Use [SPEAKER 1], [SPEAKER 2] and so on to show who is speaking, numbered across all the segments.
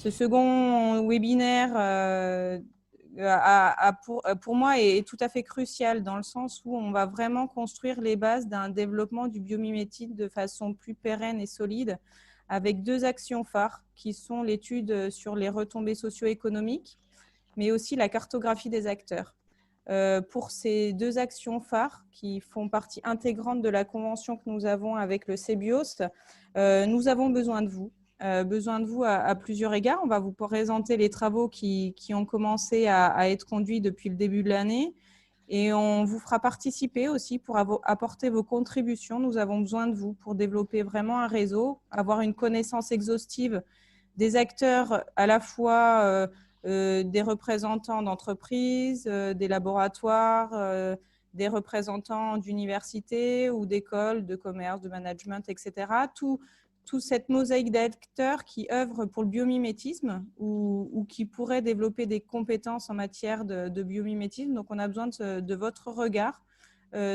[SPEAKER 1] Ce second webinaire pour moi est tout à fait crucial dans le sens où on va vraiment construire les bases d'un développement du biomimétisme de façon plus pérenne et solide avec deux actions phares qui sont l'étude sur les retombées socio-économiques mais aussi la cartographie des acteurs. Pour ces deux actions phares qui font partie intégrante de la convention que nous avons avec le CBIOS, nous avons besoin de vous. À plusieurs égards. On va vous présenter les travaux qui ont commencé à être conduits depuis le début de l'année et on vous fera participer aussi pour apporter vos contributions. Nous avons besoin de vous pour développer vraiment un réseau, avoir une connaissance exhaustive des acteurs à la fois des représentants d'entreprises, des laboratoires, des représentants d'universités ou d'écoles, de commerce, de management, etc. Toute cette mosaïque d'acteurs qui œuvrent pour le biomimétisme ou qui pourraient développer des compétences en matière de biomimétisme. Donc, on a besoin de votre regard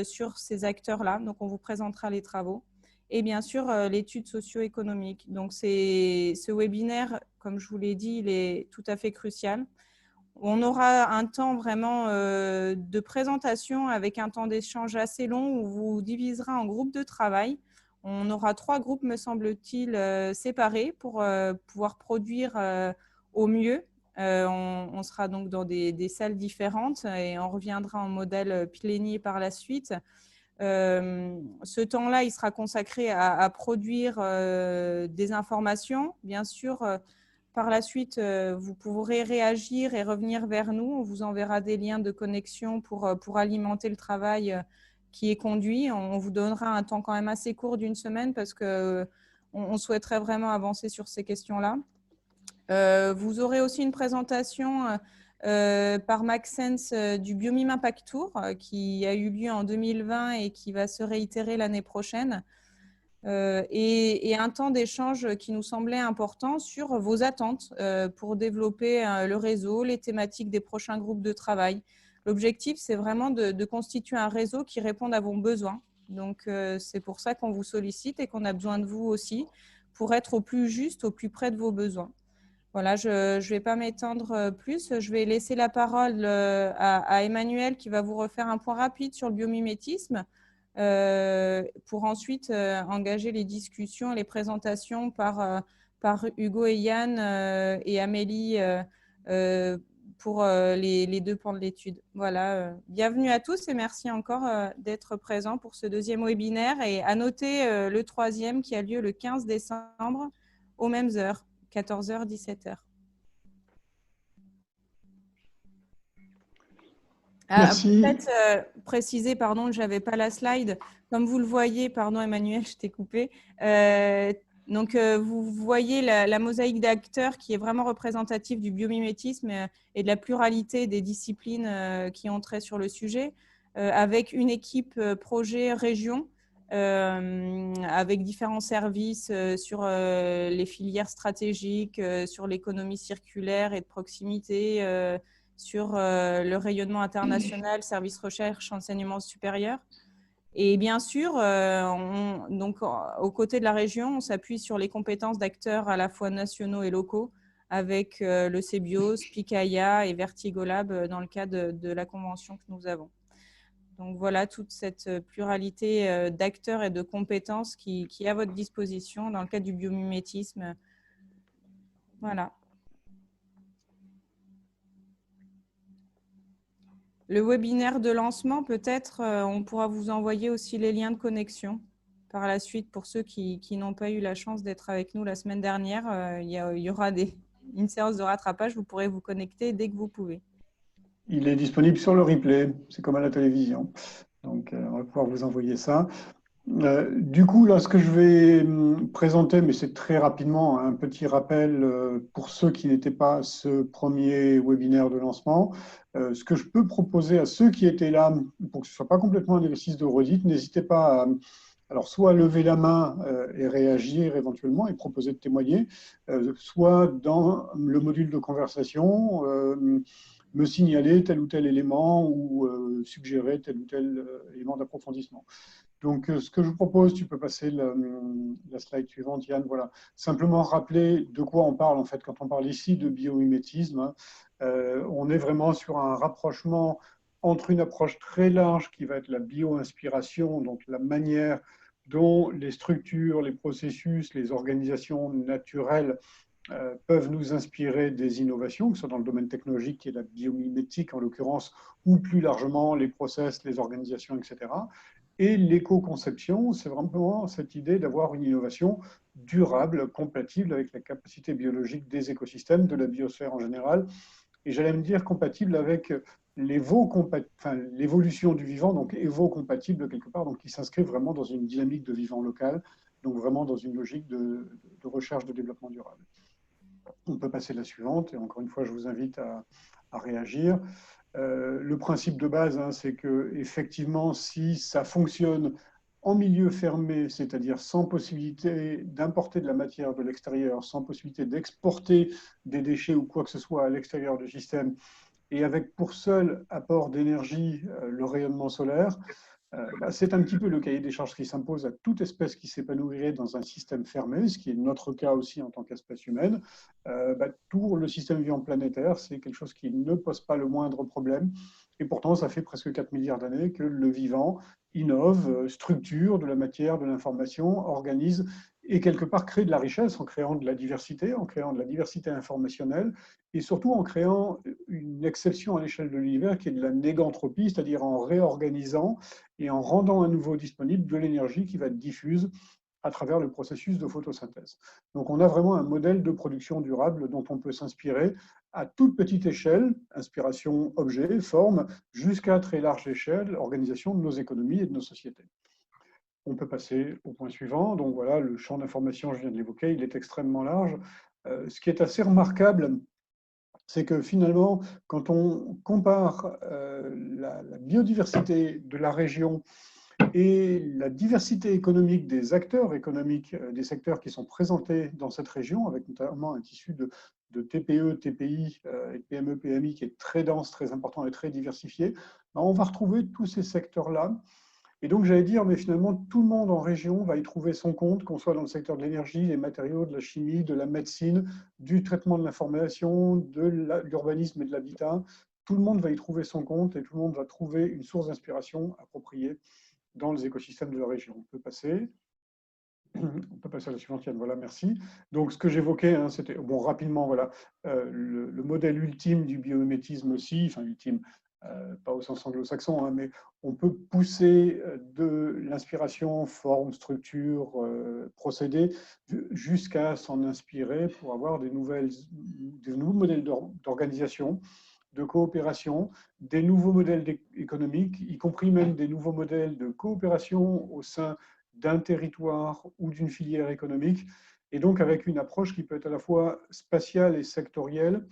[SPEAKER 1] sur ces acteurs-là. Donc, on vous présentera les travaux. Et bien sûr, l'étude socio-économique. Donc, ce webinaire, comme je vous l'ai dit, il est tout à fait crucial. On aura un temps vraiment de présentation avec un temps d'échange assez long où on vous divisera en groupes de travail. On aura 3 groupes, me semble-t-il, séparés pour pouvoir produire au mieux. On sera donc dans des salles différentes et on reviendra en modèle plénier par la suite. Ce temps-là, il sera consacré à produire des informations. Bien sûr, par la suite, vous pourrez réagir et revenir vers nous. On vous enverra des liens de connexion pour alimenter le travail qui est conduit. On vous donnera un temps quand même assez court d'1 semaine parce qu'on souhaiterait vraiment avancer sur ces questions-là. Vous aurez aussi une présentation par Maxence du Biomime Impact Tour qui a eu lieu en 2020 et qui va se réitérer l'année prochaine. Et un temps d'échange qui nous semblait important sur vos attentes pour développer le réseau, les thématiques des prochains groupes de travail. L'objectif, c'est vraiment de constituer un réseau qui réponde à vos besoins. Donc, c'est pour ça qu'on vous sollicite et qu'on a besoin de vous aussi pour être au plus juste, au plus près de vos besoins. Voilà, je ne vais pas m'étendre plus. Je vais laisser la parole à Emmanuel qui va vous refaire un point rapide sur le biomimétisme pour ensuite engager les discussions et les présentations par Hugo et Yann et Amélie pour les 2 pans de l'étude. Voilà, bienvenue à tous et merci encore d'être présents pour ce 2e webinaire et à noter le 3e qui a lieu le 15 décembre aux mêmes heures. 14h, 17h. Peut-être préciser, pardon, je n'avais pas la slide. Comme vous le voyez, pardon Emmanuel, je t'ai coupé. Donc, vous voyez la mosaïque d'acteurs qui est vraiment représentative du biomimétisme et de la pluralité des disciplines qui ont trait sur le sujet, avec une équipe projet région, avec différents services sur les filières stratégiques, sur l'économie circulaire et de proximité, sur le rayonnement international, services recherche, enseignement supérieur. Et bien sûr, donc, aux côtés de la région, on s'appuie sur les compétences d'acteurs à la fois nationaux et locaux avec le CBIOS, Picaya et Vertigolab dans le cadre de la convention que nous avons. Donc voilà toute cette pluralité d'acteurs et de compétences qui est à votre disposition dans le cadre du biomimétisme. Voilà. Le webinaire de lancement, peut-être, on pourra vous envoyer aussi les liens de connexion par la suite pour ceux qui n'ont pas eu la chance d'être avec nous la semaine dernière. Il y aura une séance de rattrapage, vous pourrez vous connecter dès que vous pouvez.
[SPEAKER 2] Il est disponible sur le replay, c'est comme à la télévision. Donc, on va pouvoir vous envoyer ça. Du coup, là, ce que je vais présenter, mais c'est très rapidement, un petit rappel pour ceux qui n'étaient pas à ce premier webinaire de lancement. Ce que je peux proposer à ceux qui étaient là, pour que ce ne soit pas complètement un exercice de redite, n'hésitez pas à alors, soit lever la main et réagir éventuellement et proposer de témoigner, soit dans le module de conversation, me signaler tel ou tel élément ou suggérer tel ou tel élément d'approfondissement. Donc, ce que je vous propose, tu peux passer la slide suivante, Yann. Voilà. Simplement rappeler de quoi on parle, en fait, quand on parle ici de biomimétisme. Hein. On est vraiment sur un rapprochement entre une approche très large qui va être la bio-inspiration, donc la manière dont les structures, les processus, les organisations naturelles peuvent nous inspirer des innovations, que ce soit dans le domaine technologique et la biomimétique en l'occurrence, ou plus largement les process, les organisations, etc. Et l'éco-conception, c'est vraiment cette idée d'avoir une innovation durable, compatible avec la capacité biologique des écosystèmes, de la biosphère en général, et j'allais me dire compatible avec l'évolution du vivant, donc évo-compatible quelque part, donc qui s'inscrit vraiment dans une dynamique de vivant local, donc vraiment dans une logique de recherche de développement durable. On peut passer à la suivante, et encore une fois, je vous invite à réagir. Le principe de base, hein, c'est que effectivement, si ça fonctionne en milieu fermé, c'est-à-dire sans possibilité d'importer de la matière de l'extérieur, sans possibilité d'exporter des déchets ou quoi que ce soit à l'extérieur du système, et avec pour seul apport d'énergie le rayonnement solaire, c'est un petit peu le cahier des charges qui s'impose à toute espèce qui s'épanouirait dans un système fermé, ce qui est notre cas aussi en tant qu'espèce humaine. Tout le système vivant planétaire, c'est quelque chose qui ne pose pas le moindre problème. Et pourtant, ça fait presque 4 milliards d'années que le vivant innove, structure de la matière, de l'information, organise et quelque part crée de la richesse en créant de la diversité, informationnelle et surtout en créant une exception à l'échelle de l'univers qui est de la négantropie, c'est-à-dire en réorganisant et en rendant à nouveau disponible de l'énergie qui va être diffuse à travers le processus de photosynthèse. Donc on a vraiment un modèle de production durable dont on peut s'inspirer à toute petite échelle, inspiration objet, forme, jusqu'à très large échelle, organisation de nos économies et de nos sociétés. On peut passer au point suivant. Donc voilà, le champ d'information, je viens de l'évoquer, il est extrêmement large. Ce qui est assez remarquable, c'est que finalement, quand on compare la biodiversité de la région et la diversité économique des acteurs économiques, des secteurs qui sont présentés dans cette région, avec notamment un tissu de TPE, TPI et PME, PMI qui est très dense, très important et très diversifié, on va retrouver tous ces secteurs-là. Et donc, j'allais dire, mais finalement, tout le monde en région va y trouver son compte, qu'on soit dans le secteur de l'énergie, des matériaux, de la chimie, de la médecine, du traitement de l'information, de l'urbanisme et de l'habitat. Tout le monde va y trouver son compte et tout le monde va trouver une source d'inspiration appropriée dans les écosystèmes de la région. On peut passer à la suivante, Yann. Voilà, merci. Donc, ce que j'évoquais, hein, c'était, bon, rapidement, voilà, le modèle ultime du biomimétisme aussi, enfin, ultime, pas au sens anglo-saxon, hein, mais on peut pousser de l'inspiration, forme, structure, procédé, jusqu'à s'en inspirer pour avoir des nouveaux modèles d'organisation, de coopération, des nouveaux modèles économiques, y compris même des nouveaux modèles de coopération au sein d'un territoire ou d'une filière économique, et donc avec une approche qui peut être à la fois spatiale et sectorielle,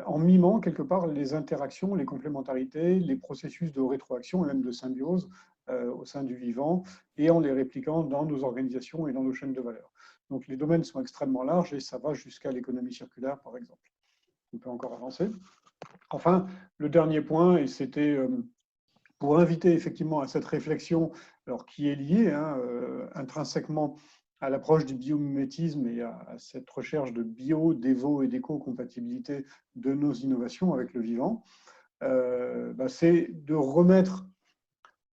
[SPEAKER 2] en mimant quelque part les interactions, les complémentarités, les processus de rétroaction et même de symbiose au sein du vivant, et en les répliquant dans nos organisations et dans nos chaînes de valeur. Donc les domaines sont extrêmement larges et ça va jusqu'à l'économie circulaire, par exemple. On peut encore avancer. Enfin, le dernier point, et c'était pour inviter effectivement à cette réflexion, alors qui est liée intrinsèquement à l'approche du biomimétisme et à cette recherche de bio, d'évo et d'éco-compatibilité de nos innovations avec le vivant, c'est de remettre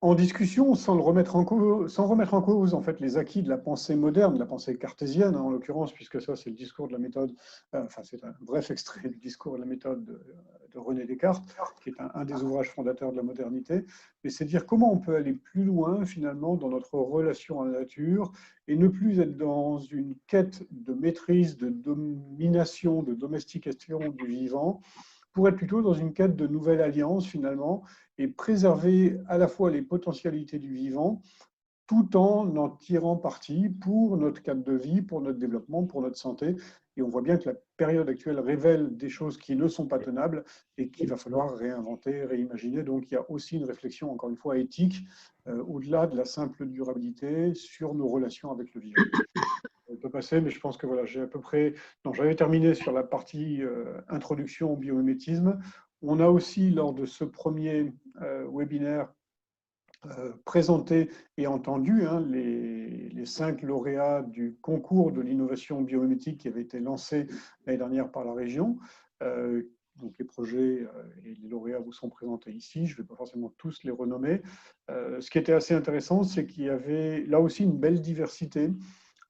[SPEAKER 2] en discussion, sans remettre en cause en fait, les acquis de la pensée moderne, de la pensée cartésienne, hein, en l'occurrence, puisque ça, c'est le discours de la méthode, c'est un bref extrait du discours de la méthode de René Descartes, qui est un des ouvrages fondateurs de la modernité, mais c'est dire comment on peut aller plus loin, finalement, dans notre relation à la nature, et ne plus être dans une quête de maîtrise, de domination, de domestication du vivant, pour être plutôt dans une quête de nouvelle alliance, finalement, et préserver à la fois les potentialités du vivant, tout en tirant parti pour notre cadre de vie, pour notre développement, pour notre santé. Et on voit bien que la période actuelle révèle des choses qui ne sont pas tenables et qu'il va falloir réinventer, réimaginer. Donc il y a aussi une réflexion, encore une fois, éthique, au-delà de la simple durabilité, sur nos relations avec le vivant. On peut passer, mais je pense que voilà, j'ai à peu près. Donc, j'avais terminé sur la partie introduction au biomimétisme. On a aussi, lors de ce premier webinaire, présenté et entendu hein, les 5 lauréats du concours de l'innovation biomimétique qui avait été lancé l'année dernière par la région. Donc les projets et les lauréats vous sont présentés ici. Je ne vais pas forcément tous les renommer. Ce qui était assez intéressant, c'est qu'il y avait là aussi une belle diversité,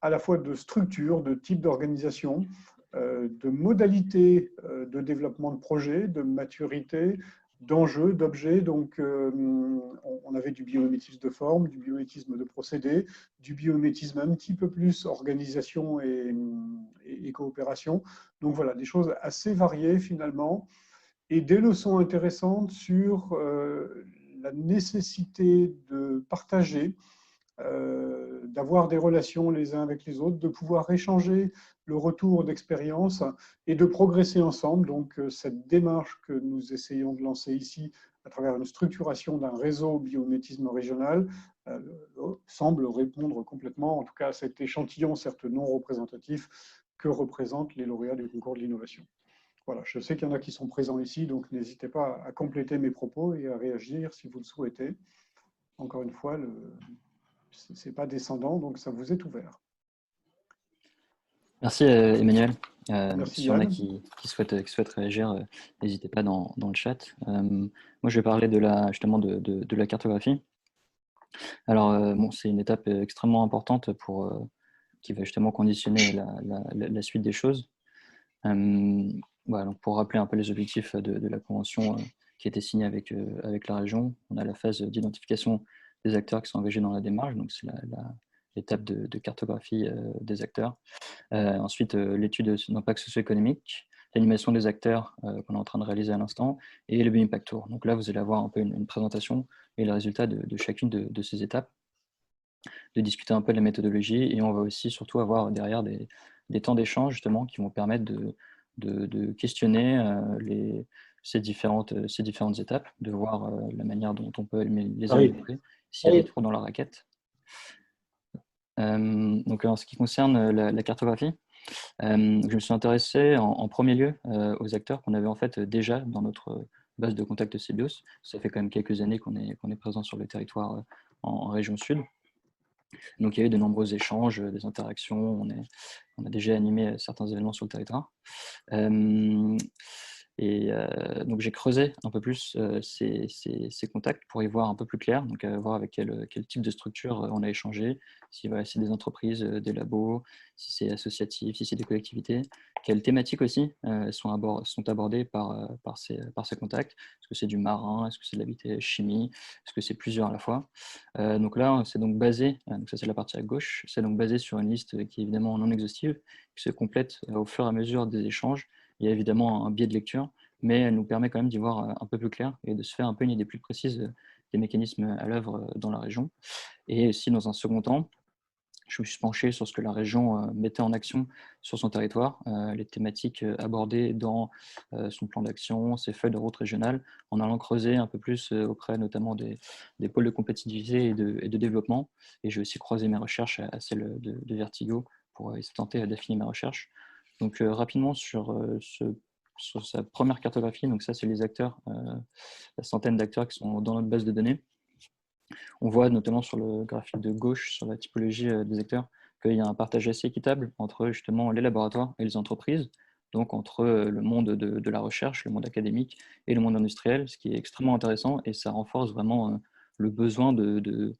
[SPEAKER 2] à la fois de structures, de types d'organisation, de modalités de développement de projets, de maturité, d'enjeux, d'objets. Donc, on avait du biomimétisme de forme, du biomimétisme de procédé, du biomimétisme un petit peu plus organisation et coopération. Donc voilà, des choses assez variées finalement, et des leçons intéressantes sur la nécessité de partager, d'avoir des relations les uns avec les autres, de pouvoir échanger le retour d'expérience et de progresser ensemble. Donc, cette démarche que nous essayons de lancer ici à travers une structuration d'un réseau biométisme régional semble répondre complètement, en tout cas à cet échantillon, certes non représentatif, que représentent les lauréats du concours de l'innovation. Voilà, je sais qu'il y en a qui sont présents ici, donc n'hésitez pas à compléter mes propos et à réagir si vous le souhaitez. Encore une fois, ce n'est pas descendant, donc ça vous est ouvert.
[SPEAKER 3] Merci Emmanuel.
[SPEAKER 2] Merci
[SPEAKER 3] S'il y en a
[SPEAKER 2] Yann.
[SPEAKER 3] qui souhaitent réagir, n'hésitez pas dans le chat. Moi, je vais parler justement de la cartographie. Alors, bon, c'est une étape extrêmement importante qui va justement conditionner la suite des choses. Voilà, donc pour rappeler un peu les objectifs de la convention qui a été signée avec la région, on a la phase d'identification des acteurs qui sont engagés dans la démarche, donc c'est l'étape de cartographie des acteurs. Ensuite, l'étude d'impact socio-économique, l'animation des acteurs qu'on est en train de réaliser à l'instant, et le Bioimpact Tour. Donc là, vous allez avoir un peu une présentation et les résultats de chacune de ces étapes, de discuter un peu de la méthodologie, et on va aussi surtout avoir derrière des temps d'échange justement qui vont permettre de questionner ces différentes étapes, de voir la manière dont on peut les améliorer, s'il y a des trous dans la raquette. Donc en ce qui concerne la cartographie, je me suis intéressé en premier lieu aux acteurs qu'on avait en fait déjà dans notre base de contact CBIOS. Ça fait quand même quelques années qu'on est présent sur le territoire en région sud. Donc il y a eu de nombreux échanges, des interactions, on a déjà animé certains événements sur le territoire. Donc j'ai creusé un peu plus ces contacts pour y voir un peu plus clair, donc voir avec quel type de structure on a échangé, si c'est des entreprises, des labos, si c'est associatif, si c'est des collectivités, quelles thématiques aussi sont abordées par ces contacts. Est-ce que c'est du marin, est-ce que c'est de l'habitat chimie, est-ce que c'est plusieurs à la fois. Donc là, c'est donc basé, donc ça c'est la partie à gauche, c'est donc basé sur une liste qui est évidemment non exhaustive, qui se complète au fur et à mesure des échanges. Il y a évidemment un biais de lecture, mais elle nous permet quand même d'y voir un peu plus clair et de se faire un peu une idée plus précise des mécanismes à l'œuvre dans la région. Et aussi, dans un second temps, je me suis penché sur ce que la région mettait en action sur son territoire, les thématiques abordées dans son plan d'action, ses feuilles de route régionales, en allant creuser un peu plus auprès notamment des pôles de compétitivité et de développement. Et j'ai aussi croisé mes recherches à celles de Vertigo pour tenter d'affiner mes recherches. Donc rapidement sur sa première cartographie, donc ça c'est les acteurs, la centaine d'acteurs qui sont dans notre base de données. On voit notamment sur le graphique de gauche, sur la typologie des acteurs, qu'il y a un partage assez équitable entre justement les laboratoires et les entreprises, donc entre le monde de la recherche, le monde académique et le monde industriel, ce qui est extrêmement intéressant, et ça renforce vraiment le besoin de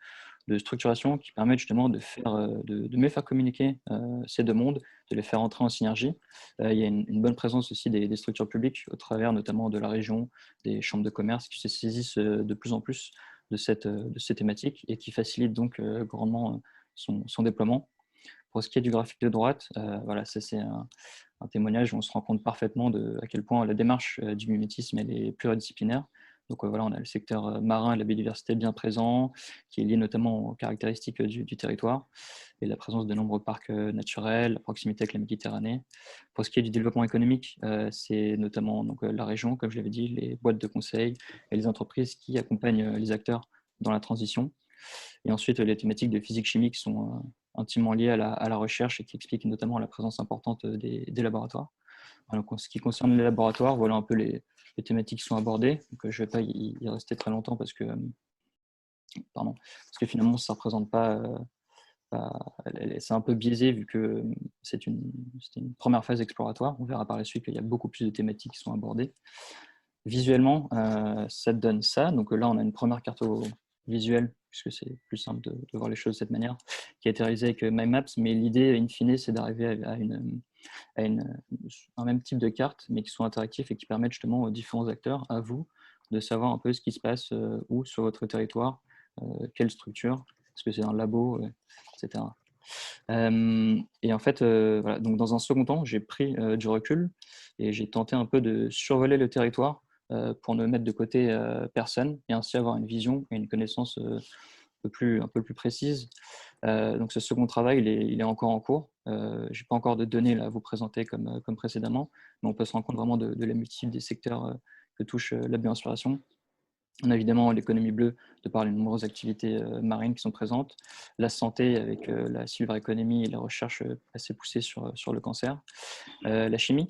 [SPEAKER 3] structuration qui permet justement de mieux faire communiquer ces deux mondes, de les faire entrer en synergie. Il y a une bonne présence aussi des structures publiques au travers notamment de la région, des chambres de commerce qui se saisissent de plus en plus de ces thématiques et qui facilite donc grandement son déploiement. Pour ce qui est du graphique de droite, voilà, ça c'est un témoignage où on se rend compte parfaitement à quel point la démarche du mimétisme elle est pluridisciplinaire. Donc voilà, on a le secteur marin et la biodiversité bien présent, qui est lié notamment aux caractéristiques du territoire et la présence de nombreux parcs naturels, la proximité avec la Méditerranée. Pour ce qui est du développement économique, c'est notamment donc, la région, comme je l'avais dit, les boîtes de conseil et les entreprises qui accompagnent les acteurs dans la transition. Et ensuite, les thématiques de physique-chimie qui sont intimement liées à la recherche et qui expliquent notamment la présence importante des laboratoires. Alors, en ce qui concerne les laboratoires, voilà un peu les thématiques qui sont abordées. Donc, je ne vais pas y rester très longtemps parce que Pardon, parce que finalement, ça ne représente pas… c'est un peu biaisé vu que c'était une première phase exploratoire. On verra par la suite qu'il y a beaucoup plus de thématiques qui sont abordées. Visuellement, ça donne ça. Donc là, on a une première carte visuelle, puisque c'est plus simple de voir les choses de cette manière, qui a été réalisée avec MyMaps. Mais l'idée, in fine, c'est d'arriver à un même type de carte, mais qui sont interactifs et qui permettent justement aux différents acteurs, à vous, de savoir un peu ce qui se passe où sur votre territoire, quelle structure, est-ce que c'est un labo, etc. Et en fait, voilà. Donc dans un second temps, j'ai pris du recul et j'ai tenté un peu de survoler le territoire pour ne mettre de côté personne et ainsi avoir une vision et une connaissance un peu plus précise. Donc ce second travail, il est encore en cours. Je n'ai pas encore de données là, à vous présenter comme précédemment, mais on peut se rendre compte vraiment de la multitude des secteurs que touche la bioinspiration. On a évidemment l'économie bleue, de par les nombreuses activités marines qui sont présentes, la santé avec la silver economy et la recherche assez poussée sur le cancer, la chimie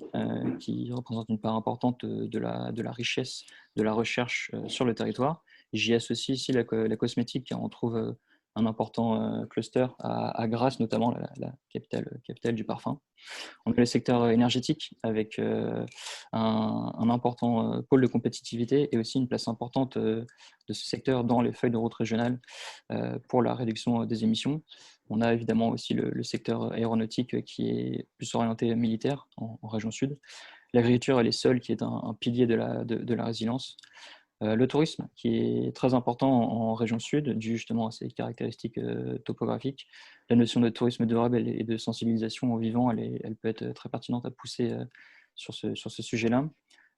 [SPEAKER 3] qui représente une part importante de la richesse de la recherche sur le territoire. J'y associe ici la cosmétique, car on trouve un important cluster à Grasse, notamment la capitale du parfum. On a le secteur énergétique avec un important pôle de compétitivité et aussi une place importante de ce secteur dans les feuilles de route régionales pour la réduction des émissions. On a évidemment aussi le secteur aéronautique qui est plus orienté militaire en région sud. L'agriculture et les sols qui est un pilier de la résilience. Le tourisme, qui est très important en région sud, dû justement à ses caractéristiques topographiques. La notion de tourisme durable et de sensibilisation au vivant, elle peut être très pertinente à pousser sur ce sujet-là.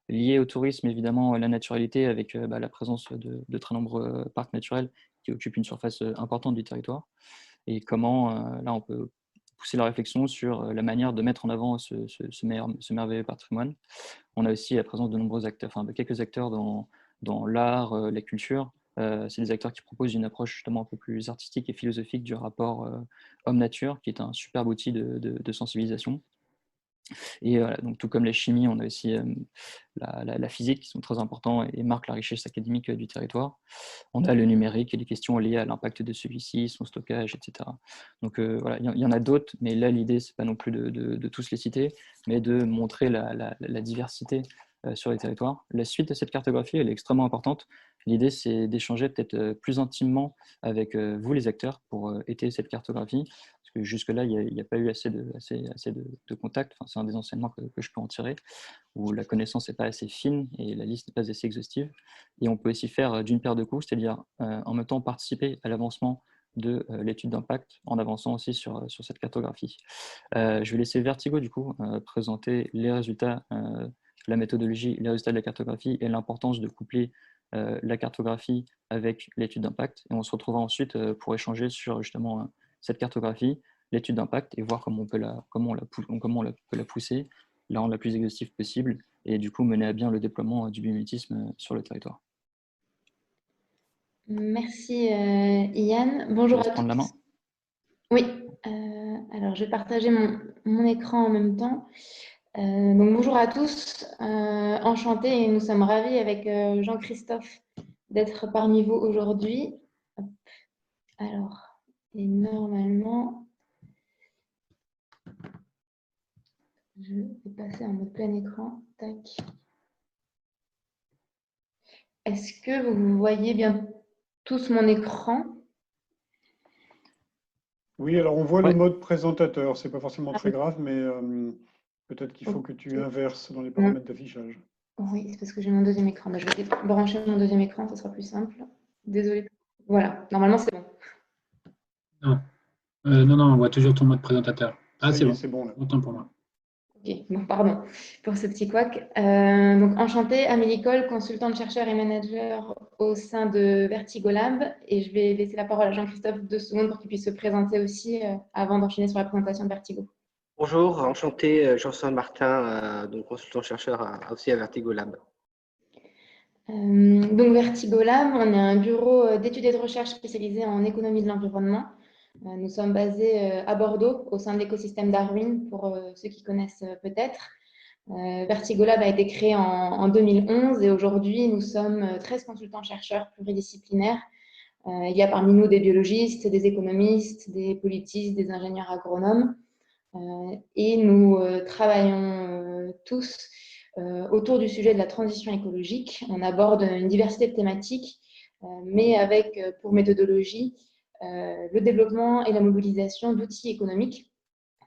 [SPEAKER 3] Lié au tourisme, évidemment, la naturalité avec la présence de très nombreux parcs naturels qui occupent une surface importante du territoire. Et comment, là, on peut pousser la réflexion sur la manière de mettre en avant ce merveilleux patrimoine. On a aussi la présence de nombreux acteurs, de quelques acteurs dans l'art, la culture. C'est des acteurs qui proposent une approche justement un peu plus artistique et philosophique du rapport homme-nature, qui est un superbe outil de sensibilisation. Et voilà, donc tout comme la chimie, on a aussi la physique qui sont très importants et marquent la richesse académique du territoire. On a le numérique et les questions liées à l'impact de celui-ci, son stockage, etc. Donc voilà, il y en a d'autres, mais là l'idée c'est pas non plus de tous les citer, mais de montrer la diversité sur les territoires. La suite de cette cartographie, elle est extrêmement importante. L'idée, c'est d'échanger peut-être plus intimement avec vous, les acteurs, pour étayer cette cartographie. Parce que jusque-là, il n'y a pas eu assez de contacts. Enfin, c'est un des enseignements que je peux en tirer, où la connaissance n'est pas assez fine et la liste n'est pas assez exhaustive. Et on peut aussi faire d'une paire de coups, c'est-à-dire en même temps participer à l'avancement de l'étude d'impact, en avançant aussi sur cette cartographie. Je vais laisser Vertigo, du coup, présenter les résultats, la méthodologie, les résultats de la cartographie et l'importance de coupler la cartographie avec l'étude d'impact. Et on se retrouvera ensuite pour échanger sur justement cette cartographie, l'étude d'impact et voir comment on peut la pousser, la rendre la plus exhaustive possible et du coup mener à bien le déploiement du biomimétisme sur le territoire.
[SPEAKER 4] Merci Yann.
[SPEAKER 3] Je
[SPEAKER 4] Bonjour
[SPEAKER 3] laisse
[SPEAKER 4] à
[SPEAKER 3] prendre la main.
[SPEAKER 4] tous. Oui, alors je vais partager mon écran en même temps. Donc bonjour à tous, enchantée et nous sommes ravis avec Jean-Christophe d'être parmi vous aujourd'hui. Alors, et normalement, je vais passer en mode plein écran. Tac. Est-ce que vous voyez bien tous mon écran?
[SPEAKER 2] Oui, alors on voit
[SPEAKER 3] Ouais.
[SPEAKER 2] le mode présentateur. C'est pas forcément très grave, mais peut-être qu'il faut que tu inverses dans les paramètres d'affichage.
[SPEAKER 4] Oui, c'est parce que j'ai mon deuxième écran. Je vais brancher mon deuxième écran, ça sera plus simple. Désolée. Voilà, normalement c'est bon.
[SPEAKER 5] Non, on voit toujours ton mode présentateur. Ah, c'est bon.
[SPEAKER 2] C'est bon là.
[SPEAKER 5] Autant pour moi.
[SPEAKER 4] Ok, bon, pardon pour ce petit couac. Donc, enchantée, Amélie Cole, consultante chercheur et manager au sein de Vertigo Lab. Et je vais laisser la parole à Jean-Christophe 2 secondes pour qu'il puisse se présenter aussi avant d'enchaîner sur la présentation de Vertigo.
[SPEAKER 6] Bonjour, enchanté, Jean-Saint Martin, donc consultant chercheur aussi à Vertigo Lab.
[SPEAKER 4] Donc, Vertigo Lab, on est un bureau d'études et de recherche spécialisé en économie de l'environnement. Nous sommes basés à Bordeaux, au sein de l'écosystème Darwin, pour ceux qui connaissent peut-être. Vertigo Lab a été créé en 2011 et aujourd'hui, nous sommes 13 consultants-chercheurs pluridisciplinaires Il y a parmi nous des biologistes, des économistes, des politistes, des ingénieurs agronomes. Et nous travaillons tous autour du sujet de la transition écologique. On aborde une diversité de thématiques, mais avec pour méthodologie le développement et la mobilisation d'outils économiques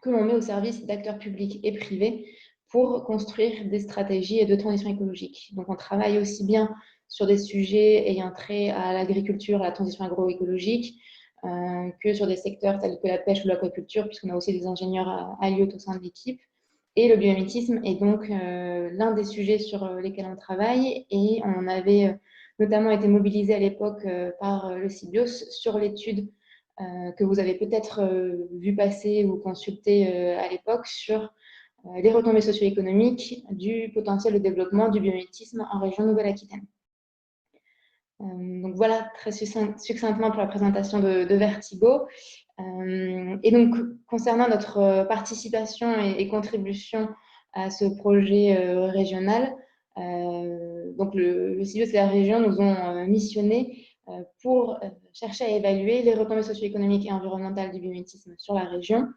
[SPEAKER 4] que l'on met au service d'acteurs publics et privés pour construire des stratégies de transition écologique. Donc on travaille aussi bien sur des sujets ayant trait à l'agriculture, à la transition agroécologique, que sur des secteurs tels que la pêche ou l'aquaculture, puisqu'on a aussi des ingénieurs à IOT au sein de l'équipe. Et le biomimétisme est donc l'un des sujets sur lesquels on travaille. Et on avait notamment été mobilisé à l'époque par le CIBIOS sur l'étude que vous avez peut-être vu passer ou consulter à l'époque sur les retombées socio-économiques du potentiel de développement du biomimétisme en région Nouvelle-Aquitaine. Donc voilà très succinctement pour la présentation de Vertigo. Et donc concernant notre participation et contribution à ce projet régional, donc le CIBIOS et la région nous ont missionné pour chercher à évaluer les retombées socio-économiques et environnementales du biomimétisme sur la région.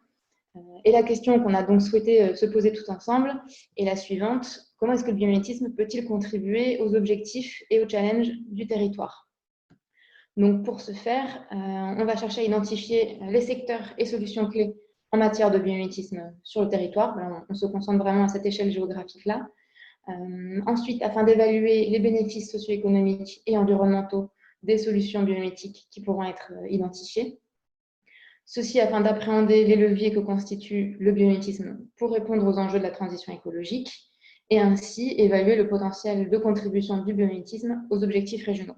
[SPEAKER 4] Et la question qu'on a donc souhaité se poser tout ensemble est la suivante: comment est-ce que le biomimétisme peut-il contribuer aux objectifs et aux challenges du territoire? Donc pour ce faire, on va chercher à identifier les secteurs et solutions clés en matière de biomimétisme sur le territoire. Alors, on se concentre vraiment à cette échelle géographique-là. Ensuite, afin d'évaluer les bénéfices socio-économiques et environnementaux des solutions biomimétiques qui pourront être identifiées. Ceci afin d'appréhender les leviers que constitue le biomimétisme pour répondre aux enjeux de la transition écologique et ainsi évaluer le potentiel de contribution du biomimétisme aux objectifs régionaux.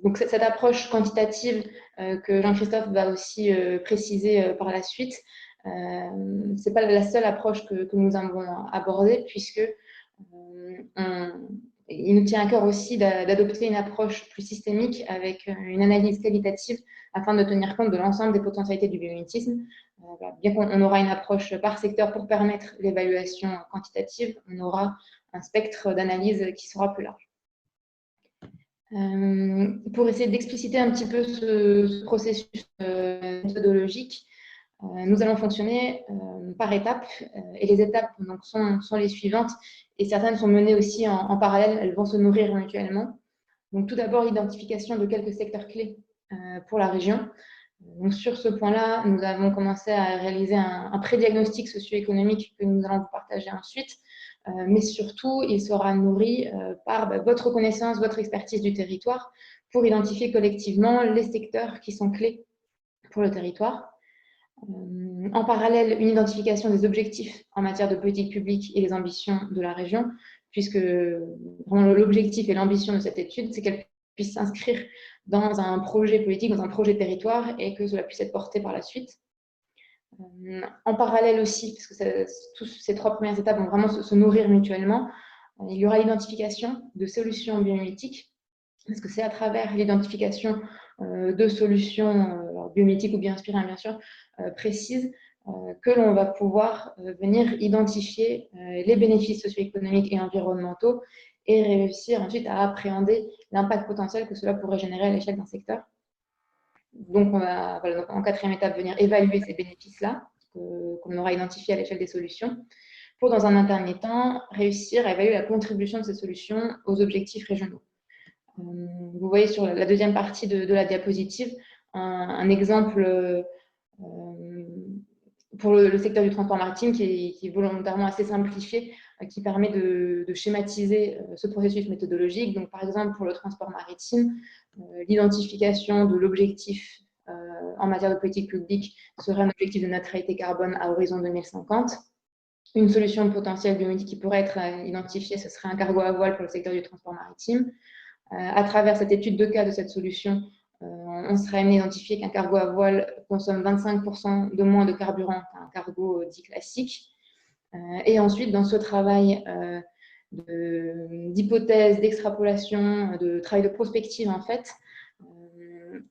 [SPEAKER 4] Donc cette approche quantitative que Jean-Christophe va aussi préciser par la suite, ce n'est pas la seule approche que nous avons abordée, puisque il nous tient à cœur aussi d'adopter une approche plus systémique avec une analyse qualitative afin de tenir compte de l'ensemble des potentialités du biomimétisme. Bien qu'on aura une approche par secteur pour permettre l'évaluation quantitative, on aura un spectre d'analyse qui sera plus large. Pour essayer d'expliciter un petit peu ce processus méthodologique, nous allons fonctionner par étapes et les étapes donc, sont les suivantes et certaines sont menées aussi en parallèle, elles vont se nourrir mutuellement. Donc tout d'abord, l'identification de quelques secteurs clés pour la région. Donc sur ce point-là, nous avons commencé à réaliser un pré-diagnostic socio-économique que nous allons vous partager ensuite, mais surtout, il sera nourri par votre connaissance, votre expertise du territoire pour identifier collectivement les secteurs qui sont clés pour le territoire. En parallèle, une identification des objectifs en matière de politique publique et les ambitions de la région, puisque l'objectif et l'ambition de cette étude, c'est qu'elle puisse s'inscrire dans un projet politique, dans un projet territoire, et que cela puisse être porté par la suite. En parallèle aussi, parce que toutes ces trois premières étapes vont vraiment se nourrir mutuellement, il y aura l'identification de solutions biomimétiques, parce que c'est à travers l'identification de solutions biomimétiques ou bien inspirées, bien sûr, précises, que l'on va pouvoir venir identifier les bénéfices socio-économiques et environnementaux et réussir ensuite à appréhender l'impact potentiel que cela pourrait générer à l'échelle d'un secteur. Donc, on va, voilà, donc en quatrième étape, venir évaluer ces bénéfices-là qu'on aura identifiés à l'échelle des solutions, pour, dans un dernier temps, réussir à évaluer la contribution de ces solutions aux objectifs régionaux. Vous voyez sur la deuxième partie de la diapositive un exemple pour le secteur du transport maritime qui est volontairement assez simplifié, qui permet de schématiser ce processus méthodologique. Donc, par exemple, pour le transport maritime, l'identification de l'objectif en matière de politique publique serait un objectif de neutralité carbone à horizon 2050. Une solution potentielle biomimétique qui pourrait être identifiée, ce serait un cargo à voile pour le secteur du transport maritime. À travers cette étude de cas de cette solution, on serait amené à identifier qu'un cargo à voile consomme 25% de moins de carburant qu'un cargo dit classique. Et ensuite, dans ce travail d'hypothèse, d'extrapolation, de travail de prospective, en fait,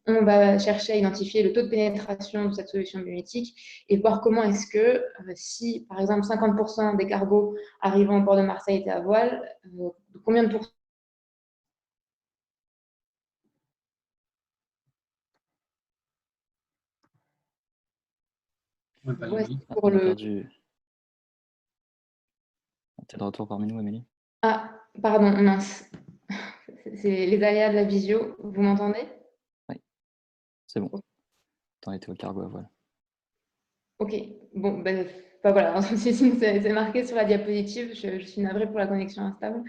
[SPEAKER 4] on va chercher à identifier le taux de pénétration de cette solution biomimétique et voir comment est-ce que, si par exemple 50% des cargos arrivant au port de Marseille étaient à voile, combien de pourcents
[SPEAKER 5] Ouais, pas
[SPEAKER 4] Ouais,
[SPEAKER 5] Amélie.
[SPEAKER 4] c'est pour
[SPEAKER 3] On a
[SPEAKER 4] le...
[SPEAKER 3] perdu. T'es de retour parmi nous, Amélie?
[SPEAKER 4] Ah, pardon, mince. C'est les aléas de la visio. Vous m'entendez?
[SPEAKER 3] Oui, c'est bon. T'en étais au cargo à voile.
[SPEAKER 4] Ok, bon, ben, voilà, c'est marqué sur la diapositive, je suis navrée pour la connexion instable.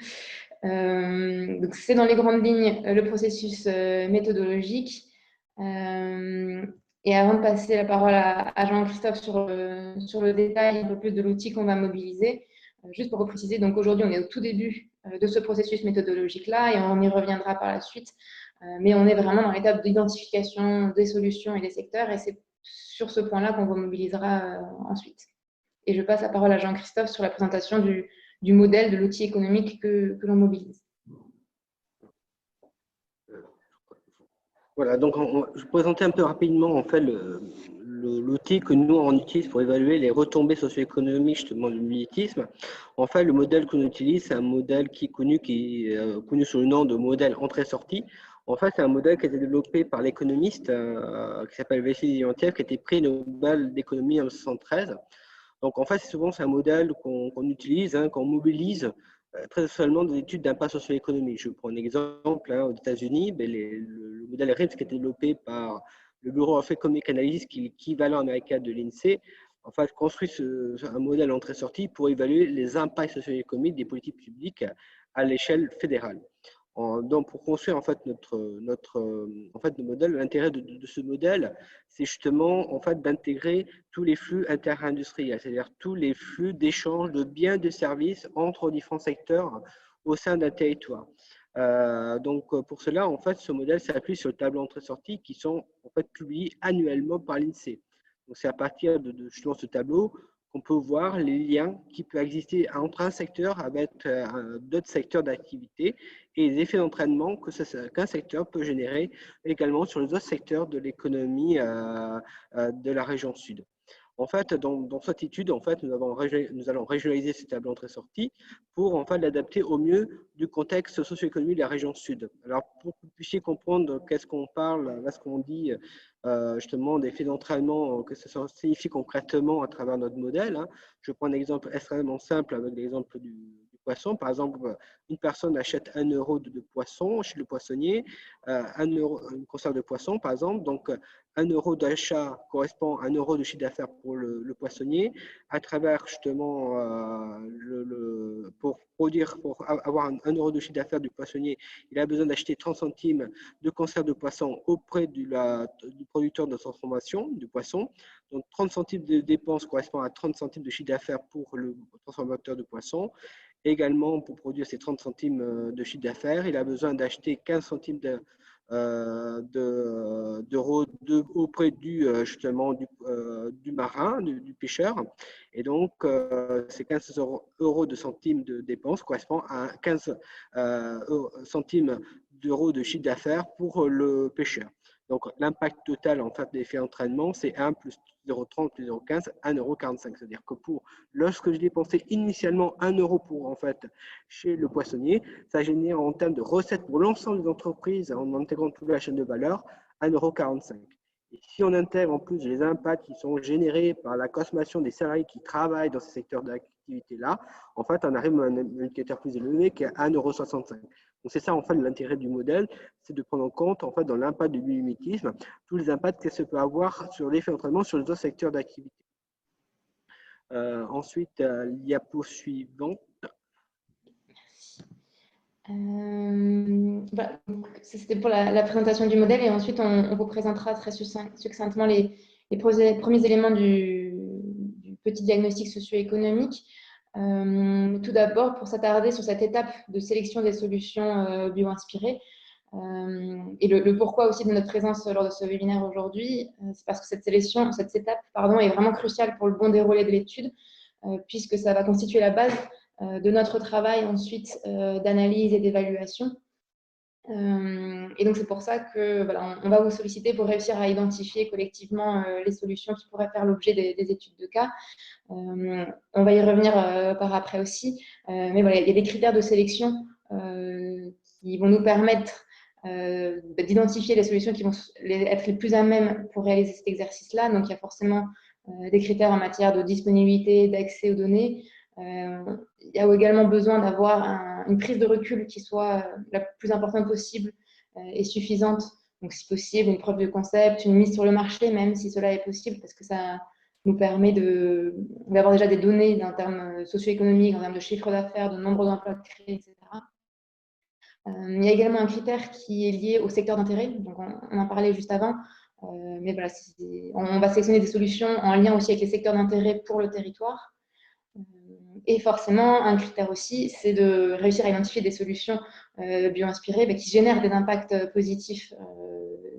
[SPEAKER 4] Donc c'est dans les grandes lignes le processus méthodologique. Et avant de passer la parole à Jean-Christophe sur le détail un peu plus de l'outil qu'on va mobiliser, juste pour préciser, donc aujourd'hui on est au tout début de ce processus méthodologique-là et on y reviendra par la suite, mais on est vraiment dans l'étape d'identification des solutions et des secteurs et c'est sur ce point-là qu'on vous mobilisera ensuite. Et je passe la parole à Jean-Christophe sur la présentation du modèle de l'outil économique que l'on mobilise.
[SPEAKER 6] Voilà, donc je vais présenter un peu rapidement en fait l'outil que nous on utilise pour évaluer les retombées socio-économiques justement du militantisme. En fait, le modèle qu'on utilise, c'est un modèle qui est connu sous le nom de modèle entrée-sortie. En fait, c'est un modèle qui a été développé par l'économiste qui s'appelle Vassili Leontief, qui a été prix Nobel d'économie en 1973. Donc en fait, souvent c'est un modèle qu'on utilise, qu'on mobilise très seulement des études d'impact socio-économique. Je prends un exemple, aux États-Unis, le modèle RIMS qui a été développé par le Bureau of Economic Analysis, qui est l'équivalent américain de l'INSEE, en fait, construit un modèle entrée-sortie pour évaluer les impacts socio-économiques des politiques publiques à l'échelle fédérale. Donc, pour construire en fait notre modèle, l'intérêt de ce modèle, c'est justement en fait d'intégrer tous les flux interindustriels, c'est-à-dire tous les flux d'échange de biens et de services entre différents secteurs au sein d'un territoire. Donc, pour cela, en fait, ce modèle s'appuie sur le tableau entrée-sortie qui sont en fait publiés annuellement par l'INSEE. Donc, c'est à partir de justement ce tableau qu'on peut voir les liens qui peuvent exister entre un secteur avec d'autres secteurs d'activité et les effets d'entraînement qu'un secteur peut générer également sur les autres secteurs de l'économie de la région sud. En fait, dans cette étude, en fait, nous allons régionaliser ce tableau entrée-sortie pour en fait l'adapter au mieux du contexte socio-économique de la région sud. Alors, pour que vous puissiez comprendre qu'est-ce qu'on parle, ce qu'on dit justement d'effets d'entraînement, que ça signifie concrètement à travers notre modèle, je prends un exemple extrêmement simple avec l'exemple du poisson. Par exemple, une personne achète 1 euro de poisson chez le poissonnier, 1 euro, une conserve de poisson, par exemple. Donc, 1 euro d'achat correspond à 1 euro de chiffre d'affaires pour le poissonnier. À travers justement, pour avoir 1 euro de chiffre d'affaires du poissonnier, il a besoin d'acheter 30 centimes de conserve de poisson auprès du producteur de transformation du poisson. Donc, 30 centimes de dépenses correspond à 30 centimes de chiffre d'affaires pour le transformateur de poisson. Également, pour produire ces 30 centimes de chiffre d'affaires, il a besoin d'acheter 15 centimes d'euros auprès justement du marin, du pêcheur. Et donc, ces 15 euros de centimes de dépenses correspondent à 15 centimes d'euros de chiffre d'affaires pour le pêcheur. Donc, l'impact total en fait d'effet entraînement, c'est 1 plus 0,30 plus 0,15, 1,45 €. C'est-à-dire que lorsque je dépensais initialement 1 euro en fait, chez le poissonnier, ça génère en termes de recettes pour l'ensemble des entreprises, en intégrant toute la chaîne de valeur, 1,45 €. Et si on intègre en plus les impacts qui sont générés par la consommation des salariés qui travaillent dans ces secteurs d'activité-là, en fait, on arrive à un indicateur plus élevé qui est 1,65 €. Donc, c'est ça, en fait, l'intérêt du modèle, c'est de prendre en compte, en fait, dans l'impact du biomimétisme, tous les impacts que ça peut avoir sur l'effet d'entraînement sur les autres secteurs d'activité. Ensuite, diapo suivante.
[SPEAKER 4] Voilà. C'était pour la présentation du modèle et ensuite on vous présentera très succinctement les premiers éléments du petit diagnostic socio-économique. Tout d'abord, pour s'attarder sur cette étape de sélection des solutions bio-inspirées et le pourquoi aussi de notre présence lors de ce webinaire aujourd'hui, c'est parce que cette étape est vraiment cruciale pour le bon déroulé de l'étude, puisque ça va constituer la base de notre travail ensuite d'analyse et d'évaluation. Et donc, c'est pour ça que voilà, on va vous solliciter pour réussir à identifier collectivement les solutions qui pourraient faire l'objet des études de cas. On va y revenir par après aussi. Mais voilà, il y a des critères de sélection qui vont nous permettre d'identifier les solutions qui vont être les plus à même pour réaliser cet exercice-là. Donc, il y a forcément des critères en matière de disponibilité, d'accès aux données. Il y a également besoin d'avoir une prise de recul qui soit la plus importante possible et suffisante. Donc, si possible, une preuve de concept, une mise sur le marché, même si cela est possible, parce que ça nous permet d'avoir déjà des données en termes socio-économiques, en termes de chiffre d'affaires, de nombre d'emplois créés, etc. Il y a également un critère qui est lié au secteur d'intérêt. Donc, on en parlait juste avant. Mais voilà, on va sélectionner des solutions en lien aussi avec les secteurs d'intérêt pour le territoire. Et forcément, un critère aussi, c'est de réussir à identifier des solutions bio-inspirées qui génèrent des impacts positifs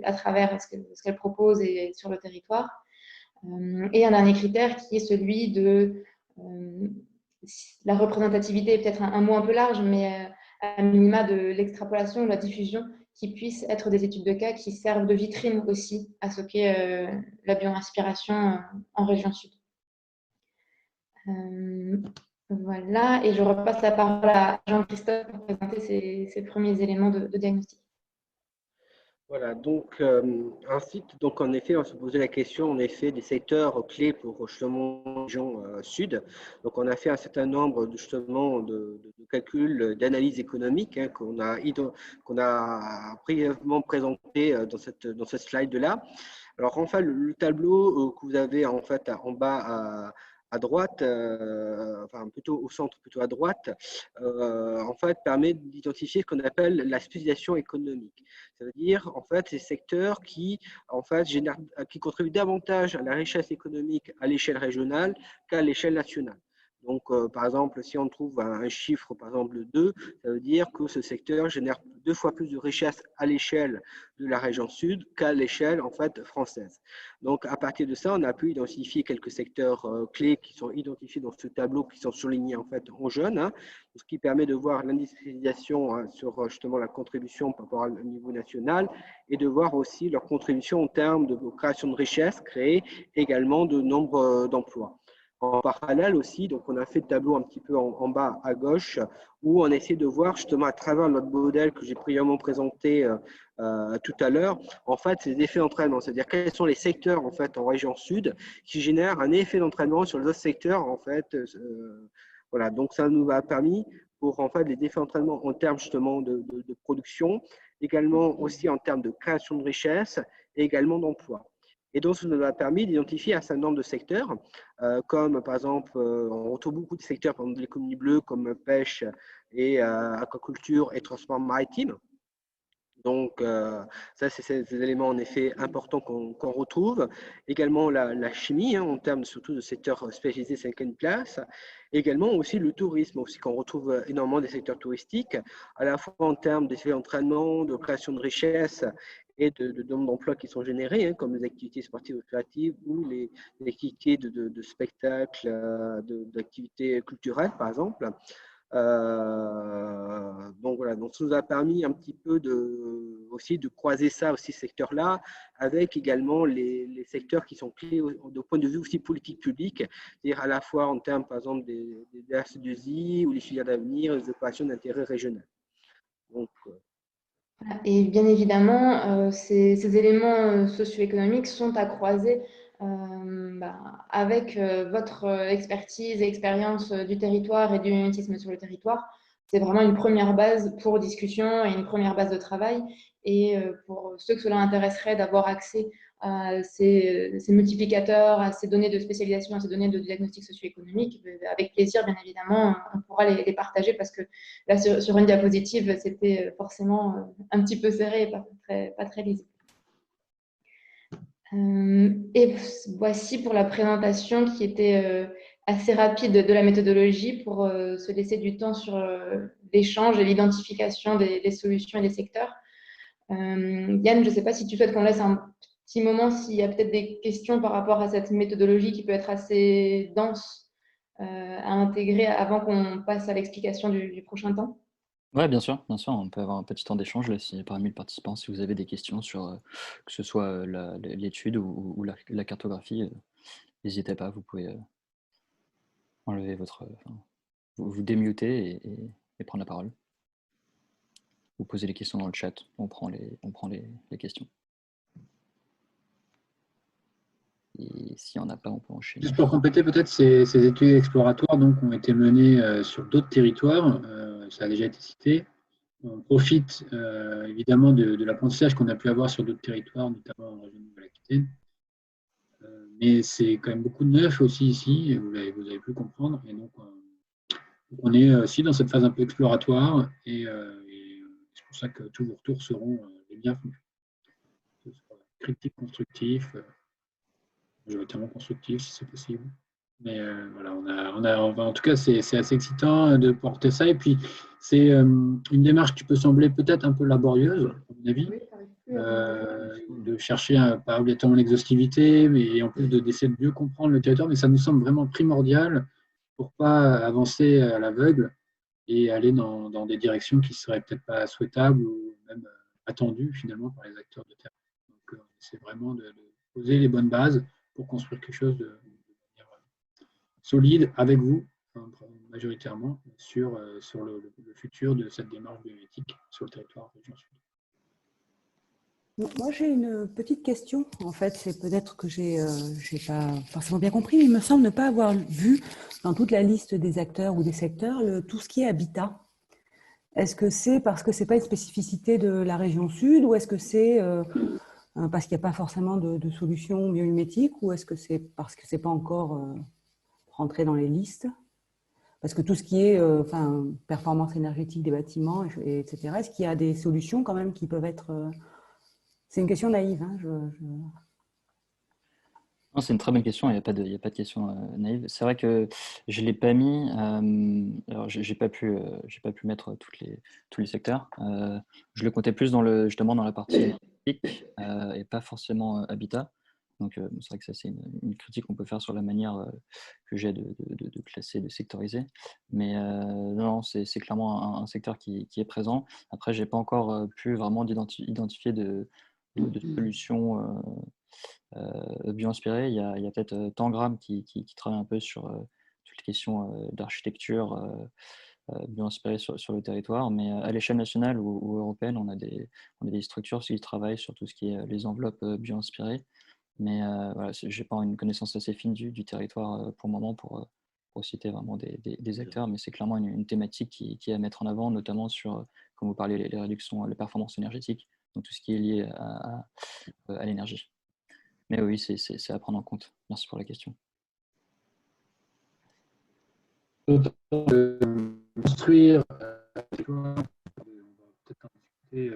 [SPEAKER 4] à travers ce qu'elles proposent et sur le territoire. Et un dernier critère qui est celui de la représentativité, peut-être un mot un peu large, mais à minima de l'extrapolation, de la diffusion, qui puissent être des études de cas qui servent de vitrine aussi à ce qu'est la bio-inspiration en région sud. Voilà, et je repasse la parole à Jean-Christophe pour présenter ses premiers éléments de diagnostic.
[SPEAKER 6] Voilà, donc ensuite, donc en effet, on se posait la question en effet des secteurs clés pour justement la région sud. Donc on a fait un certain nombre justement de calculs, d'analyses économiques qu'on a brièvement présenté dans cette slide-là. Alors en fait, le tableau que vous avez en fait en bas à droite, enfin plutôt au centre, plutôt à droite, en fait permet d'identifier ce qu'on appelle la spécialisation économique. Ça veut dire en fait ces secteurs qui en fait qui contribuent davantage à la richesse économique à l'échelle régionale qu'à l'échelle nationale. Donc, par exemple, si on trouve un chiffre, par exemple 2, ça veut dire que ce secteur génère 2 fois plus de richesse à l'échelle de la région sud qu'à l'échelle en fait française. Donc, à partir de ça, on a pu identifier quelques secteurs clés qui sont identifiés dans ce tableau, qui sont soulignés en fait en jaune, ce qui permet de voir l'industrialisation sur justement la contribution par rapport au niveau national et de voir aussi leur contribution en termes de création de richesse créée, également de nombre d'emplois. En parallèle aussi, donc on a fait le tableau un petit peu en bas à gauche où on essaie de voir justement à travers notre modèle que j'ai brièvement présenté tout à l'heure, en fait, ces effets d'entraînement, c'est-à-dire quels sont les secteurs en fait en région sud qui génèrent un effet d'entraînement sur les autres secteurs en fait. Voilà, donc ça nous a permis pour en fait les effets d'entraînement en termes justement de production, également aussi en termes de création de richesse et également d'emploi. Et donc, ça nous a permis d'identifier un certain nombre de secteurs, comme par exemple, on retrouve beaucoup de secteurs, par exemple de l'économie bleue, comme pêche et aquaculture et transport maritime. Donc, ça, c'est ces éléments en effet importants qu'on retrouve. Également la chimie, en termes surtout de secteurs spécialisés 5e place. Également aussi le tourisme, aussi qu'on retrouve énormément des secteurs touristiques, à la fois en termes d'effets d'entraînement, de création de richesse et de nombre d'emplois qui sont générés, comme les activités sportives ou créatives ou les activités de spectacle, d'activités culturelles, par exemple. Donc voilà, donc ça nous a permis un petit peu aussi de croiser ça aussi, ce secteur-là, avec également les secteurs qui sont clés de point de vue aussi politique publique, c'est-à-dire à la fois en termes, par exemple, des RC2I ou les filières d'avenir, les opérations d'intérêt régional. Donc,
[SPEAKER 4] et bien évidemment, ces éléments socio-économiques sont à croiser avec votre expertise et expérience du territoire et du mimétisme sur le territoire. C'est vraiment une première base pour discussion et une première base de travail. Et pour ceux que cela intéresserait d'avoir accès à ces multiplicateurs, à ces données de spécialisation, à ces données de diagnostic socio-économique, avec plaisir, bien évidemment, on pourra les partager parce que là, sur une diapositive, c'était forcément un petit peu serré et pas très lisible. Et voici pour la présentation qui était assez rapide de la méthodologie pour se laisser du temps sur l'échange et l'identification des solutions et des secteurs. Yann, je ne sais pas si tu souhaites qu'on laisse un petit moment s'il y a peut-être des questions par rapport à cette méthodologie qui peut être assez dense à intégrer avant qu'on passe à l'explication du prochain temps.
[SPEAKER 3] Ouais, bien sûr, on peut avoir un petit temps d'échange là, parmi les participants, si vous avez des questions sur que ce soit l'étude ou la cartographie, n'hésitez pas, vous pouvez enlever vous démuter et prendre la parole. Vous posez les questions dans le chat, on prend les questions. s'il n'y en a pas, on peut enchaîner.
[SPEAKER 5] Juste pour compléter, peut-être, ces études exploratoires donc, ont été menées sur d'autres territoires. Ça a déjà été cité. On profite évidemment de l'apprentissage qu'on a pu avoir sur d'autres territoires, notamment en région de Nouvelle-Aquitaine. Mais c'est quand même beaucoup de neuf aussi ici, et vous avez pu comprendre. Et donc, on est aussi dans cette phase un peu exploratoire, et c'est pour ça que tous vos retours seront les bienvenus. Que ce soit critique, constructif, majoritairement constructif si c'est possible. Mais voilà, en tout cas, c'est assez excitant de porter ça. Et puis, c'est une démarche qui peut sembler peut-être un peu laborieuse, à mon avis, de chercher pas obligatoirement l'exhaustivité, mais en plus d'essayer de mieux comprendre le territoire. Mais ça nous semble vraiment primordial pour ne pas avancer à l'aveugle et aller dans des directions qui ne seraient peut-être pas souhaitables ou même attendues finalement par les acteurs de terrain. Donc, c'est vraiment de poser les bonnes bases pour construire quelque chose de manière solide avec vous, majoritairement, sur le futur de cette démarche bioéthique sur le territoire région sud.
[SPEAKER 7] Moi, j'ai une petite question. En fait, c'est peut-être que j'ai pas forcément bien compris, mais il me semble ne pas avoir vu dans toute la liste des acteurs ou des secteurs tout ce qui est habitat. Est-ce que c'est parce que c'est pas une spécificité de la région sud, ou est-ce que c'est parce qu'il n'y a pas forcément de solution biomimétique, ou est-ce que c'est parce que c'est pas encore rentré dans les listes? Parce que tout ce qui est performance énergétique des bâtiments, etc., est-ce qu'il y a des solutions quand même qui peuvent être… C'est une question naïve. Hein,
[SPEAKER 3] Non, c'est une très bonne question, il n'y a pas de question naïve. C'est vrai que je ne l'ai pas mis, alors j'ai pas pu mettre tous les secteurs. Je le comptais plus justement dans la partie énergétique et pas forcément habitat. Donc c'est vrai que ça, c'est une critique qu'on peut faire sur la manière que j'ai de classer, de sectoriser. Mais non, c'est clairement un secteur qui est présent. Après, je n'ai pas encore pu vraiment identifier de solutions bio-inspirées. Il y a peut-être Tangram qui travaille un peu sur toutes les questions d'architecture bio-inspirée sur le territoire. Mais à l'échelle nationale ou européenne, on a des structures qui travaillent sur tout ce qui est les enveloppes bio-inspirées. Mais voilà, je n'ai pas une connaissance assez fine du territoire pour le moment pour citer vraiment des acteurs, mais c'est clairement une thématique qui est à mettre en avant, notamment sur, comme vous parlez, les réductions, les performances énergétiques, donc tout ce qui est lié à l'énergie. Mais oui, c'est à prendre en compte. Merci pour la question.
[SPEAKER 5] Construire, on va peut-être en discuter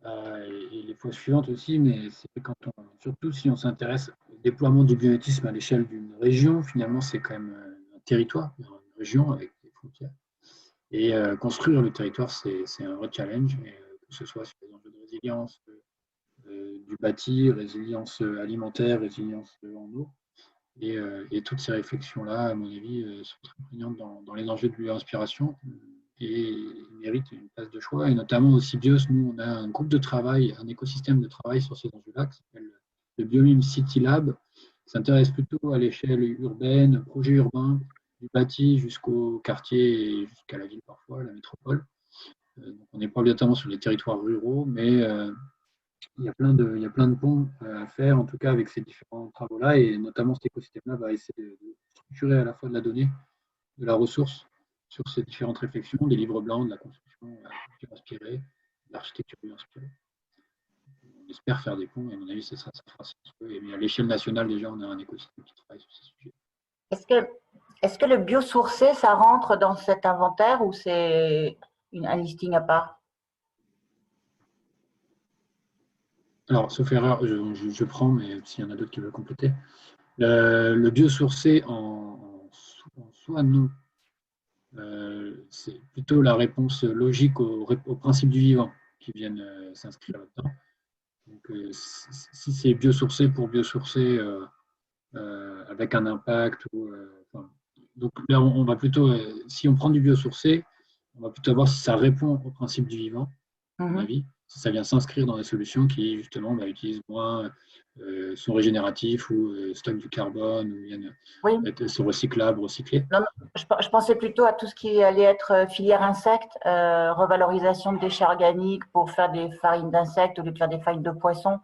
[SPEAKER 5] et les fois suivantes aussi, mais c'est surtout si on s'intéresse au déploiement du biométisme à l'échelle d'une région, finalement c'est quand même un territoire, une région avec des frontières. Et construire le territoire, c'est un vrai challenge, que ce soit sur les enjeux de résilience du bâti, résilience alimentaire, résilience en eau. Et toutes ces réflexions-là, à mon avis, sont très prégnantes dans les enjeux de bioinspiration et méritent une place de choix. Et notamment aussi BIOS, nous, on a un groupe de travail, un écosystème de travail sur ces enjeux-là qui s'appelle le BioMIM City Lab, qui s'intéresse plutôt à l'échelle urbaine, projet urbain, du bâti jusqu'au quartier et jusqu'à la ville parfois, la métropole. Donc on n'est pas obligatoirement sur les territoires ruraux, mais il y a plein de ponts à faire, en tout cas avec ces différents travaux-là, et notamment cet écosystème-là va essayer de structurer à la fois de la donnée, de la ressource sur ces différentes réflexions, des livres blancs, de la construction bio-inspirée, de l'architecture bio-inspirée. On espère faire des ponts, et à mon avis, ça fera sens. Et à l'échelle nationale, déjà, on a un écosystème qui travaille sur ces sujets.
[SPEAKER 8] Est-ce que le biosourcé, ça rentre dans cet inventaire ou c'est un listing à part?
[SPEAKER 5] Alors, sauf erreur, je prends, mais s'il y en a d'autres qui veulent compléter. Le biosourcé en soi, non. C'est plutôt la réponse logique au principe du vivant qui viennent s'inscrire là-dedans. Donc, si c'est biosourcé pour biosourcer avec un impact, donc là, on va plutôt, si on prend du biosourcé, on va plutôt voir si ça répond au principe du vivant, à mon avis. Si ça vient s'inscrire dans des solutions qui, justement, utilisent moins, sont régénératifs ou stockent du carbone, ou sont recyclables, recyclés.
[SPEAKER 8] Non, je pensais plutôt à tout ce qui allait être filière insectes, revalorisation de déchets organiques pour faire des farines d'insectes au lieu de faire des farines de poissons,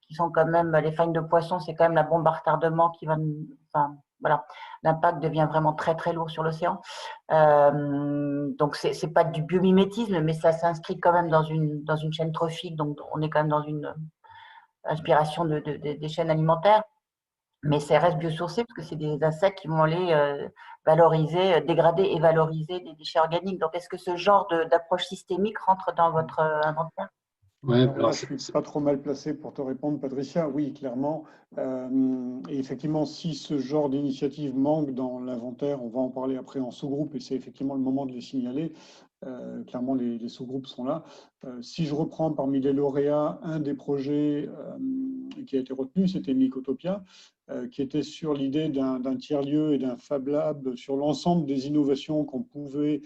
[SPEAKER 8] qui sont quand même, les farines de poisson, c'est quand même la bombe à retardement qui va, enfin, voilà, l'impact devient vraiment très très lourd sur l'océan. Donc c'est pas du biomimétisme, mais ça s'inscrit quand même dans une chaîne trophique, donc on est quand même dans une inspiration des chaînes alimentaires. Mais ça reste biosourcé parce que c'est des insectes qui vont aller valoriser, dégrader et valoriser des déchets organiques. Donc, est-ce que ce genre d'approche systémique rentre dans votre inventaire?
[SPEAKER 5] Ouais,
[SPEAKER 2] Alors là,
[SPEAKER 5] alors
[SPEAKER 2] je ne suis pas trop mal placé pour te répondre, Patricia. Oui, clairement. Et effectivement, si ce genre d'initiative manque dans l'inventaire, on va en parler après en sous-groupe et c'est effectivement le moment de les signaler. Clairement, les sous-groupes sont là. Si je reprends parmi les lauréats, un des projets qui a été retenu, c'était Mycotopia, qui était sur l'idée d'un tiers-lieu et d'un Fab Lab sur l'ensemble des innovations qu'on pouvait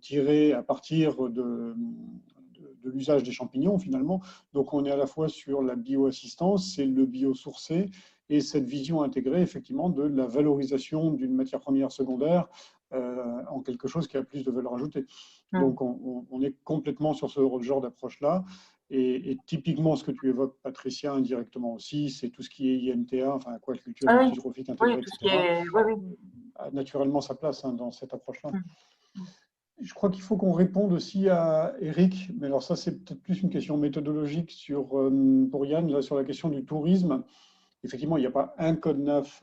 [SPEAKER 2] tirer à partir de l'usage des champignons finalement. Donc on est à la fois sur la bioassistance, c'est le biosourcé et cette vision intégrée effectivement de la valorisation d'une matière première secondaire en quelque chose qui a plus de valeur ajoutée. Donc on est complètement sur ce genre d'approche-là. Et typiquement, ce que tu évoques, Patricia, indirectement aussi, c'est tout ce qui est INTA, enfin aquaculture multitrophique intégrée,
[SPEAKER 8] oui, tout ce
[SPEAKER 2] etc.
[SPEAKER 8] qui est, oui.
[SPEAKER 2] A naturellement sa place dans cette approche-là. Je crois qu'il faut qu'on réponde aussi à Eric, mais alors ça c'est peut-être plus une question méthodologique pour Yann, là, sur la question du tourisme. Effectivement, il n'y a pas un code NAF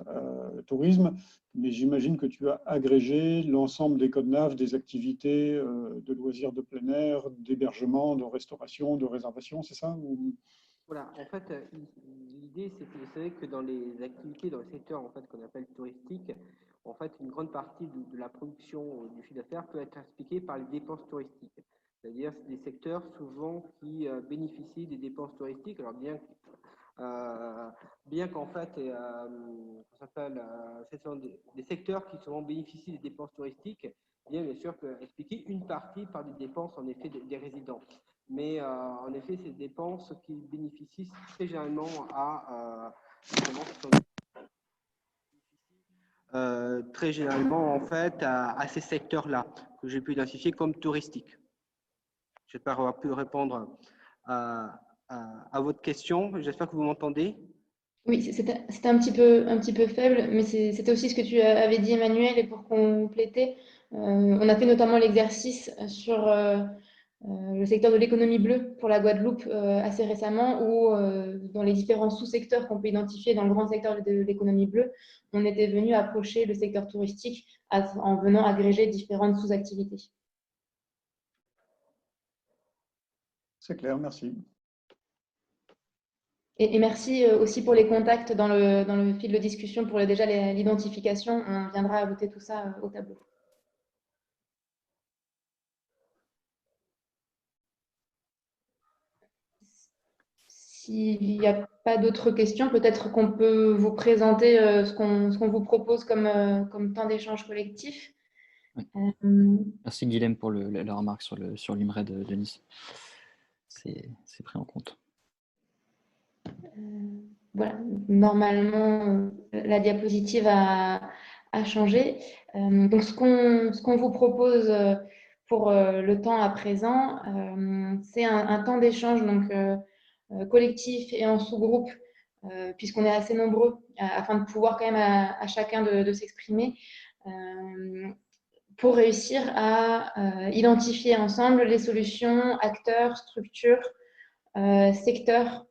[SPEAKER 2] tourisme, mais j'imagine que tu as agrégé l'ensemble des codes NAF, des activités de loisirs de plein air, d'hébergement, de restauration, de réservation, c'est ça
[SPEAKER 6] Voilà, en fait, l'idée, c'est que vous savez que dans les activités, dans le secteur en fait, qu'on appelle touristique, en fait, une grande partie de la production du chiffre d'affaires peut être expliquée par les dépenses touristiques. C'est-à-dire des secteurs souvent qui bénéficient des dépenses touristiques. Alors bien qu'en fait, des secteurs qui souvent bénéficient des dépenses touristiques, bien sûr, peut expliquer une partie par des dépenses en effet des résidents. Mais en effet, ces dépenses qui bénéficient très généralement très généralement en fait à ces secteurs-là que j'ai pu identifier comme touristiques. J'espère avoir pu répondre à votre question. J'espère que vous m'entendez.
[SPEAKER 4] Oui, c'était un petit peu faible, mais c'était aussi ce que tu avais dit, Emmanuel, et pour compléter, on a fait notamment l'exercice sur le secteur de l'économie bleue pour la Guadeloupe assez récemment, où dans les différents sous-secteurs qu'on peut identifier dans le grand secteur de l'économie bleue, on était venu approcher le secteur touristique en venant agréger différentes sous-activités.
[SPEAKER 2] C'est clair, merci.
[SPEAKER 4] Et merci aussi pour les contacts dans le fil de discussion pour déjà l'identification. On viendra ajouter tout ça au tableau. S'il n'y a pas d'autres questions, peut-être qu'on peut vous présenter ce qu'on vous propose comme temps d'échange collectif.
[SPEAKER 3] Oui. Merci Guilhem pour la remarque sur l'IMRED de Nice. C'est pris en compte.
[SPEAKER 4] Voilà, normalement, la diapositive a changé. Donc, ce qu'on vous propose pour le temps à présent, c'est un temps d'échange donc collectif et en sous-groupe, puisqu'on est assez nombreux, afin de pouvoir quand même à chacun de s'exprimer, pour réussir à identifier ensemble les solutions, acteurs, structures, secteurs,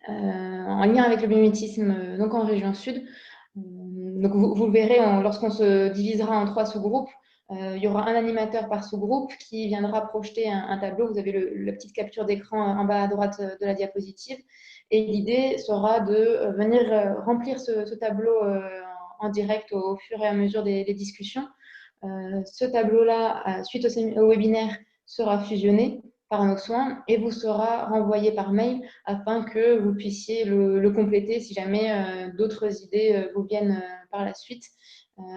[SPEAKER 4] en lien avec le biomimétisme donc en région sud. Donc vous le verrez, lorsqu'on se divisera en 3 sous-groupes, il y aura un animateur par sous-groupe qui viendra projeter un tableau. Vous avez la petite capture d'écran en bas à droite de la diapositive. Et l'idée sera de venir remplir ce tableau en direct au fur et à mesure des discussions. Ce tableau-là, suite au webinaire, sera fusionné par nos soins et vous sera renvoyé par mail afin que vous puissiez le compléter si jamais d'autres idées vous viennent par la suite.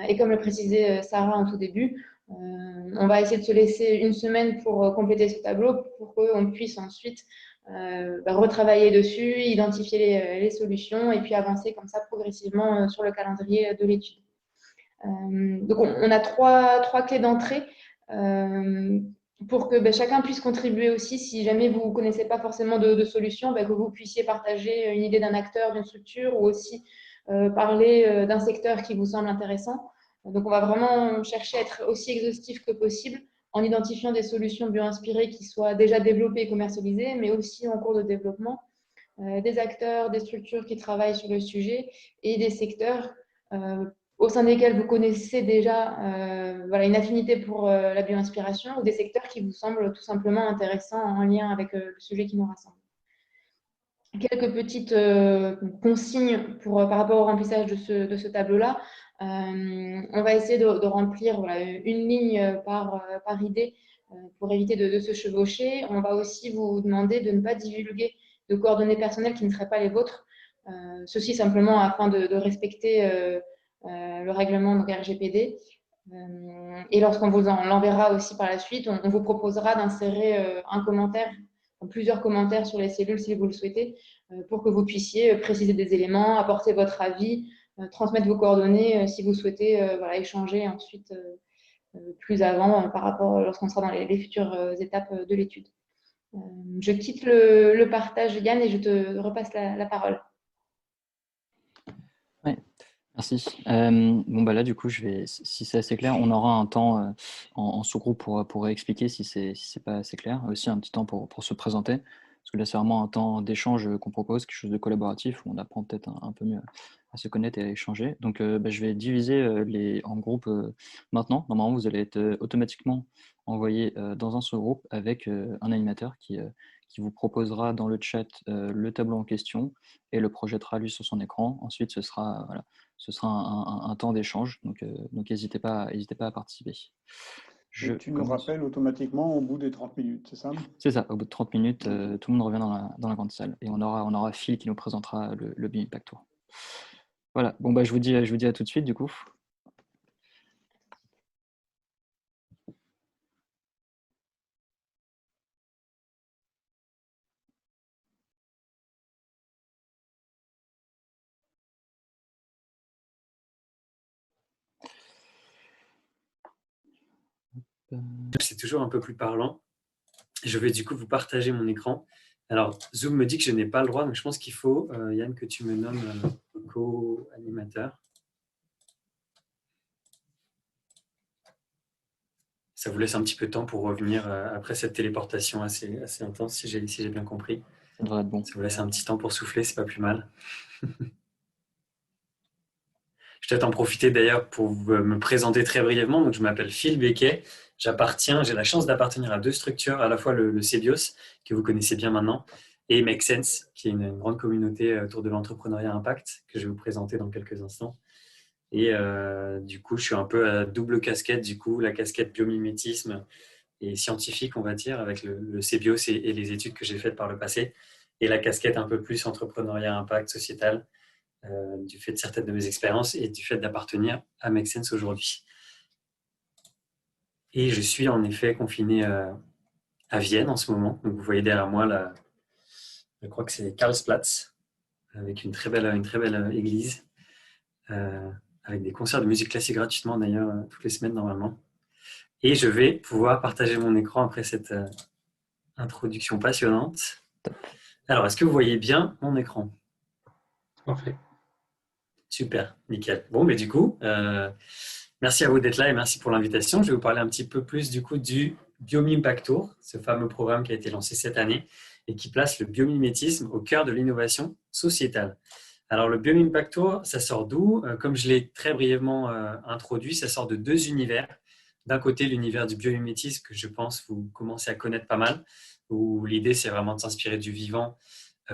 [SPEAKER 4] Et comme le précisait Sarah en tout début, on va essayer de se laisser une semaine pour compléter ce tableau pour qu'on puisse ensuite retravailler dessus, identifier les solutions et puis avancer comme ça progressivement sur le calendrier de l'étude. Donc on a trois clés d'entrée pour que chacun puisse contribuer aussi, si jamais vous ne connaissez pas forcément de solution, que vous puissiez partager une idée d'un acteur, d'une structure, ou aussi parler d'un secteur qui vous semble intéressant. Donc, on va vraiment chercher à être aussi exhaustif que possible en identifiant des solutions bio-inspirées qui soient déjà développées et commercialisées, mais aussi en cours de développement, des acteurs, des structures qui travaillent sur le sujet et des secteurs au sein desquels vous connaissez déjà une affinité pour la bio-inspiration, ou des secteurs qui vous semblent tout simplement intéressants en lien avec le sujet qui nous rassemble. Quelques petites consignes par rapport au remplissage de ce tableau-là. On va essayer de remplir une ligne par idée pour éviter de se chevaucher. On va aussi vous demander de ne pas divulguer de coordonnées personnelles qui ne seraient pas les vôtres. Ceci simplement afin de respecter le règlement donc RGPD. Et lorsqu'on vous l'enverra aussi par la suite, on vous proposera d'insérer un commentaire, plusieurs commentaires sur les cellules si vous le souhaitez, pour que vous puissiez préciser des éléments, apporter votre avis, transmettre vos coordonnées si vous souhaitez échanger ensuite plus avant par rapport lorsqu'on sera dans les futures étapes de l'étude. Je quitte le partage, Yann, et je te repasse la parole.
[SPEAKER 3] Oui, merci. Là, du coup, si c'est assez clair, on aura un temps en sous-groupe pour expliquer si c'est pas assez clair. Aussi un petit temps pour se présenter. Parce que là, c'est vraiment un temps d'échange qu'on propose, quelque chose de collaboratif, où on apprend peut-être un peu mieux à se connaître et à échanger. Donc, je vais diviser en groupes maintenant. Normalement, vous allez être automatiquement envoyé dans un sous-groupe avec un animateur qui vous proposera dans le chat le tableau en question et le projettera lui sur son écran. Ensuite, ce sera un temps d'échange. Donc, n'hésitez pas à participer.
[SPEAKER 2] Et tu nous rappelles automatiquement au bout des 30 minutes, c'est ça?
[SPEAKER 3] C'est ça, au bout de 30 minutes, tout le monde revient dans la grande salle. Et on aura Phil qui nous présentera le Bio-Impact Tour. Voilà, je vous dis à tout de suite du coup.
[SPEAKER 9] C'est toujours un peu plus parlant. Je vais du coup vous partager mon écran. Alors, Zoom me dit que je n'ai pas le droit, donc je pense qu'il faut, Yann, que tu me nommes co-animateur. Ça vous laisse un petit peu de temps pour revenir après cette téléportation assez intense, si j'ai bien compris.
[SPEAKER 3] Ça devrait être bon.
[SPEAKER 9] Ça vous laisse un petit temps pour souffler, c'est pas plus mal. Je vais peut-être en profiter d'ailleurs pour me présenter très brièvement. Donc, je m'appelle Phil Becquet. J'ai la chance d'appartenir à deux structures, à la fois le CBIOS, que vous connaissez bien maintenant, et Make Sense, qui est une grande communauté autour de l'entrepreneuriat impact, que je vais vous présenter dans quelques instants. Et du coup, je suis un peu à double casquette, la casquette biomimétisme et scientifique, on va dire, avec le CBIOS et les études que j'ai faites par le passé, et la casquette un peu plus entrepreneuriat impact sociétal, du fait de certaines de mes expériences et du fait d'appartenir à Make Sense aujourd'hui. Et je suis en effet confiné à Vienne en ce moment. Donc vous voyez derrière moi, je crois que c'est Karlsplatz, avec une très belle église, avec des concerts de musique classique gratuitement d'ailleurs toutes les semaines normalement. Et je vais pouvoir partager mon écran après cette introduction passionnante. Alors, est-ce que vous voyez bien mon écran?
[SPEAKER 5] Parfait.
[SPEAKER 9] Super, nickel. Bon, mais du coup, merci à vous d'être là et merci pour l'invitation. Je vais vous parler un petit peu plus du coup du Bio-Impact Tour, ce fameux programme qui a été lancé cette année et qui place le biomimétisme au cœur de l'innovation sociétale. Alors, le Bio-Impact Tour, ça sort d'où? Comme je l'ai très brièvement introduit, ça sort de deux univers. D'un côté, l'univers du biomimétisme que je pense vous commencez à connaître pas mal, où l'idée, c'est vraiment de s'inspirer du vivant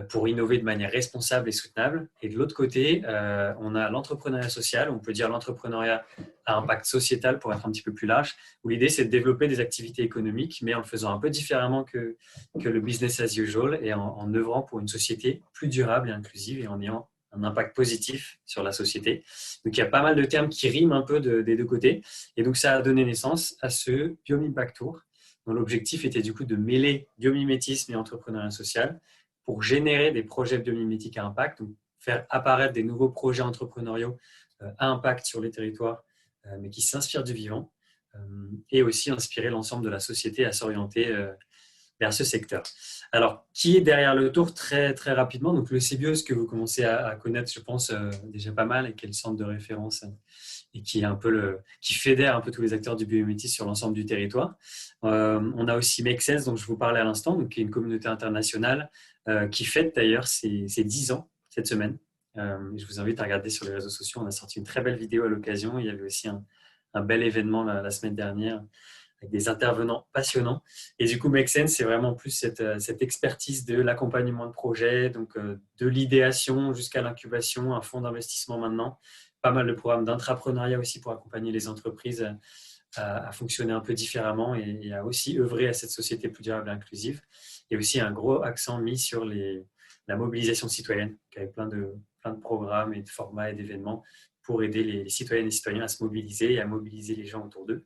[SPEAKER 9] pour innover de manière responsable et soutenable. Et de l'autre côté, on a l'entrepreneuriat social, on peut dire l'entrepreneuriat à impact sociétal pour être un petit peu plus large, où l'idée c'est de développer des activités économiques, mais en le faisant un peu différemment que le business as usual et en œuvrant pour une société plus durable et inclusive et en ayant un impact positif sur la société. Donc il y a pas mal de termes qui riment un peu des deux côtés. Et donc ça a donné naissance à ce Bio-Impact Tour, dont l'objectif était du coup de mêler biomimétisme et entrepreneuriat social pour générer des projets biomimétiques à impact, donc faire apparaître des nouveaux projets entrepreneuriaux à impact sur les territoires, mais qui s'inspirent du vivant, et aussi inspirer l'ensemble de la société à s'orienter vers ce secteur. Alors, qui est derrière le tour très, très rapidement? Donc, le CBIOS que vous commencez à connaître, je pense, déjà pas mal, et qui est le centre de référence et qui est un peu qui fédère un peu tous les acteurs du biomimétisme sur l'ensemble du territoire. On a aussi Make Sense, dont je vous parlais à l'instant, donc qui est une communauté internationale qui fête d'ailleurs ses 10 ans cette semaine. Je vous invite à regarder sur les réseaux sociaux. On a sorti une très belle vidéo à l'occasion. Il y avait aussi un bel événement la semaine dernière avec des intervenants passionnants. Et du coup, Make Sense, c'est vraiment plus cette expertise de l'accompagnement de projet, donc de l'idéation jusqu'à l'incubation, un fonds d'investissement maintenant, pas mal de programmes d'intrapreneuriat aussi pour accompagner les entreprises à fonctionner un peu différemment et à aussi œuvrer à cette société plus durable et inclusive. Et aussi un gros accent mis sur la mobilisation citoyenne, avec plein de programmes et de formats et d'événements pour aider les citoyennes et citoyens à se mobiliser et à mobiliser les gens autour d'eux.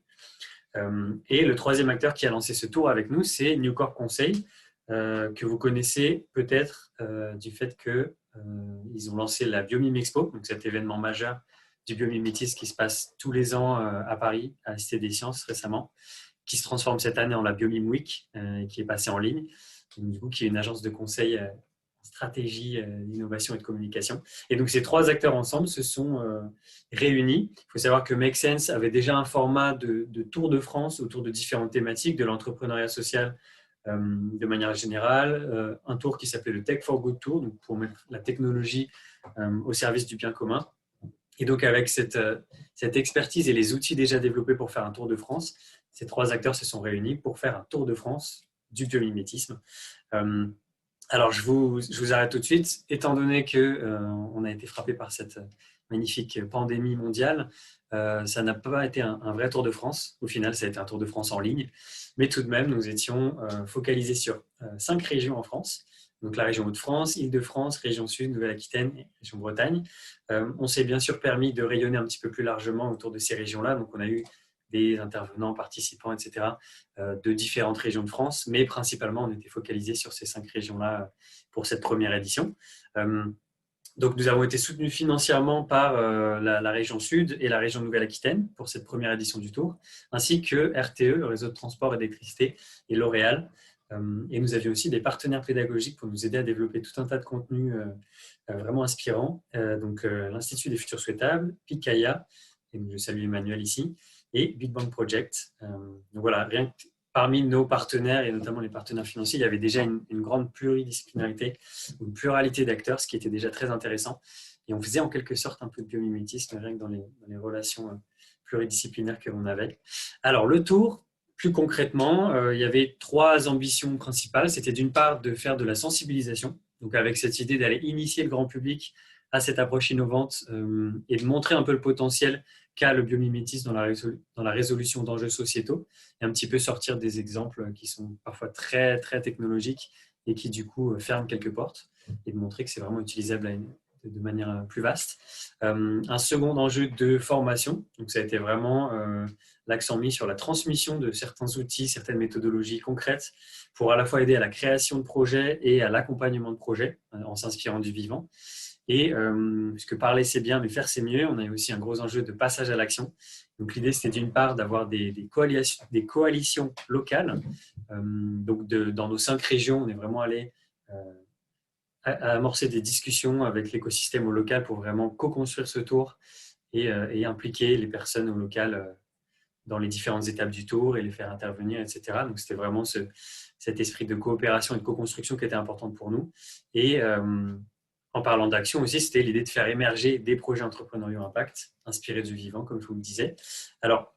[SPEAKER 9] Et le troisième acteur qui a lancé ce tour avec nous, c'est New Corp Conseil, que vous connaissez peut-être du fait qu'ils ont lancé la Biomime Expo, donc cet événement majeur du biomimétisme qui se passe tous les ans à Paris, à la Cité des Sciences récemment, qui se transforme cette année en la Biomime Week, qui est passée en ligne, donc, du coup, qui est une agence de conseil stratégie, d'innovation et de communication. Et donc, ces trois acteurs ensemble se sont réunis. Il faut savoir que Make Sense avait déjà un format de Tour de France autour de différentes thématiques, de l'entrepreneuriat social de manière générale, un tour qui s'appelait le Tech for Good Tour, donc pour mettre la technologie au service du bien commun. Et donc, avec cette expertise et les outils déjà développés pour faire un Tour de France, ces trois acteurs se sont réunis pour faire un Tour de France du biomimétisme. Alors, je vous arrête tout de suite. Étant donné qu'on a été frappé par cette magnifique pandémie mondiale, ça n'a pas été un vrai Tour de France. Au final, ça a été un Tour de France en ligne. Mais tout de même, nous étions focalisés sur 5 régions en France. Donc, la région Hauts-de-France, Île-de-France, région Sud, Nouvelle-Aquitaine et région Bretagne. On s'est bien sûr permis de rayonner un petit peu plus largement autour de ces régions-là. Donc, on a eu des intervenants, participants, etc., de différentes régions de France, mais principalement, on était focalisé sur ces 5 régions-là pour cette première édition. Donc, nous avons été soutenus financièrement par la région Sud et la région Nouvelle-Aquitaine pour cette première édition du Tour, ainsi que RTE, le réseau de transport et d'électricité, et L'Oréal. Et nous avions aussi des partenaires pédagogiques pour nous aider à développer tout un tas de contenus vraiment inspirants. Donc, l'Institut des Futurs Souhaitables, Picaya, et je salue Emmanuel ici, et Big Bang Project. Donc voilà, rien que parmi nos partenaires, et notamment les partenaires financiers, il y avait déjà une grande pluridisciplinarité, une pluralité d'acteurs, ce qui était déjà très intéressant. Et on faisait en quelque sorte un peu de biomimétisme, rien que dans les relations pluridisciplinaires que l'on avait. Alors, le tour, plus concrètement, il y avait 3 ambitions principales. C'était d'une part de faire de la sensibilisation, donc avec cette idée d'aller initier le grand public à cette approche innovante et de montrer un peu le potentiel qu'a le biomimétisme dans la résolution d'enjeux sociétaux et un petit peu sortir des exemples qui sont parfois très, très technologiques et qui du coup ferment quelques portes et de montrer que c'est vraiment utilisable de manière plus vaste. Un second enjeu de formation, donc ça a été vraiment l'accent mis sur la transmission de certains outils, certaines méthodologies concrètes pour à la fois aider à la création de projets et à l'accompagnement de projets en s'inspirant du vivant. Et puisque parler c'est bien, mais faire c'est mieux, on a eu aussi un gros enjeu de passage à l'action. Donc l'idée c'était d'une part d'avoir des coalitions locales. Donc dans nos 5 régions, on est vraiment allé à amorcer des discussions avec l'écosystème au local pour vraiment co-construire ce tour et impliquer les personnes au local dans les différentes étapes du tour et les faire intervenir, etc. Donc c'était vraiment cet esprit de coopération et de co-construction qui était important pour nous. Et en parlant d'action aussi, c'était l'idée de faire émerger des projets entrepreneuriaux impact, inspirés du vivant, comme je vous le disais. Alors,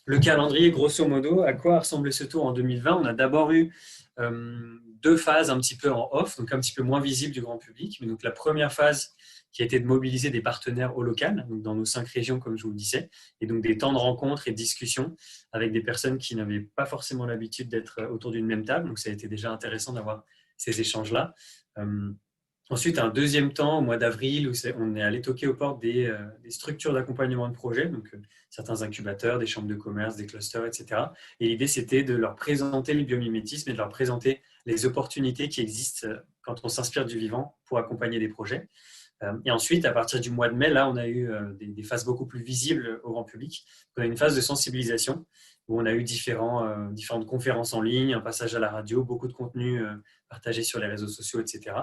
[SPEAKER 9] le calendrier, grosso modo, à quoi ressemblait ce tour en 2020 ? On a d'abord eu 2 phases un petit peu en off, donc un petit peu moins visibles du grand public. Mais donc, la première phase qui a été de mobiliser des partenaires au local, donc dans nos 5 régions, comme je vous le disais, et donc des temps de rencontres et de discussions avec des personnes qui n'avaient pas forcément l'habitude d'être autour d'une même table. Donc, ça a été déjà intéressant d'avoir ces échanges-là. Ensuite, un deuxième temps, au mois d'avril, où on est allé toquer aux portes des structures d'accompagnement de projet, donc certains incubateurs, des chambres de commerce, des clusters, etc. Et l'idée, c'était de leur présenter le biomimétisme et de leur présenter les opportunités qui existent quand on s'inspire du vivant pour accompagner des projets. Et ensuite, à partir du mois de mai, là, on a eu des phases beaucoup plus visibles au grand public. On a une phase de sensibilisation où on a eu différentes conférences en ligne, un passage à la radio, beaucoup de contenu partagé sur les réseaux sociaux, etc.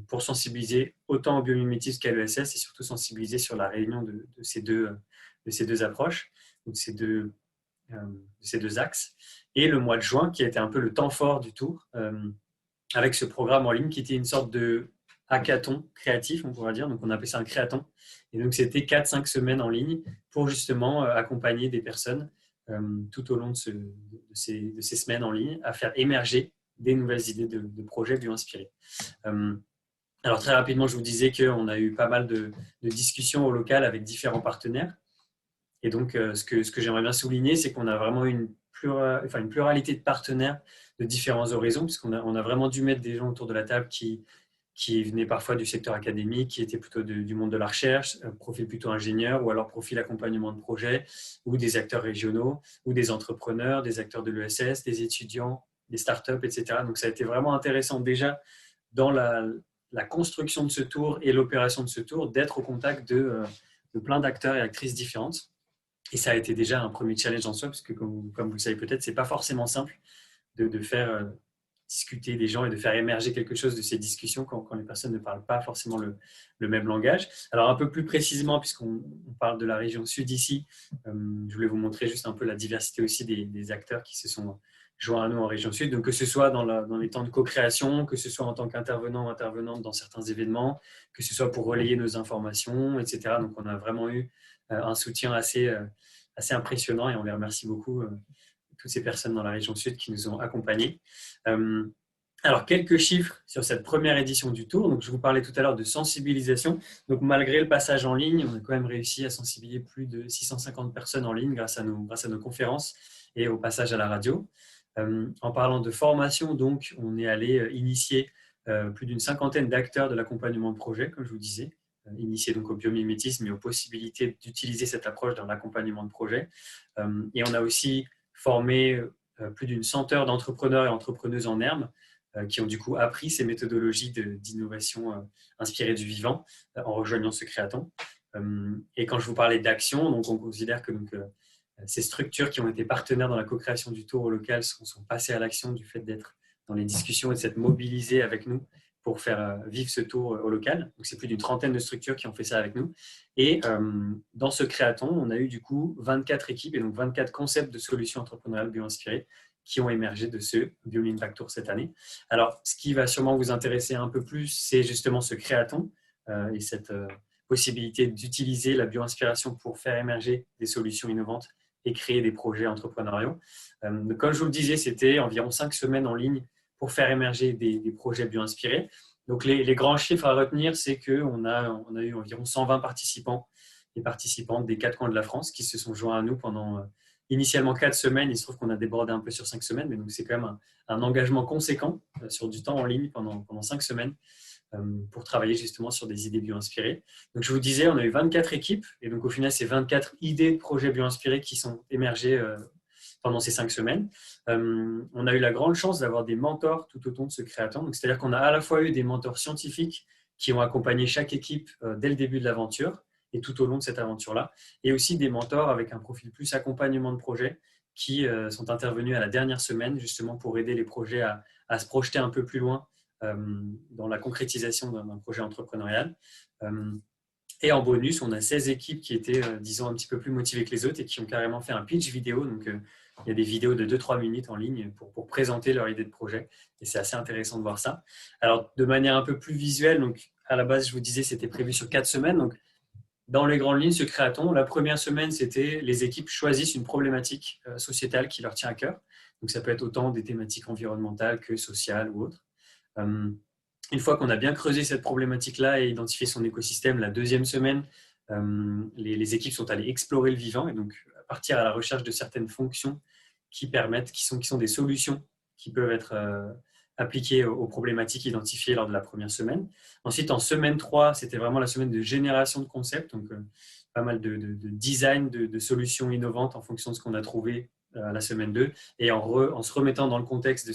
[SPEAKER 9] Pour sensibiliser autant au biomimétisme qu'à l'ESS et surtout sensibiliser sur la réunion de ces deux approches, de ces deux axes. Et le mois de juin, qui a été un peu le temps fort du tour, avec ce programme en ligne qui était une sorte de hackathon créatif, on pourrait dire. Donc, on appelait ça un créathon. Et donc, c'était 4-5 semaines en ligne pour justement accompagner des personnes tout au long de ces semaines en ligne à faire émerger des nouvelles idées de projets bio-inspirés. Alors, très rapidement, je vous disais qu'on a eu pas mal de discussions au local avec différents partenaires. Et donc, ce que j'aimerais bien souligner, c'est qu'on a vraiment une pluralité de partenaires de différents horizons, puisqu'on a vraiment dû mettre des gens autour de la table qui venaient parfois du secteur académique, qui étaient plutôt du monde de la recherche, profil plutôt ingénieur, ou alors profil accompagnement de projet, ou des acteurs régionaux, ou des entrepreneurs, des acteurs de l'ESS, des étudiants, des startups, etc. Donc, ça a été vraiment intéressant déjà dans la construction de ce tour et l'opération de ce tour, d'être au contact de plein d'acteurs et actrices différentes. Et ça a été déjà un premier challenge en soi, parce que comme vous le savez peut-être, ce n'est pas forcément simple de faire discuter des gens et de faire émerger quelque chose de ces discussions quand les personnes ne parlent pas forcément le même langage. Alors un peu plus précisément, puisqu'on parle de la région sud ici, je voulais vous montrer juste un peu la diversité aussi des acteurs qui se sont joints à nous en région sud. Donc que ce soit dans les temps de co-création, que ce soit en tant qu'intervenant ou intervenante dans certains événements, que ce soit pour relayer nos informations, etc. Donc on a vraiment eu un soutien assez impressionnant et on les remercie beaucoup, toutes ces personnes dans la région sud qui nous ont accompagnés. Alors, quelques chiffres sur cette première édition du Tour. Donc, je vous parlais tout à l'heure de sensibilisation. Donc, malgré le passage en ligne, on a quand même réussi à sensibiliser plus de 650 personnes en ligne grâce à nos conférences et au passage à la radio. En parlant de formation, donc, on est allé initier plus d'une cinquantaine d'acteurs de l'accompagnement de projet, comme je vous disais, initiés donc au biomimétisme et aux possibilités d'utiliser cette approche dans l'accompagnement de projet. Et on a aussi formé plus d'une 100 heures d'entrepreneurs et entrepreneuses en herbe qui ont du coup appris ces méthodologies d'innovation inspirées du vivant en rejoignant ce créathon. Et quand je vous parlais d'action, donc on considère que ces structures qui ont été partenaires dans la co-création du tour au local sont passées à l'action du fait d'être dans les discussions et de s'être mobilisées avec nous pour faire vivre ce tour au local. Donc, c'est plus d'une trentaine de structures qui ont fait ça avec nous. Et dans ce créathon, on a eu du coup 24 équipes et donc 24 concepts de solutions entrepreneuriales bio-inspirées qui ont émergé de ce Biomimpact Tour cette année. Alors, ce qui va sûrement vous intéresser un peu plus, c'est justement ce créathon et cette possibilité d'utiliser la bio-inspiration pour faire émerger des solutions innovantes et créer des projets entrepreneuriaux. Comme je vous le disais, c'était environ 5 semaines en ligne pour faire émerger des projets bio-inspirés. Donc, les grands chiffres à retenir, c'est qu'on a eu environ 120 participants et participantes des 4 coins de la France qui se sont joints à nous pendant initialement 4 semaines. Il se trouve qu'on a débordé un peu sur 5 semaines, mais donc c'est quand même un engagement conséquent sur du temps en ligne pendant 5 semaines pour travailler justement sur des idées bio-inspirées. Donc, je vous disais, on a eu 24 équipes et donc au final, c'est 24 idées de projets bio-inspirés qui sont émergées pendant ces 5 semaines. On a eu la grande chance d'avoir des mentors tout au long de ce créathon. C'est-à-dire qu'on a à la fois eu des mentors scientifiques qui ont accompagné chaque équipe dès le début de l'aventure et tout au long de cette aventure-là, et aussi des mentors avec un profil plus accompagnement de projet qui sont intervenus à la dernière semaine justement pour aider les projets à se projeter un peu plus loin dans la concrétisation d'un projet entrepreneurial. Et en bonus, on a 16 équipes qui étaient, disons, un petit peu plus motivées que les autres et qui ont carrément fait un pitch vidéo. Donc, il y a des vidéos de 2-3 minutes en ligne pour présenter leur idée de projet. Et c'est assez intéressant de voir ça. Alors, de manière un peu plus visuelle, donc, à la base, je vous disais, c'était prévu sur 4 semaines. Donc, dans les grandes lignes, ce créathon, la première semaine, c'était les équipes choisissent une problématique sociétale qui leur tient à cœur. Donc, ça peut être autant des thématiques environnementales que sociales ou autres. Une fois qu'on a bien creusé cette problématique-là et identifié son écosystème, la deuxième semaine, les équipes sont allées explorer le vivant et donc partir à la recherche de certaines fonctions qui sont des solutions qui peuvent être appliquées aux problématiques identifiées lors de la première semaine. Ensuite, en semaine 3, c'était vraiment la semaine de génération de concepts, donc pas mal de design de solutions innovantes en fonction de ce qu'on a trouvé à la semaine 2 et en se remettant dans le contexte de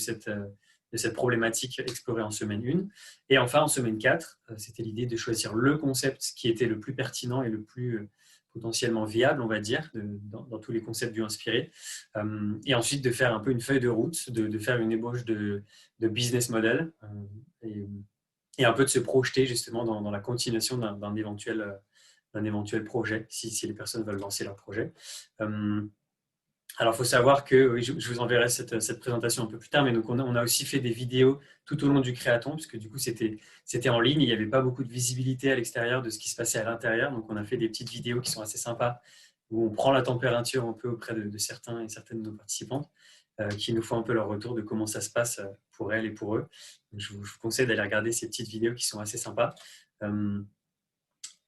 [SPEAKER 9] cette problématique explorée en semaine 1. Et enfin, en semaine 4, c'était l'idée de choisir le concept qui était le plus pertinent et le plus potentiellement viables, on va dire, dans tous les concepts bio-inspirés. Et ensuite, de faire un peu une feuille de route, de faire une ébauche de business model et un peu de se projeter justement dans la continuation d'un éventuel projet, si les personnes veulent lancer leur projet. Alors, il faut savoir que, oui, je vous enverrai cette présentation un peu plus tard, mais donc on a aussi fait des vidéos tout au long du créaton, puisque du coup, c'était en ligne, il n'y avait pas beaucoup de visibilité à l'extérieur de ce qui se passait à l'intérieur. Donc, on a fait des petites vidéos qui sont assez sympas, où on prend la température un peu auprès de certains et certaines de nos participantes, qui nous font un peu leur retour de comment ça se passe pour elles et pour eux. Donc, je vous conseille d'aller regarder ces petites vidéos qui sont assez sympas.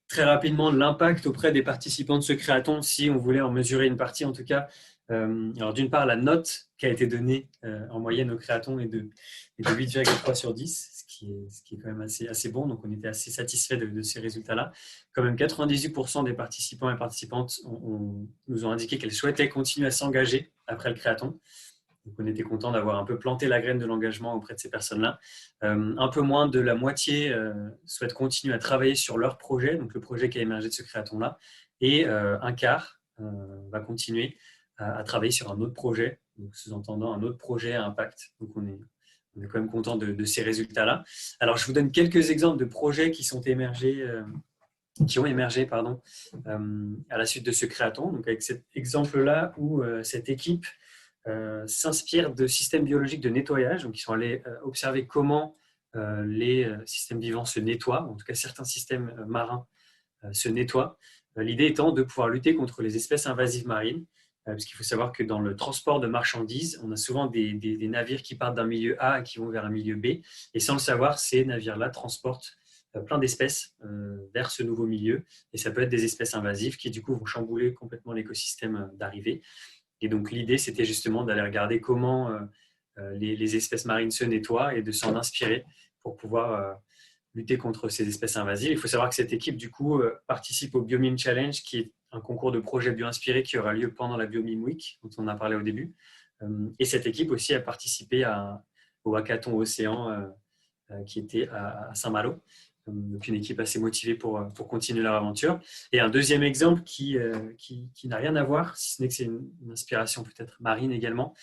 [SPEAKER 9] Très rapidement, l'impact auprès des participants de ce créaton, si on voulait en mesurer une partie en tout cas. Alors d'une part, la note qui a été donnée en moyenne au créaton est de 8,3 sur 10, ce qui est quand même assez bon. Donc on était assez satisfait de ces résultats-là. Quand même 98% des participants et participantes nous ont indiqué qu'elles souhaitaient continuer à s'engager après le créaton. Donc on était content d'avoir un peu planté la graine de l'engagement auprès de ces personnes-là. Un peu moins de la moitié souhaitent continuer à travailler sur leur projet, donc le projet qui a émergé de ce créaton-là, et un quart va continuer à travailler sur un autre projet, donc sous-entendant un autre projet à impact. Donc on est quand même content de ces résultats-là. Alors je vous donne quelques exemples de projets qui ont émergé à la suite de ce créaton. Donc avec cet exemple-là où cette équipe s'inspire de systèmes biologiques de nettoyage. Donc ils sont allés observer comment les systèmes vivants se nettoient, en tout cas certains systèmes marins se nettoient. L'idée étant de pouvoir lutter contre les espèces invasives marines. Parce qu'il faut savoir que dans le transport de marchandises, on a souvent des navires qui partent d'un milieu A et qui vont vers un milieu B. Et sans le savoir, ces navires-là transportent plein d'espèces vers ce nouveau milieu. Et ça peut être des espèces invasives qui, du coup, vont chambouler complètement l'écosystème d'arrivée. Et donc, l'idée, c'était justement d'aller regarder comment les espèces marines se nettoient et de s'en inspirer pour pouvoir lutter contre ces espèces invasives. Il faut savoir que cette équipe, du coup, participe au BioMime Challenge, qui est un concours de projets bio-inspirés qui aura lieu pendant la BioMime Week, dont on a parlé au début. Et cette équipe aussi a participé au hackathon Océan qui était à Saint-Malo. Donc une équipe assez motivée pour continuer leur aventure. Et un deuxième exemple qui n'a rien à voir, si ce n'est que c'est une inspiration peut-être marine également,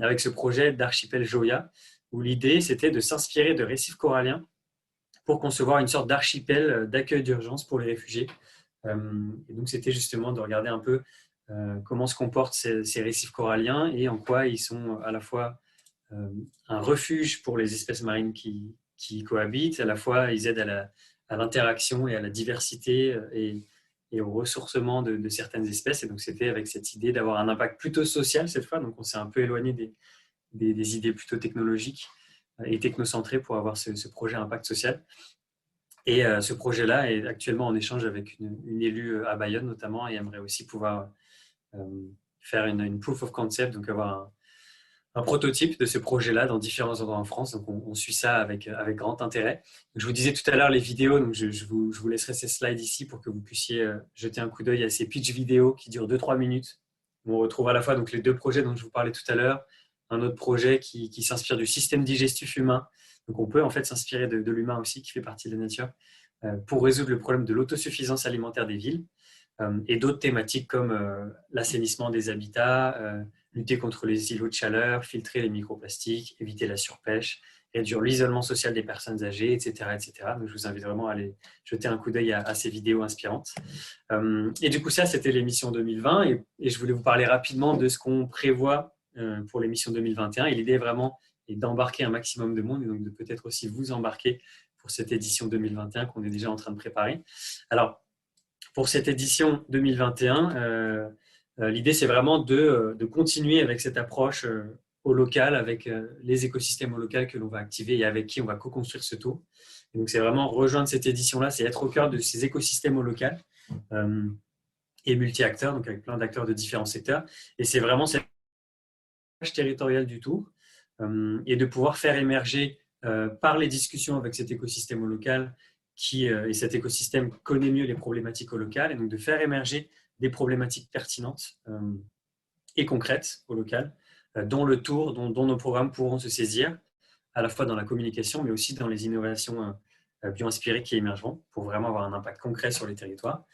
[SPEAKER 9] avec ce projet d'Archipel Joya, où l'idée c'était de s'inspirer de récifs coralliens pour concevoir une sorte d'archipel d'accueil d'urgence pour les réfugiés. Et donc c'était justement de regarder un peu comment se comportent ces récifs coralliens et en quoi ils sont à la fois un refuge pour les espèces marines qui cohabitent, à la fois ils aident à l'interaction et à la diversité et au ressourcement de certaines espèces. Et donc c'était avec cette idée d'avoir un impact plutôt social cette fois, donc on s'est un peu éloigné des idées plutôt technologiques et technocentrées pour avoir ce projet impact social. Et ce projet-là est actuellement en échange avec une élue à Bayonne notamment et aimerait aussi pouvoir faire une proof of concept, donc avoir un prototype de ce projet-là dans différents endroits en France. Donc, on suit ça avec grand intérêt. Donc, je vous disais tout à l'heure les vidéos, donc je vous laisserai ces slides ici pour que vous puissiez jeter un coup d'œil à ces pitch vidéos qui durent 2-3 minutes. On retrouve à la fois donc, les deux projets dont je vous parlais tout à l'heure, un autre projet qui s'inspire du système digestif humain. Donc, on peut en fait s'inspirer de l'humain aussi, qui fait partie de la nature, pour résoudre le problème de l'autosuffisance alimentaire des villes. Et d'autres thématiques comme l'assainissement des habitats, lutter contre les îlots de chaleur, filtrer les microplastiques, éviter la surpêche, réduire l'isolement social des personnes âgées, etc. etc. Donc, je vous invite vraiment à aller jeter un coup d'œil à ces vidéos inspirantes. Et du coup, ça, c'était l'émission 2020. Et je voulais vous parler rapidement de ce qu'on prévoit pour l'émission 2021. Et l'idée vraiment est d'embarquer un maximum de monde et donc de peut-être aussi vous embarquer pour cette édition 2021 qu'on est déjà en train de préparer. Alors, pour cette édition 2021, l'idée, c'est vraiment de continuer avec cette approche au local, avec les écosystèmes au local que l'on va activer et avec qui on va co-construire ce tour. Et donc, c'est vraiment rejoindre cette édition-là, c'est être au cœur de ces écosystèmes au local et multi-acteurs, donc avec plein d'acteurs de différents secteurs. Et c'est vraiment cette approche territoriale du tour et de pouvoir faire émerger par les discussions avec cet écosystème au local et cet écosystème connaît mieux les problématiques au local, et donc de faire émerger des problématiques pertinentes et concrètes au local, dont le tour, dont nos programmes pourront se saisir, à la fois dans la communication, mais aussi dans les innovations bio-inspirés qui émergeront pour vraiment avoir un impact concret sur les territoires.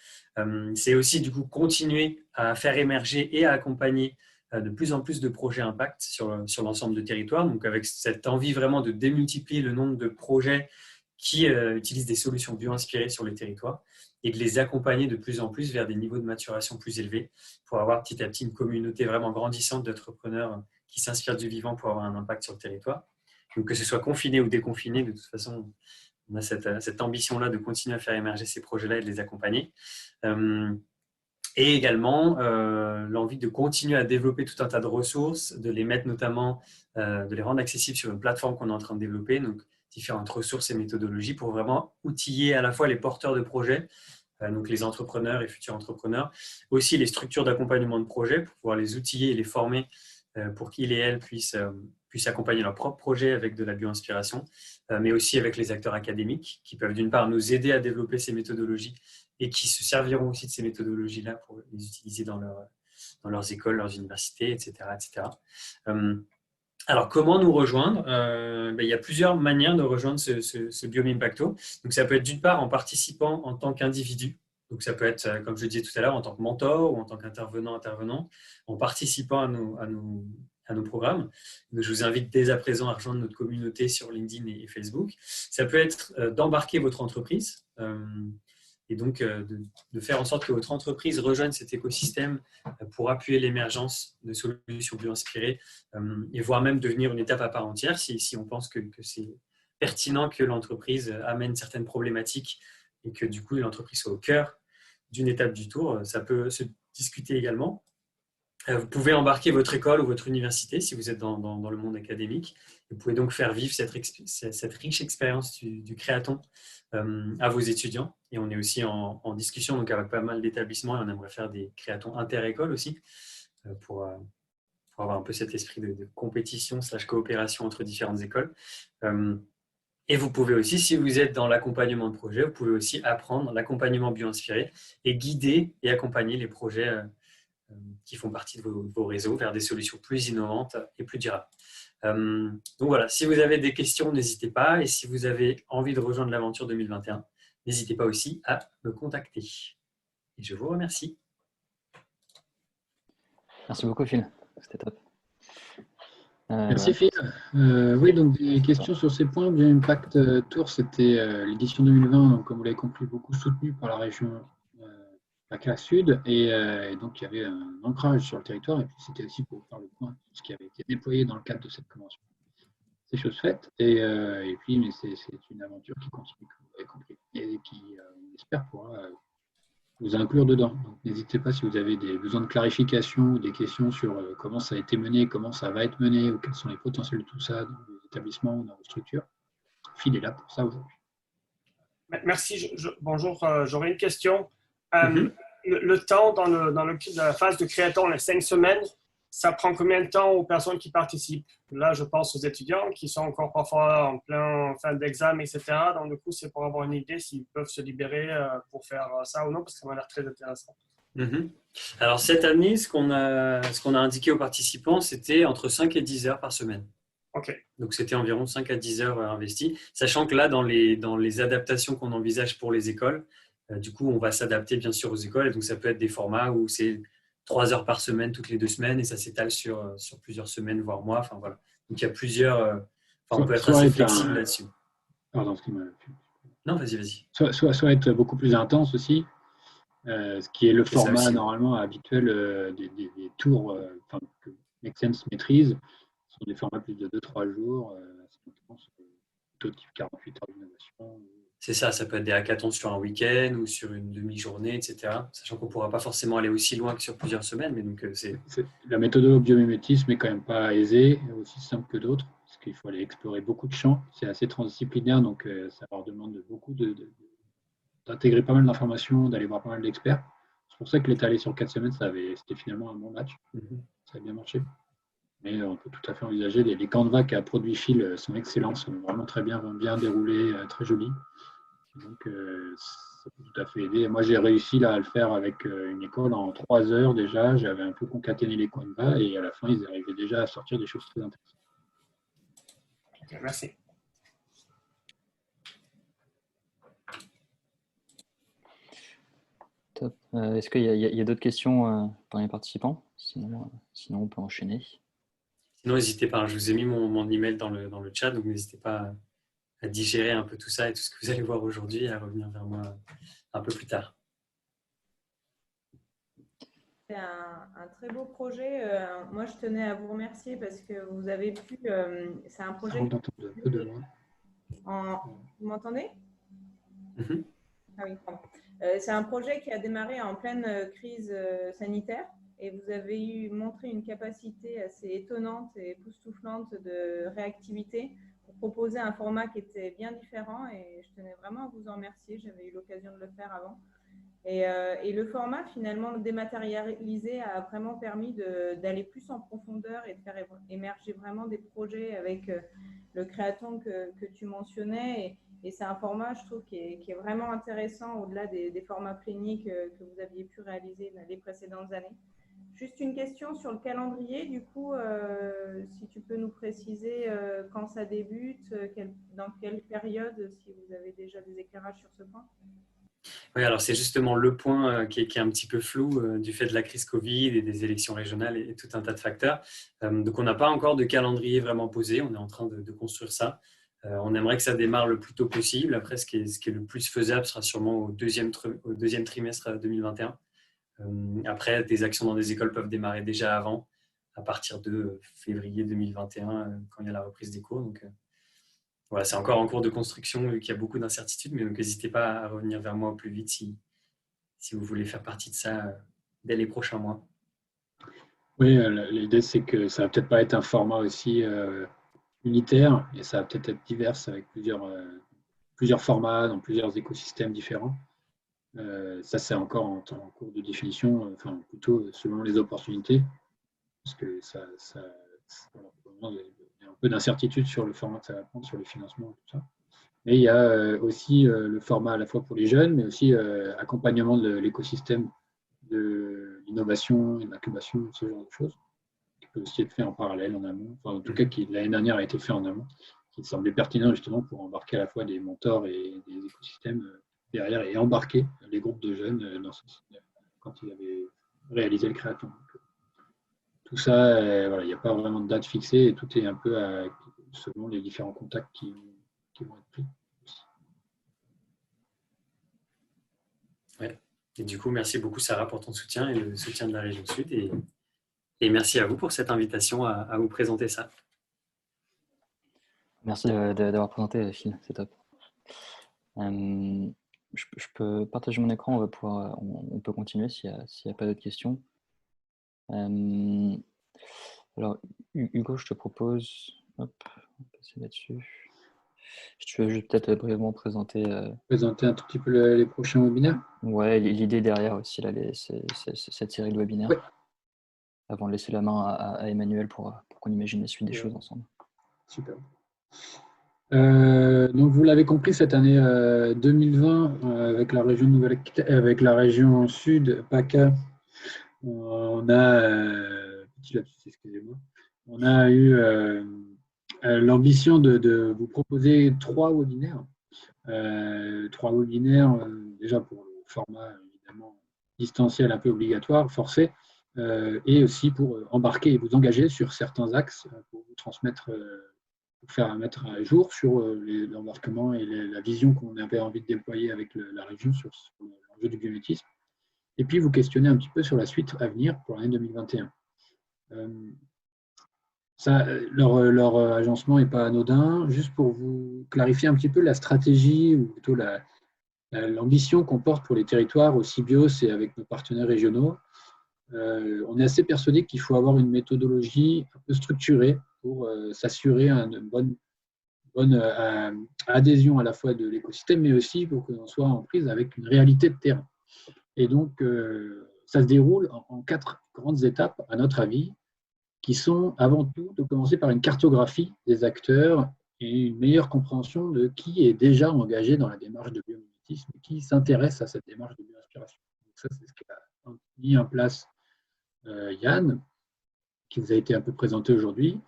[SPEAKER 9] C'est aussi du coup continuer à faire émerger et à accompagner de plus en plus de projets impact sur l'ensemble du territoire, donc avec cette envie vraiment de démultiplier le nombre de projets qui utilisent des solutions bio-inspirées sur les territoires et de les accompagner de plus en plus vers des niveaux de maturation plus élevés pour avoir petit à petit une communauté vraiment grandissante d'entrepreneurs qui s'inspirent du vivant pour avoir un impact sur le territoire. Donc que ce soit confiné ou déconfiné, de toute façon, on a cette ambition-là de continuer à faire émerger ces projets-là et de les accompagner. Et également l'envie de continuer à développer tout un tas de ressources, de les mettre notamment, de les rendre accessibles sur une plateforme qu'on est en train de développer, donc différentes ressources et méthodologies pour vraiment outiller à la fois les porteurs de projets, donc les entrepreneurs et futurs entrepreneurs, aussi les structures d'accompagnement de projets pour pouvoir les outiller et les former pour qu'ils et elles puissent accompagner leur propre projet avec de la bio-inspiration, mais aussi avec les acteurs académiques qui peuvent d'une part nous aider à développer ces méthodologies et qui se serviront aussi de ces méthodologies-là pour les utiliser dans leurs écoles, leurs universités, etc. etc. Alors, comment nous rejoindre? Il y a plusieurs manières de rejoindre ce Biome Impacto. Donc, ça peut être d'une part en participant en tant qu'individu. Donc, ça peut être, comme je le disais tout à l'heure, en tant que mentor ou en tant qu'intervenant, en participant à nos programmes. Donc, je vous invite dès à présent à rejoindre notre communauté sur LinkedIn et Facebook. Ça peut être d'embarquer votre entreprise et donc de faire en sorte que votre entreprise rejoigne cet écosystème pour appuyer l'émergence de solutions bio-inspirées et voire même devenir une étape à part entière si on pense que c'est pertinent que l'entreprise amène certaines problématiques et que du coup l'entreprise soit au cœur d'une étape du tour. Ça peut se discuter également. Vous pouvez embarquer votre école ou votre université si vous êtes dans le monde académique. Vous pouvez donc faire vivre cette riche expérience du créaton à vos étudiants. Et on est aussi en discussion donc avec pas mal d'établissements et on aimerait faire des créatons inter-écoles aussi pour avoir un peu cet esprit de compétition / coopération entre différentes écoles. Et vous pouvez aussi, si vous êtes dans l'accompagnement de projet, vous pouvez aussi apprendre l'accompagnement bio-inspiré et guider et accompagner les projets qui font partie de vos réseaux vers des solutions plus innovantes et plus durables. Donc voilà, si vous avez des questions, n'hésitez pas. Et si vous avez envie de rejoindre l'aventure 2021, n'hésitez pas aussi à me contacter. Et je vous remercie.
[SPEAKER 3] Merci beaucoup, Phil. C'était top.
[SPEAKER 5] Merci, Phil. Oui, donc des questions sur ces points. Bien Impact Tour, c'était l'édition 2020, donc, comme vous l'avez compris, beaucoup soutenu par la région PACA Sud. Et donc, il y avait un ancrage sur le territoire. Et puis, c'était aussi pour faire le point sur ce qui avait été déployé dans le cadre de cette convention. C'est chose faite. Et puis, mais c'est une aventure qui continue, comme vous l'avez compris, et qui, on espère, pourra vous inclure dedans. Donc, n'hésitez pas si vous avez des besoins de clarification ou des questions sur comment ça a été mené, comment ça va être mené, ou quels sont les potentiels de tout ça dans vos établissements ou dans vos structures. Phil est là pour ça aujourd'hui.
[SPEAKER 10] Merci. Bonjour, j'aurais une question. Le temps dans la phase de créaton, les 5 semaines, ça prend combien de temps aux personnes qui participent? Là, je pense aux étudiants qui sont encore parfois en plein fin d'examen, etc. Donc, du coup, c'est pour avoir une idée s'ils peuvent se libérer pour faire ça ou non, parce que ça m'a l'air très intéressant.
[SPEAKER 9] Alors, cette année, ce qu'on a indiqué aux participants, c'était entre 5 et 10 heures par semaine.
[SPEAKER 10] Okay.
[SPEAKER 9] Donc, c'était environ 5 à 10 heures investies, sachant que là, dans les adaptations qu'on envisage pour les écoles, du coup, on va s'adapter bien sûr aux écoles. Et donc, ça peut être des formats où c'est 3 heures par semaine, toutes les 2 semaines, et ça s'étale sur plusieurs semaines, voire mois. Enfin, voilà. Donc, il y a plusieurs… on peut être assez flexible là-dessus.
[SPEAKER 5] Pardon, ce qui m'a…
[SPEAKER 9] Non, vas-y.
[SPEAKER 5] Soit être beaucoup plus intense aussi, ce qui est le format normalement habituel des tours que Make Sense maîtrise, sont des formats plus de 2-3 jours, plutôt type 48 heures d'innovation.
[SPEAKER 9] C'est ça, ça peut être des hackathons sur un week-end ou sur une demi-journée, etc. Sachant qu'on ne pourra pas forcément aller aussi loin que sur plusieurs semaines. Mais donc,
[SPEAKER 5] la méthode au biomimétisme n'est quand même pas aisée, aussi simple que d'autres, parce qu'il faut aller explorer beaucoup de champs. C'est assez transdisciplinaire, donc ça leur demande beaucoup d'intégrer pas mal d'informations, d'aller voir pas mal d'experts. C'est pour ça que l'étaler sur 4 semaines, c'était finalement un bon match. Ça a bien marché. Mais on peut tout à fait envisager, les canevas qu'a produit Phil sont excellents, sont vraiment très bien déroulés, très jolis. Donc, ça peut tout à fait aider. Moi, j'ai réussi là, à le faire avec une école en 3 heures déjà. J'avais un peu concaténé les canevas et à la fin, ils arrivaient déjà à sortir des choses très intéressantes.
[SPEAKER 10] Okay, merci.
[SPEAKER 3] Top. Est-ce qu'il y a d'autres questions parmi les participants? Sinon, on peut enchaîner.
[SPEAKER 9] Sinon, n'hésitez pas. Je vous ai mis mon email dans le chat, donc n'hésitez pas à digérer un peu tout ça et tout ce que vous allez voir aujourd'hui et à revenir vers moi un peu plus tard.
[SPEAKER 1] C'est un très beau projet. Moi, je tenais à vous remercier parce que vous avez pu. C'est un projet.
[SPEAKER 5] On t'entend un peu de loin.
[SPEAKER 1] Vous m'entendez?
[SPEAKER 9] Mm-hmm.
[SPEAKER 1] Ah oui, pardon. C'est un projet qui a démarré en pleine crise sanitaire et vous avez montré une capacité assez étonnante et époustouflante de réactivité pour proposer un format qui était bien différent et je tenais vraiment à vous en remercier. J'avais eu l'occasion de le faire avant. Et le format, finalement, dématérialisé a vraiment permis d'aller plus en profondeur et de faire émerger vraiment des projets avec le créaton que tu mentionnais. Et c'est un format, je trouve, qui est vraiment intéressant au-delà des formats pléniques que vous aviez pu réaliser les précédentes années. Juste une question sur le calendrier, du coup, si tu peux nous préciser quand ça débute, dans quelle période, si vous avez déjà des éclairages sur ce point.
[SPEAKER 9] Oui, alors c'est justement le point qui est un petit peu flou du fait de la crise Covid et des élections régionales et tout un tas de facteurs. Donc on n'a pas encore de calendrier vraiment posé, on est en train de construire ça. On aimerait que ça démarre le plus tôt possible. Après, ce qui est le plus faisable sera sûrement au deuxième trimestre 2021. Après, des actions dans des écoles peuvent démarrer déjà avant, à partir de février 2021, quand il y a la reprise des cours. Donc, voilà, c'est encore en cours de construction, vu qu'il y a beaucoup d'incertitudes, mais donc n'hésitez pas à revenir vers moi au plus vite si vous voulez faire partie de ça dès les prochains mois.
[SPEAKER 5] Oui, l'idée, c'est que ça va peut-être pas être un format aussi unitaire, et ça va peut-être être divers avec plusieurs formats dans plusieurs écosystèmes différents. Ça, c'est encore en cours de définition, enfin plutôt selon les opportunités, parce que voilà, pour le moment, il y a un peu d'incertitude sur le format que ça va prendre, sur le financement et tout ça. Mais il y a aussi le format à la fois pour les jeunes, mais aussi accompagnement de l'écosystème de l'innovation et de l'incubation, ce genre de choses, qui peut aussi être fait en parallèle, en amont, enfin, en tout cas qui l'année dernière a été fait en amont, qui me semblait pertinent justement pour embarquer à la fois des mentors et des écosystèmes derrière et embarquer les groupes de jeunes quand ils avaient réalisé le créaton. Tout ça, voilà, il n'y a pas vraiment de date fixée et tout est un peu selon les différents contacts qui vont être pris.
[SPEAKER 9] Ouais. Et du coup, merci beaucoup Sarah pour ton soutien et le soutien de la région Sud. Et merci à vous pour cette invitation à vous présenter ça.
[SPEAKER 3] Merci d'avoir présenté, Phil, c'est top. Je peux partager mon écran, on peut continuer s'il n'y a pas d'autres questions. Alors, Hugo, je te propose, hop, on va passer là-dessus. Je vais peut-être brièvement présenter.
[SPEAKER 5] Présenter un tout petit peu les prochains webinaires.
[SPEAKER 3] Ouais, l'idée derrière aussi, là, cette série de webinaires.
[SPEAKER 5] Ouais.
[SPEAKER 3] Avant de laisser la main à Emmanuel pour qu'on imagine la suite des choses ensemble.
[SPEAKER 5] Super. Donc vous l'avez compris, cette année 2020, avec la région avec la région Sud, PACA, on a excusez-moi, on a eu l'ambition de vous proposer 3 webinaires. 3 webinaires, déjà pour le format évidemment distanciel un peu obligatoire, forcé, et aussi pour embarquer et vous engager sur certains axes pour vous transmettre, pour faire mettre à jour sur l'embarquement et la vision qu'on avait envie de déployer avec la région sur l'enjeu du biométisme. Et puis vous questionner un petit peu sur la suite à venir pour l'année 2021. Leur agencement n'est pas anodin. Juste pour vous clarifier un petit peu la stratégie, ou plutôt l'ambition qu'on porte pour les territoires, aussi BIOS et avec nos partenaires régionaux, on est assez persuadé qu'il faut avoir une méthodologie un peu structurée pour s'assurer une bonne adhésion à la fois de l'écosystème, mais aussi pour que l'on soit en prise avec une réalité de terrain. Et donc, ça se déroule en 4 grandes étapes, à notre avis, qui sont avant tout de commencer par une cartographie des acteurs et une meilleure compréhension de qui est déjà engagé dans la démarche de biomimétisme, qui s'intéresse à cette démarche de bioinspiration. Donc ça, c'est ce qu'a mis en place Yann, qui vous a été un peu présenté aujourd'hui,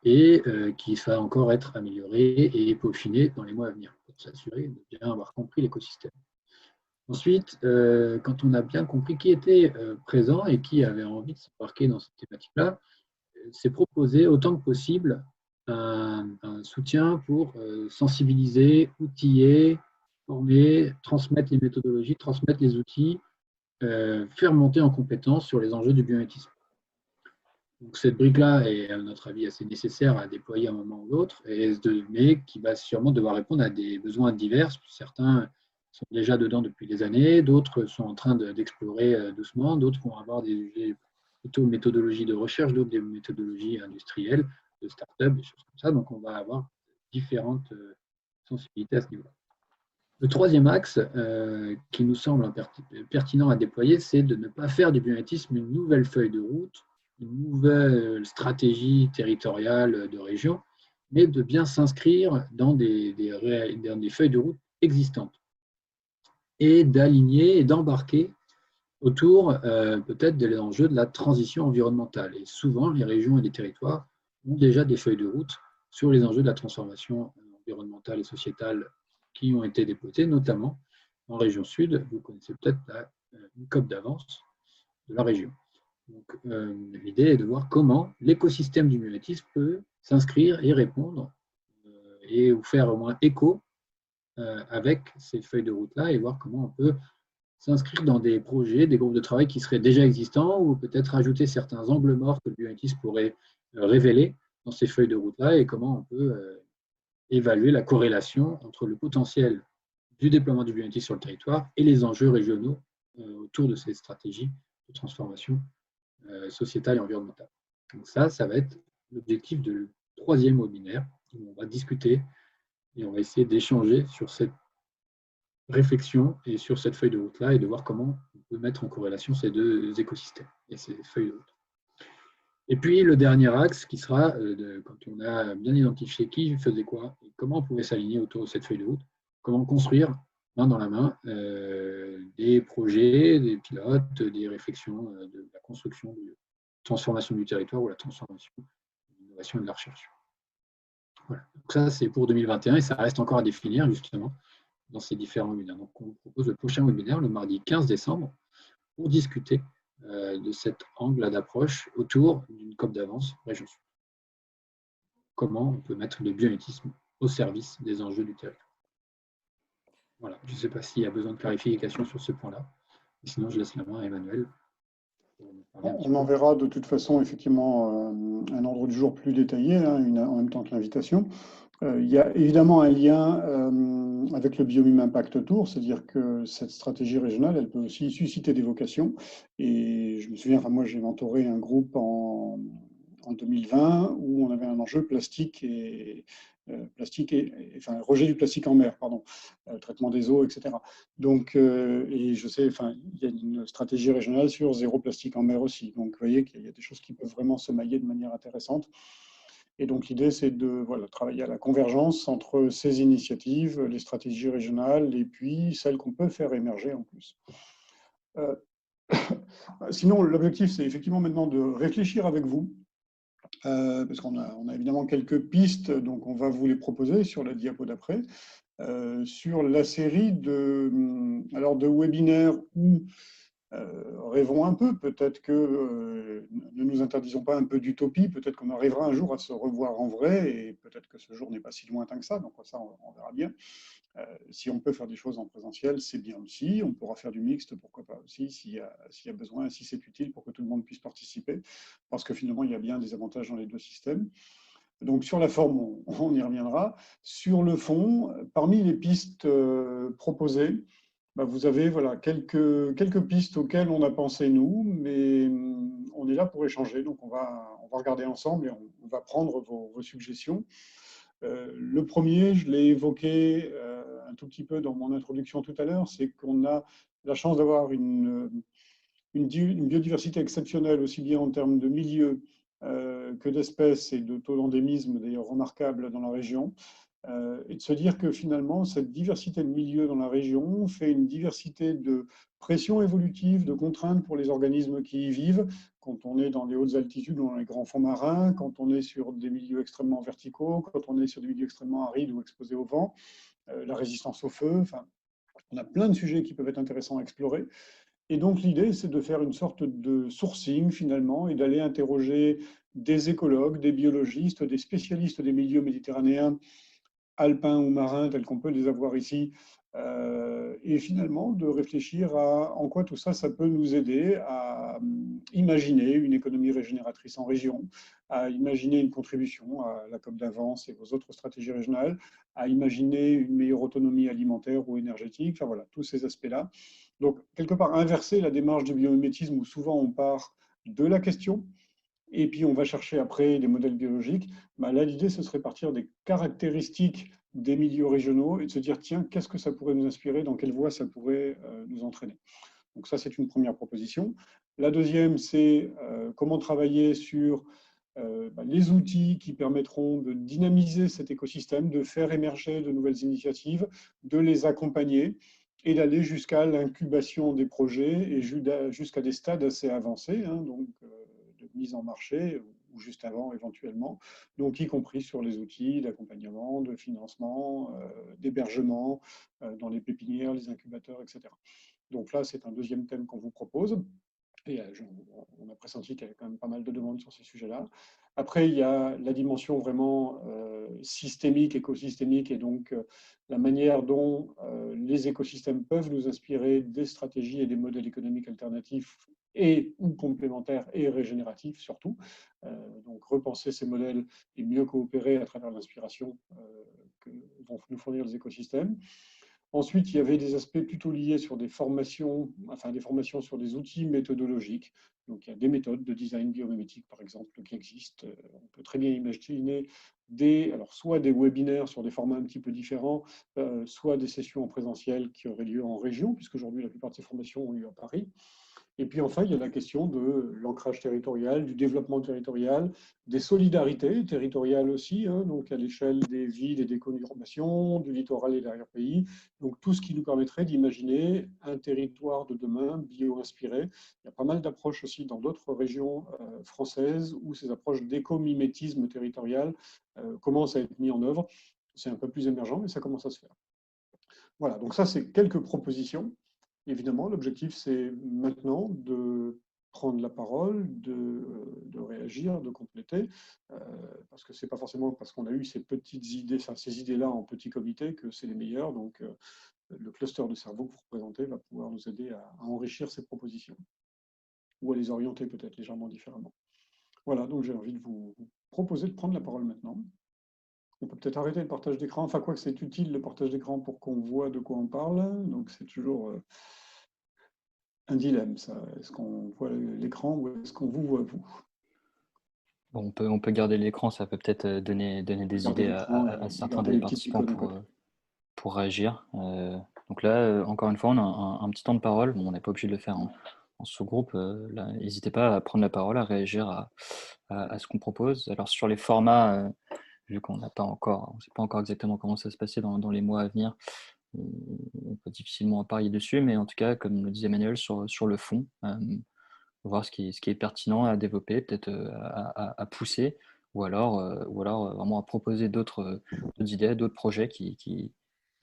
[SPEAKER 5] et qui va encore être amélioré et peaufiné dans les mois à venir, pour s'assurer de bien avoir compris l'écosystème. Ensuite, quand on a bien compris qui était présent et qui avait envie de s'embarquer dans cette thématique-là, c'est proposer autant que possible un soutien pour sensibiliser, outiller, former, transmettre les méthodologies, transmettre les outils, faire monter en compétence sur les enjeux du biométisme. Donc cette brique-là est, à notre avis, assez nécessaire à déployer à un moment ou l'autre, mais qui va sûrement devoir répondre à des besoins divers. Certains sont déjà dedans depuis des années, d'autres sont en train d'explorer doucement, d'autres vont avoir des plutôt méthodologies de recherche, d'autres des méthodologies industrielles, de start-up, des choses comme ça. Donc on va avoir différentes sensibilités à ce niveau-là. Le troisième axe qui nous semble pertinent à déployer, c'est de ne pas faire du biométisme une nouvelle feuille de route, une nouvelle stratégie territoriale de région, mais de bien s'inscrire dans des feuilles de route existantes et d'aligner et d'embarquer autour peut-être des enjeux de la transition environnementale. Et souvent, les régions et les territoires ont déjà des feuilles de route sur les enjeux de la transformation environnementale et sociétale qui ont été déposées, notamment en région sud. Vous connaissez peut-être une COP d'avance de la région. Donc, l'idée est de voir comment l'écosystème du biométisme peut s'inscrire et répondre et ou faire au moins écho avec ces feuilles de route-là et voir comment on peut s'inscrire dans des projets, des groupes de travail qui seraient déjà existants ou peut-être ajouter certains angles morts que le biométisme pourrait révéler dans ces feuilles de route-là et comment on peut évaluer la corrélation entre le potentiel du déploiement du biométisme sur le territoire et les enjeux régionaux autour de ces stratégies de transformation sociétale et environnementale. Donc ça va être l'objectif du troisième webinaire où on va discuter et on va essayer d'échanger sur cette réflexion et sur cette feuille de route-là et de voir comment on peut mettre en corrélation ces deux écosystèmes et ces feuilles de route. Et puis le dernier axe qui sera, quand on a bien identifié qui faisait quoi et comment on pouvait s'aligner autour de cette feuille de route, comment construire main dans la main des projets, des pilotes, des réflexions de la construction, de la transformation du territoire ou la transformation de l'innovation et de la recherche. Voilà. Donc ça, c'est pour 2021 et ça reste encore à définir justement dans ces différents webinaires. Donc on vous propose le prochain webinaire le mardi 15 décembre pour discuter de cet angle d'approche autour d'une COP d'avance région sud. Comment on peut mettre le biométisme au service des enjeux du territoire. Voilà, je ne sais pas s'il y a besoin de clarification sur ce point-là. Sinon, je laisse la main à Emmanuel.
[SPEAKER 2] On enverra de toute façon effectivement un ordre du jour plus détaillé, hein, en même temps que l'invitation. Il y a évidemment un lien avec le Biomime Impact Tour, c'est-à-dire que cette stratégie régionale, elle peut aussi susciter des vocations. Et je me souviens, enfin, moi j'ai mentoré un groupe en 2020 où on avait un enjeu plastique et enfin, rejet du plastique en mer, pardon, traitement des eaux, etc. Donc, et je sais, enfin, il y a une stratégie régionale sur zéro plastique en mer aussi. Donc, vous voyez qu'il y a des choses qui peuvent vraiment se mailler de manière intéressante. Et donc, l'idée, c'est de travailler à la convergence entre ces initiatives, les stratégies régionales, et puis celles qu'on peut faire émerger en plus. Sinon, l'objectif, c'est effectivement maintenant de réfléchir avec vous, parce qu'on a évidemment quelques pistes, donc on va vous les proposer sur la diapo d'après, sur la série de webinaires où rêvons un peu, peut-être que ne nous interdisons pas un peu d'utopie, peut-être qu'on arrivera un jour à se revoir en vrai, et peut-être que ce jour n'est pas si lointain que ça, donc ça on verra bien. Si on peut faire des choses en présentiel, c'est bien aussi, on pourra faire du mixte, pourquoi pas aussi, s'il y a besoin, si c'est utile pour que tout le monde puisse participer, parce que finalement il y a bien des avantages dans les deux systèmes. Donc sur la forme, on y reviendra. Sur le fond, parmi les pistes proposées, vous avez quelques pistes auxquelles on a pensé nous, mais on est là pour échanger, donc on va regarder ensemble et on va prendre vos suggestions. Le premier, je l'ai évoqué un tout petit peu dans mon introduction tout à l'heure, c'est qu'on a la chance d'avoir une biodiversité exceptionnelle, aussi bien en termes de milieux que d'espèces et de taux d'endémisme d'ailleurs remarquables dans la région. Et de se dire que finalement, cette diversité de milieux dans la région fait une diversité de pressions évolutives, de contraintes pour les organismes qui y vivent, quand on est dans les hautes altitudes ou dans les grands fonds marins, quand on est sur des milieux extrêmement verticaux, quand on est sur des milieux extrêmement arides ou exposés au vent, la résistance au feu, enfin, On a plein de sujets qui peuvent être intéressants à explorer. Et donc, l'idée, c'est de faire une sorte de sourcing, finalement, et d'aller interroger des écologues, des biologistes, des spécialistes des milieux méditerranéens, alpins ou marins, tels qu'on peut les avoir ici, et finalement de réfléchir à en quoi tout ça, ça peut nous aider à imaginer une économie régénératrice en région, à imaginer une contribution à la COP d'avance et aux autres stratégies régionales, à imaginer une meilleure autonomie alimentaire ou énergétique, enfin voilà, tous ces aspects-là. Donc, quelque part, inverser la démarche du biomimétisme où souvent on part de la question, et puis on va chercher après des modèles biologiques. Bah là, l'idée, ce serait partir des caractéristiques des milieux régionaux et de se dire, tiens, qu'est-ce que ça pourrait nous inspirer, dans quelle voie ça pourrait nous entraîner. Donc ça, c'est une première proposition. La deuxième, c'est comment travailler sur les outils qui permettront de dynamiser cet écosystème, de faire émerger de nouvelles initiatives, de les accompagner et d'aller jusqu'à l'incubation des projets et jusqu'à des stades assez avancés, hein, donc de mise en marché ou juste avant éventuellement, donc y compris sur les outils d'accompagnement, de financement, d'hébergement dans les pépinières, les incubateurs, etc. Donc là, c'est un deuxième thème qu'on vous propose. Et on a pressenti qu'il y avait quand même pas mal de demandes sur ces sujets-là. Après, il y a la dimension vraiment systémique, écosystémique, et donc la manière dont les écosystèmes peuvent nous inspirer des stratégies et des modèles économiques alternatifs et ou complémentaires et régénératifs surtout. Donc repenser ces modèles et mieux coopérer à travers l'inspiration que vont nous fournir les écosystèmes. Ensuite, il y avait des aspects plutôt liés sur des formations sur des outils méthodologiques. Donc, il y a des méthodes de design biomimétique, par exemple, qui existent. On peut très bien imaginer soit des webinaires sur des formats un petit peu différents, soit des sessions en présentiel qui auraient lieu en région, puisqu'aujourd'hui, la plupart de ces formations ont lieu à Paris. Et puis enfin, il y a la question de l'ancrage territorial, du développement territorial, des solidarités territoriales aussi, hein, donc à l'échelle des villes et des conurbations, du littoral et de l'arrière-pays. Donc tout ce qui nous permettrait d'imaginer un territoire de demain bio-inspiré. Il y a pas mal d'approches aussi dans d'autres régions françaises où ces approches d'éco-mimétisme territorial commencent à être mises en œuvre. C'est un peu plus émergent, mais ça commence à se faire. Voilà, donc ça, c'est quelques propositions. Évidemment, l'objectif, c'est maintenant de prendre la parole, de réagir, de compléter, parce que ce n'est pas forcément parce qu'on a eu ces petites idées, ces idées-là en petit comité que c'est les meilleures. Donc, le cluster de cerveau que vous représentez va pouvoir nous aider à enrichir ces propositions ou à les orienter peut-être légèrement différemment. Voilà, donc j'ai envie de vous proposer de prendre la parole maintenant. On peut peut-être arrêter le partage d'écran. Enfin, quoi que c'est utile le partage d'écran pour qu'on voit de quoi on parle. Donc, c'est toujours un dilemme, ça. Est-ce qu'on voit l'écran ou est-ce qu'on vous voit vous?
[SPEAKER 3] Bon, on peut garder l'écran, ça peut peut-être donner des idées à certains des participants pour réagir. Donc là, encore une fois, on a un petit temps de parole. Bon, on n'est pas obligé de le faire en sous-groupe. N'hésitez pas à prendre la parole, à réagir à ce qu'on propose. Alors sur les formats, vu qu'on ne sait pas encore exactement comment ça va se passer dans les mois à venir, on peut difficilement parier dessus, mais en tout cas, comme le disait Emmanuel, sur le fond, voir ce qui est pertinent à développer, peut-être à pousser, ou alors vraiment à proposer d'autres idées, d'autres projets qui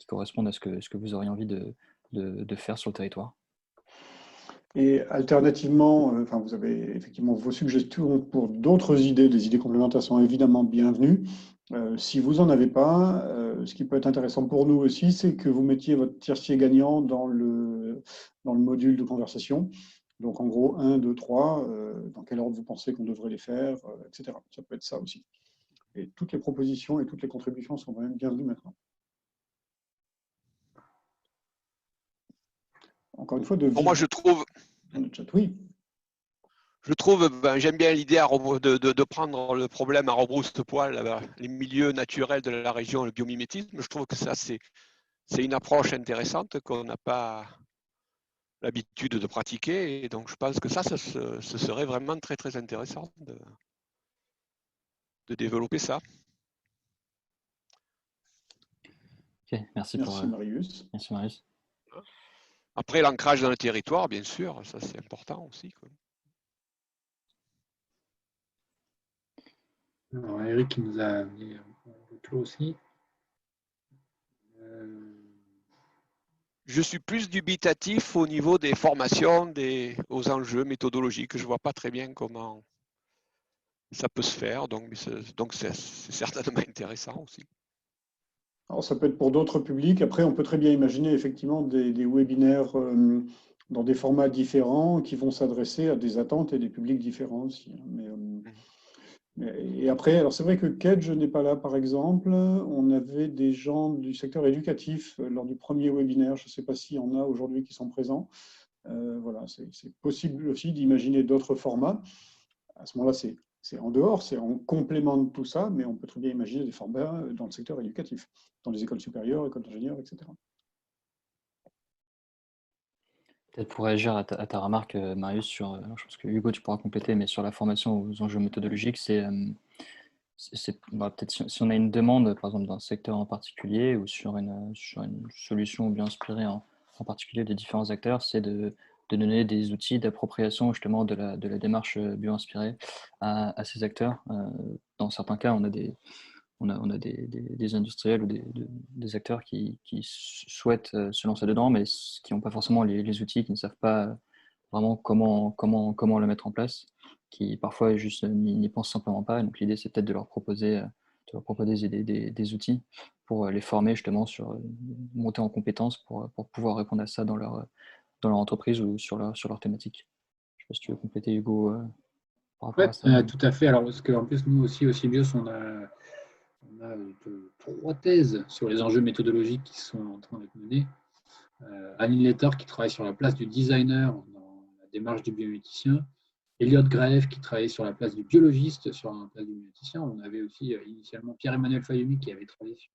[SPEAKER 3] correspondent à ce que vous auriez envie de faire sur le territoire.
[SPEAKER 2] Et alternativement, vous avez effectivement vos suggestions pour d'autres idées, des idées complémentaires sont évidemment bienvenues. Si vous n'en avez pas, ce qui peut être intéressant pour nous aussi, c'est que vous mettiez votre tiercé gagnant dans le module de conversation. Donc en gros, 1, 2, 3, dans quel ordre vous pensez qu'on devrait les faire, etc. Ça peut être ça aussi. Et toutes les propositions et toutes les contributions sont quand même bienvenues maintenant. Encore une fois,
[SPEAKER 11] pour moi, je trouve.
[SPEAKER 2] Oui.
[SPEAKER 11] Je trouve, j'aime bien l'idée de prendre le problème à rebrousse-poil, les milieux naturels de la région, le biomimétisme. Je trouve que ça, c'est une approche intéressante qu'on n'a pas l'habitude de pratiquer. Et donc, je pense que ça ce serait vraiment très, très intéressant de développer ça.
[SPEAKER 3] Ok, merci
[SPEAKER 2] Marius.
[SPEAKER 3] Merci Marius.
[SPEAKER 11] Après, l'ancrage dans le territoire, bien sûr, ça c'est important aussi, quoi.
[SPEAKER 5] Alors, Eric qui nous a mis un retour aussi.
[SPEAKER 11] je suis plus dubitatif au niveau des formations, aux enjeux méthodologiques. Je ne vois pas très bien comment ça peut se faire, donc c'est certainement intéressant aussi.
[SPEAKER 2] Alors, ça peut être pour d'autres publics. Après, on peut très bien imaginer effectivement des webinaires dans des formats différents qui vont s'adresser à des attentes et des publics différents aussi. Et après, alors c'est vrai que Kedge n'est pas là, par exemple. On avait des gens du secteur éducatif lors du premier webinaire. Je ne sais pas s'il y en a aujourd'hui qui sont présents. Voilà, c'est possible aussi d'imaginer d'autres formats. À ce moment-là, c'est en dehors, c'est en complément de tout ça, mais on peut très bien imaginer des formats dans le secteur éducatif, dans les écoles supérieures, écoles d'ingénieurs, etc.
[SPEAKER 3] Peut-être pour réagir à ta remarque, Marius, je pense que Hugo, tu pourras compléter, mais sur la formation aux enjeux méthodologiques, peut-être si on a une demande, par exemple, d'un secteur en particulier ou sur une solution bien inspirée en particulier des différents acteurs, c'est de donner des outils d'appropriation justement de la démarche bio-inspirée à ces acteurs. Dans certains cas, on a des industriels ou des acteurs qui souhaitent se lancer dedans, mais qui n'ont pas forcément les outils, qui ne savent pas vraiment comment le mettre en place, qui parfois juste n'y pensent simplement pas. Donc l'idée, c'est peut-être de leur proposer des outils pour les former justement sur monter en compétences pour pouvoir répondre à ça dans leur entreprise ou sur leur thématique. Je ne sais pas si tu veux compléter, Hugo, par rapport à ça.
[SPEAKER 5] Tout à fait. Alors, parce qu'en plus, nous aussi, au Sybios, on a 3 thèses sur les enjeux méthodologiques qui sont en train d'être menées. Aline Lettor qui travaille sur la place du designer dans la démarche du biométricien. Elliot Graeff qui travaillait sur la place du biologiste sur la place du biométricien. On avait aussi initialement Pierre-Emmanuel Fayumi qui avait travaillé sur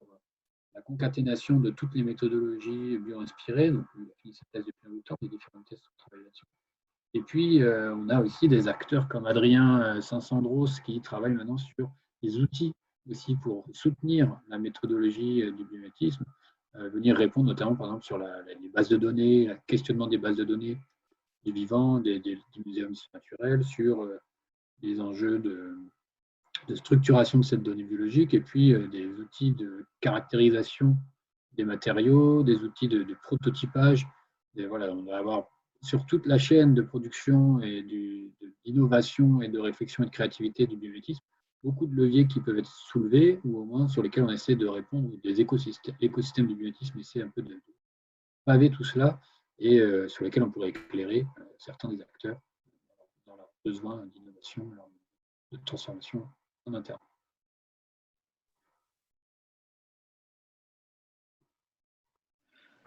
[SPEAKER 5] la concaténation de toutes les méthodologies bio-inspirées. Donc, il a fini sa thèse depuis un temps, les différents tests sont travaillés là-dessus. Et puis, on a aussi des acteurs comme Adrien Saint-Sandros qui travaillent maintenant sur les outils aussi pour soutenir la méthodologie du biométrisme, venir répondre notamment par exemple sur les bases de données, le questionnement des bases de données du vivant, du muséum naturel, sur les enjeux de structuration de cette donnée biologique et puis des outils de caractérisation des matériaux, des outils de prototypage. Et voilà, on va avoir sur toute la chaîne de production et d'innovation et de réflexion et de créativité du biométrisme, beaucoup de leviers qui peuvent être soulevés ou au moins sur lesquels on essaie de répondre, des écosystèmes du biométrisme essaie un peu de paver tout cela et sur lesquels on pourrait éclairer certains des acteurs dans leurs besoins d'innovation, de transformation en interne.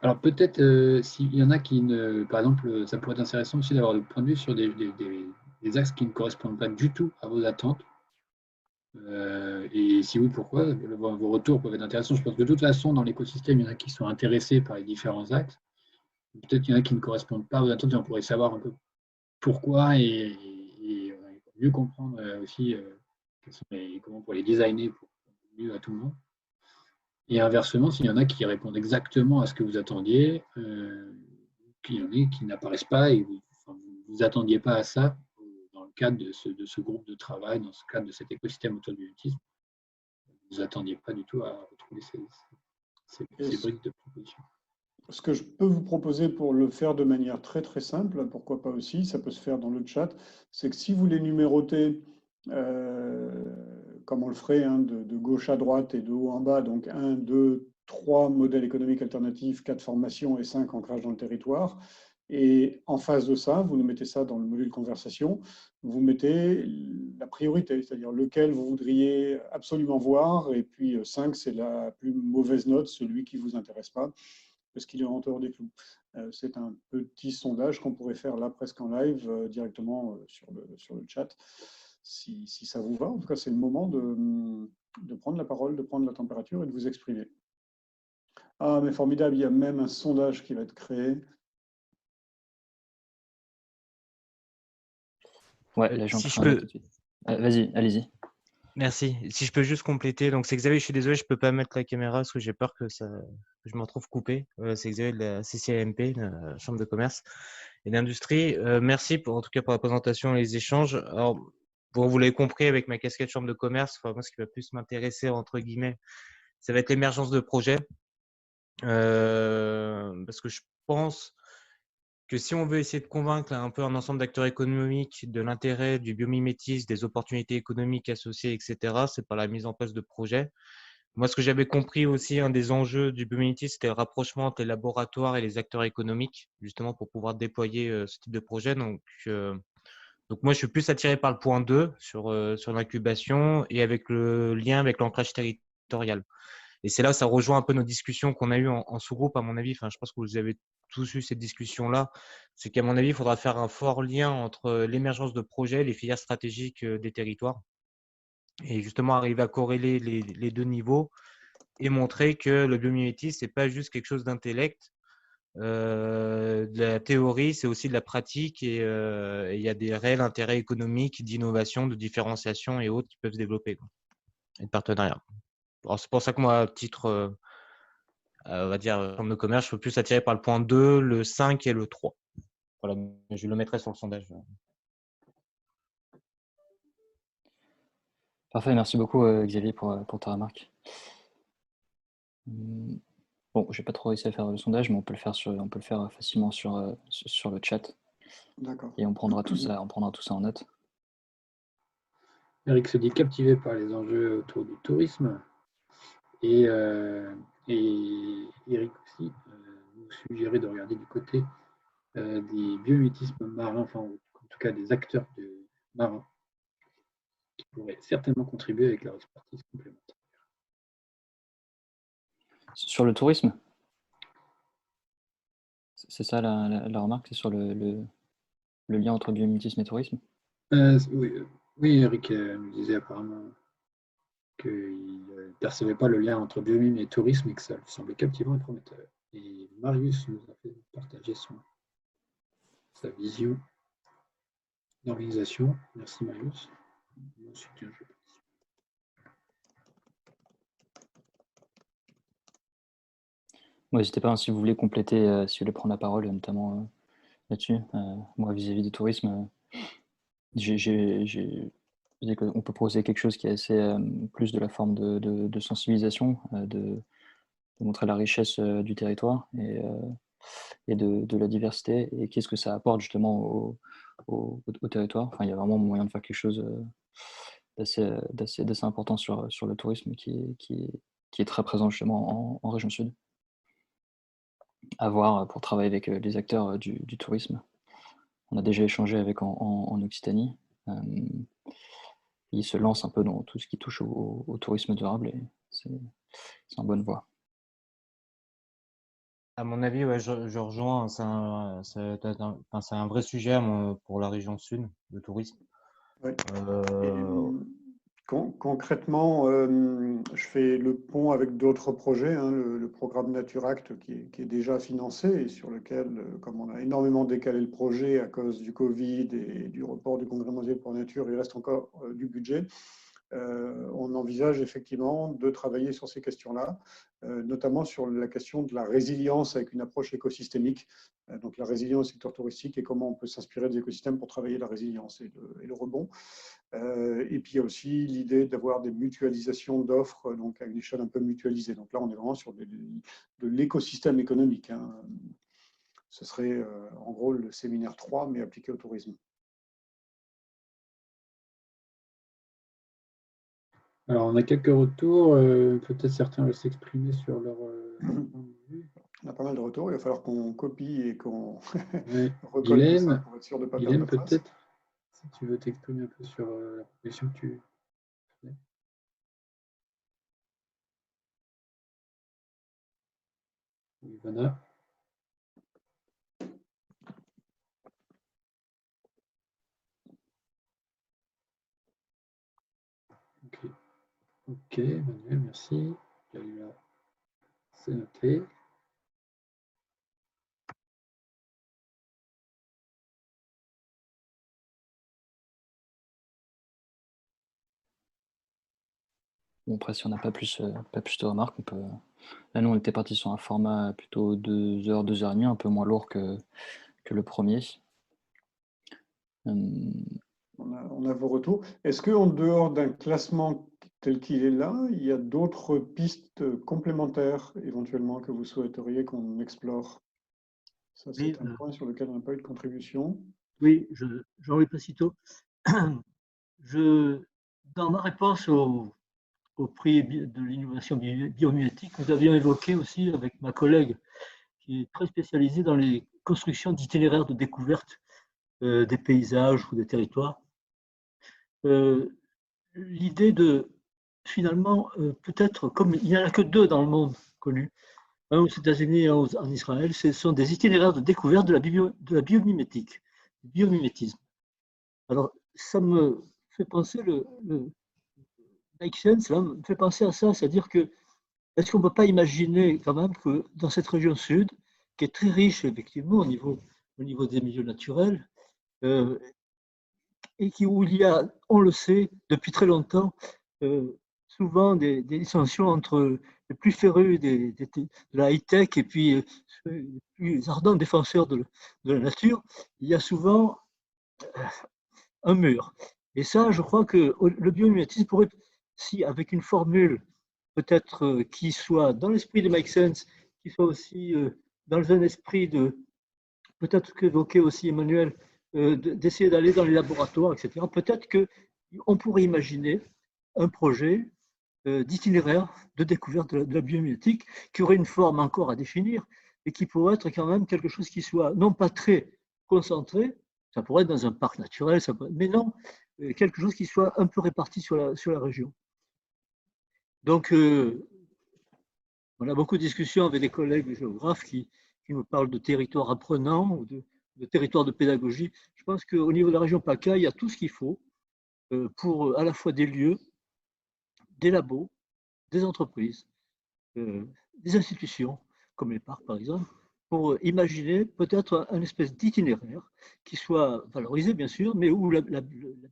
[SPEAKER 5] Alors peut-être s'il y en a qui par exemple, ça pourrait être intéressant aussi d'avoir le point de vue sur des axes qui ne correspondent pas du tout à vos attentes. Et si oui, pourquoi? Vos retours peuvent être intéressants. Je pense que de toute façon, dans l'écosystème, il y en a qui sont intéressés par les différents axes. Peut-être qu'il y en a qui ne correspondent pas aux attentes et on pourrait savoir un peu pourquoi et mieux comprendre aussi comment on pourrait les designer pour mieux à tout le monde. Et inversement, s'il y en a qui répondent exactement à ce que vous attendiez, puis il y en a qui n'apparaissent pas et vous n'attendiez pas à ça dans le cadre de ce groupe de travail, dans ce cadre de cet écosystème autour du biométrisme, vous n'attendiez pas du tout à retrouver ces briques de proposition.
[SPEAKER 2] Ce que je peux vous proposer pour le faire de manière très très simple, pourquoi pas aussi, ça peut se faire dans le chat, c'est que si vous les numérotez comme on le ferait de gauche à droite et de haut en bas, donc 1, 2, 3 modèles économiques alternatifs, 4 formations et 5 ancrages dans le territoire. Et en face de ça, vous nous mettez ça dans le module conversation, vous mettez la priorité, c'est-à-dire lequel vous voudriez absolument voir, et puis 5, c'est la plus mauvaise note, celui qui ne vous intéresse pas, parce qu'il est en dehors des clous. C'est un petit sondage qu'on pourrait faire là presque en live, directement sur le chat. Si ça vous va, en tout cas, c'est le moment de prendre la parole, de prendre la température et de vous exprimer. Ah, mais formidable, il y a même un sondage qui va être créé.
[SPEAKER 3] Ouais, là,
[SPEAKER 12] si je peux...
[SPEAKER 3] Vas-y, allez-y.
[SPEAKER 12] Merci. Si je peux juste compléter, donc c'est Xavier, je suis désolé, je ne peux pas mettre la caméra parce que j'ai peur que je me retrouve coupé. C'est Xavier de la CCAMP, la Chambre de commerce et d'industrie. Merci en tout cas pour la présentation et les échanges. Alors, vous l'avez compris, avec ma casquette Chambre de commerce, moi, ce qui va plus m'intéresser, entre guillemets, ça va être l'émergence de projets. Parce que je pense que si on veut essayer de convaincre un peu un ensemble d'acteurs économiques de l'intérêt du biomimétisme, des opportunités économiques associées, etc., c'est par la mise en place de projets. Moi, ce que j'avais compris aussi, un des enjeux du biomimétisme, c'était le rapprochement entre les laboratoires et les acteurs économiques, justement pour pouvoir déployer ce type de projet. Donc moi, je suis plus attiré par le point 2 sur l'incubation et avec le lien avec l'ancrage territorial. Et c'est là où ça rejoint un peu nos discussions qu'on a eues en sous-groupe, à mon avis. Enfin, je pense que vous avez tous eu cette discussion-là. C'est qu'à mon avis, il faudra faire un fort lien entre l'émergence de projets, les filières stratégiques des territoires, et justement arriver à corréler les deux niveaux et montrer que le biomimétisme, c'est pas juste quelque chose d'intellect. De la théorie, c'est aussi de la pratique et il y a des réels intérêts économiques, d'innovation, de différenciation et autres qui peuvent se développer, quoi, et de partenariat. Alors, c'est pour ça que moi, à titre, on va dire, chambre de commerce, je suis plus attiré par le point 2, le 5 et le 3. Voilà, je le mettrai sur le sondage.
[SPEAKER 3] Parfait, merci beaucoup Xavier pour ta remarque. Bon, je n'ai pas trop réussi à faire le sondage, mais on peut le faire facilement sur le chat.
[SPEAKER 2] D'accord.
[SPEAKER 3] Et on prendra tout ça en note.
[SPEAKER 5] Eric se dit captivé par les enjeux autour du tourisme. Et Eric aussi nous suggérait de regarder du côté des biomimétismes marins, enfin en tout cas des acteurs marins, qui pourraient certainement contribuer avec leur expertise complémentaire.
[SPEAKER 3] Sur le tourisme? C'est ça la remarque, c'est sur le lien entre biomimétisme et tourisme?
[SPEAKER 5] Oui, Eric nous disait apparemment qu'il ne percevait pas le lien entre biomime et tourisme et que ça lui semblait captivant et prometteur. Et Marius nous a fait partager sa vision d'organisation. Merci Marius. Mon soutien, je pense.
[SPEAKER 3] N'hésitez pas, si vous voulez compléter, si vous voulez prendre la parole, notamment là-dessus. Moi, vis-à-vis du tourisme, on peut proposer quelque chose qui est assez plus de la forme de sensibilisation, de montrer la richesse du territoire et de la diversité, et qu'est-ce que ça apporte justement au territoire. Enfin, il y a vraiment moyen de faire quelque chose d'assez important sur le tourisme qui est très présent justement en région sud. À voir pour travailler avec les acteurs du tourisme. On a déjà échangé avec en Occitanie. Ils se lancent un peu dans tout ce qui touche au tourisme durable et c'est en bonne voie.
[SPEAKER 12] À mon avis, ouais, je rejoins. C'est un vrai sujet pour la région sud, le tourisme.
[SPEAKER 2] Oui. Concrètement, je fais le pont avec d'autres projets, hein, le programme Naturact qui est déjà financé et sur lequel, comme on a énormément décalé le projet à cause du Covid et du report du Congrès mondial pour la nature, il reste encore du budget. On envisage effectivement de travailler sur ces questions-là, notamment sur la question de la résilience avec une approche écosystémique. Donc la résilience au secteur touristique et comment on peut s'inspirer des écosystèmes pour travailler la résilience et le rebond. Et puis il y a aussi l'idée d'avoir des mutualisations d'offres, donc à une échelle un peu mutualisée. Donc là, on est vraiment sur de l'écosystème économique, hein. Ce serait en gros le séminaire 3, mais appliqué au tourisme.
[SPEAKER 5] Alors, on a quelques retours. Peut-être certains veulent s'exprimer sur leur point de vue.
[SPEAKER 2] On a pas mal de retours. Il va falloir qu'on copie et qu'on
[SPEAKER 5] recolle tout ça
[SPEAKER 2] pour être sûr de ne pas
[SPEAKER 5] perdre
[SPEAKER 2] la trace.
[SPEAKER 5] peut-être, si tu veux t'exprimer un peu sur la proposition que tu fais. Ivana. Ok, Manuel, merci. C'est noté.
[SPEAKER 3] Bon, après, si on n'a pas plus de remarques, on peut. Là, nous, on était parti sur un format plutôt 2 heures, 2 heures et demie, un peu moins lourd que le premier.
[SPEAKER 2] On a vos retours. Est-ce qu'en dehors d'un classement tel qu'il est là, il y a d'autres pistes complémentaires éventuellement que vous souhaiteriez qu'on explore. Ça, c'est un point sur lequel on n'a pas eu de contribution.
[SPEAKER 13] Oui, Jean-Louis Passito. Dans ma réponse au prix de l'innovation biomimétique, nous avions évoqué aussi avec ma collègue qui est très spécialisée dans les constructions d'itinéraires de découverte des paysages ou des territoires. L'idée de, finalement, peut-être, comme il n'y en a que 2 dans le monde connus, un aux États-Unis et un en Israël, ce sont des itinéraires de découverte de la biomimétique, du biomimétisme. Alors, ça me fait penser, le make sense, là, me fait penser à ça, c'est-à-dire que, est-ce qu'on ne peut pas imaginer quand même que dans cette région sud, qui est très riche effectivement au niveau des milieux naturels, et où il y a, on le sait, depuis très longtemps, souvent des dissensions entre les plus férus de la high-tech et puis les plus ardents défenseurs de la nature, il y a souvent un mur. Et ça, je crois que le biomimétisme pourrait, si avec une formule peut-être qui soit dans l'esprit de Make Sense, qui soit aussi dans un esprit de, peut-être qu'évoquait aussi Emmanuel, d'essayer d'aller dans les laboratoires, etc. Peut-être qu'on pourrait imaginer un projet d'itinéraire de découverte de la biomimétique qui aurait une forme encore à définir et qui pourrait être quand même quelque chose qui soit non pas très concentré, ça pourrait être dans un parc naturel, mais non, quelque chose qui soit un peu réparti sur la région. Donc, on a beaucoup de discussions avec des collègues géographes qui nous parlent de territoires apprenants ou de territoires de pédagogie. Je pense qu'au niveau de la région PACA, il y a tout ce qu'il faut pour à la fois des lieux, des labos, des entreprises, des institutions, comme les parcs par exemple, pour imaginer peut-être un espèce d'itinéraire qui soit valorisé bien sûr, mais où la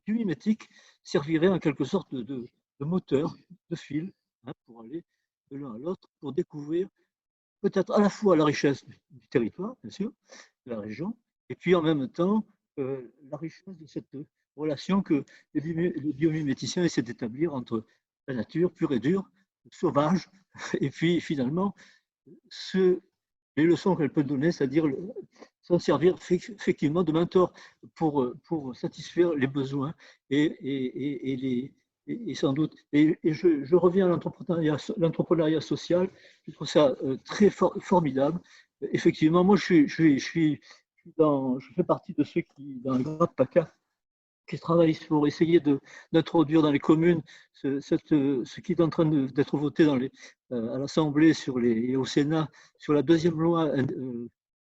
[SPEAKER 13] biomimétique servirait en quelque sorte de moteur, de fil, hein, pour aller de l'un à l'autre, pour découvrir peut-être à la fois la richesse du territoire, bien sûr, de la région, et puis en même temps la richesse de cette relation que les biomiméticiens essaient d'établir entre la nature pure et dure, sauvage, et puis finalement les leçons qu'elle peut donner, c'est-à-dire s'en servir effectivement de mentor pour satisfaire les besoins et sans doute. Et je reviens à l'entrepreneuriat social, je trouve ça très formidable. Effectivement, moi je fais partie de ceux qui, dans le groupe PACA, qui travaillent pour essayer d'introduire dans les communes ce qui est en train d'être voté à l'Assemblée et au Sénat sur la deuxième loi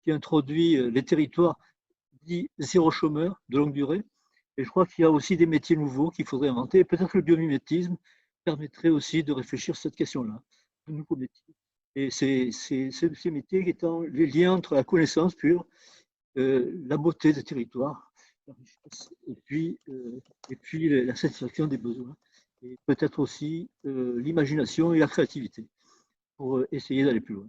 [SPEAKER 13] qui introduit les territoires dits zéro chômeur de longue durée. Et je crois qu'il y a aussi des métiers nouveaux qu'il faudrait inventer. Peut-être que le biomimétisme permettrait aussi de réfléchir sur cette question-là, de nouveaux métiers. Et ces métiers étant les liens entre la connaissance pure, la beauté des territoires, la richesse, et puis la satisfaction des besoins, et peut-être aussi l'imagination et la créativité pour essayer d'aller plus loin.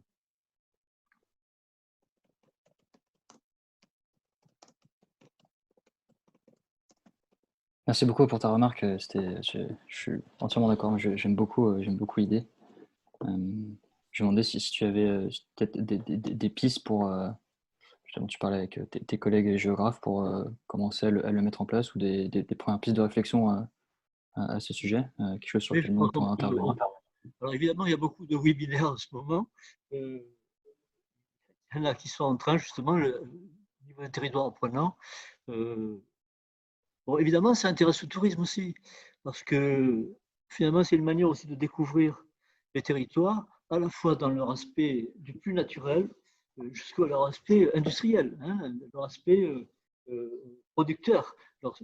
[SPEAKER 3] Merci beaucoup pour ta remarque. Je suis entièrement d'accord. J'aime beaucoup l'idée. Je me demandais si tu avais peut-être des pistes pour. Justement, tu parlais avec tes collègues géographes pour commencer à le mettre en place ou des premières pistes de réflexion à ce sujet, quelque chose sur lequel nous pourrons intervenir.
[SPEAKER 13] Alors évidemment, il y a beaucoup de webinaires en ce moment. Il y en a qui sont en train, justement, au niveau des territoires apprenants. Bon, évidemment, ça intéresse le tourisme aussi, parce que finalement, c'est une manière aussi de découvrir les territoires, à la fois dans leur aspect du plus naturel, jusqu'à leur aspect industriel, hein, leur aspect producteur. Parce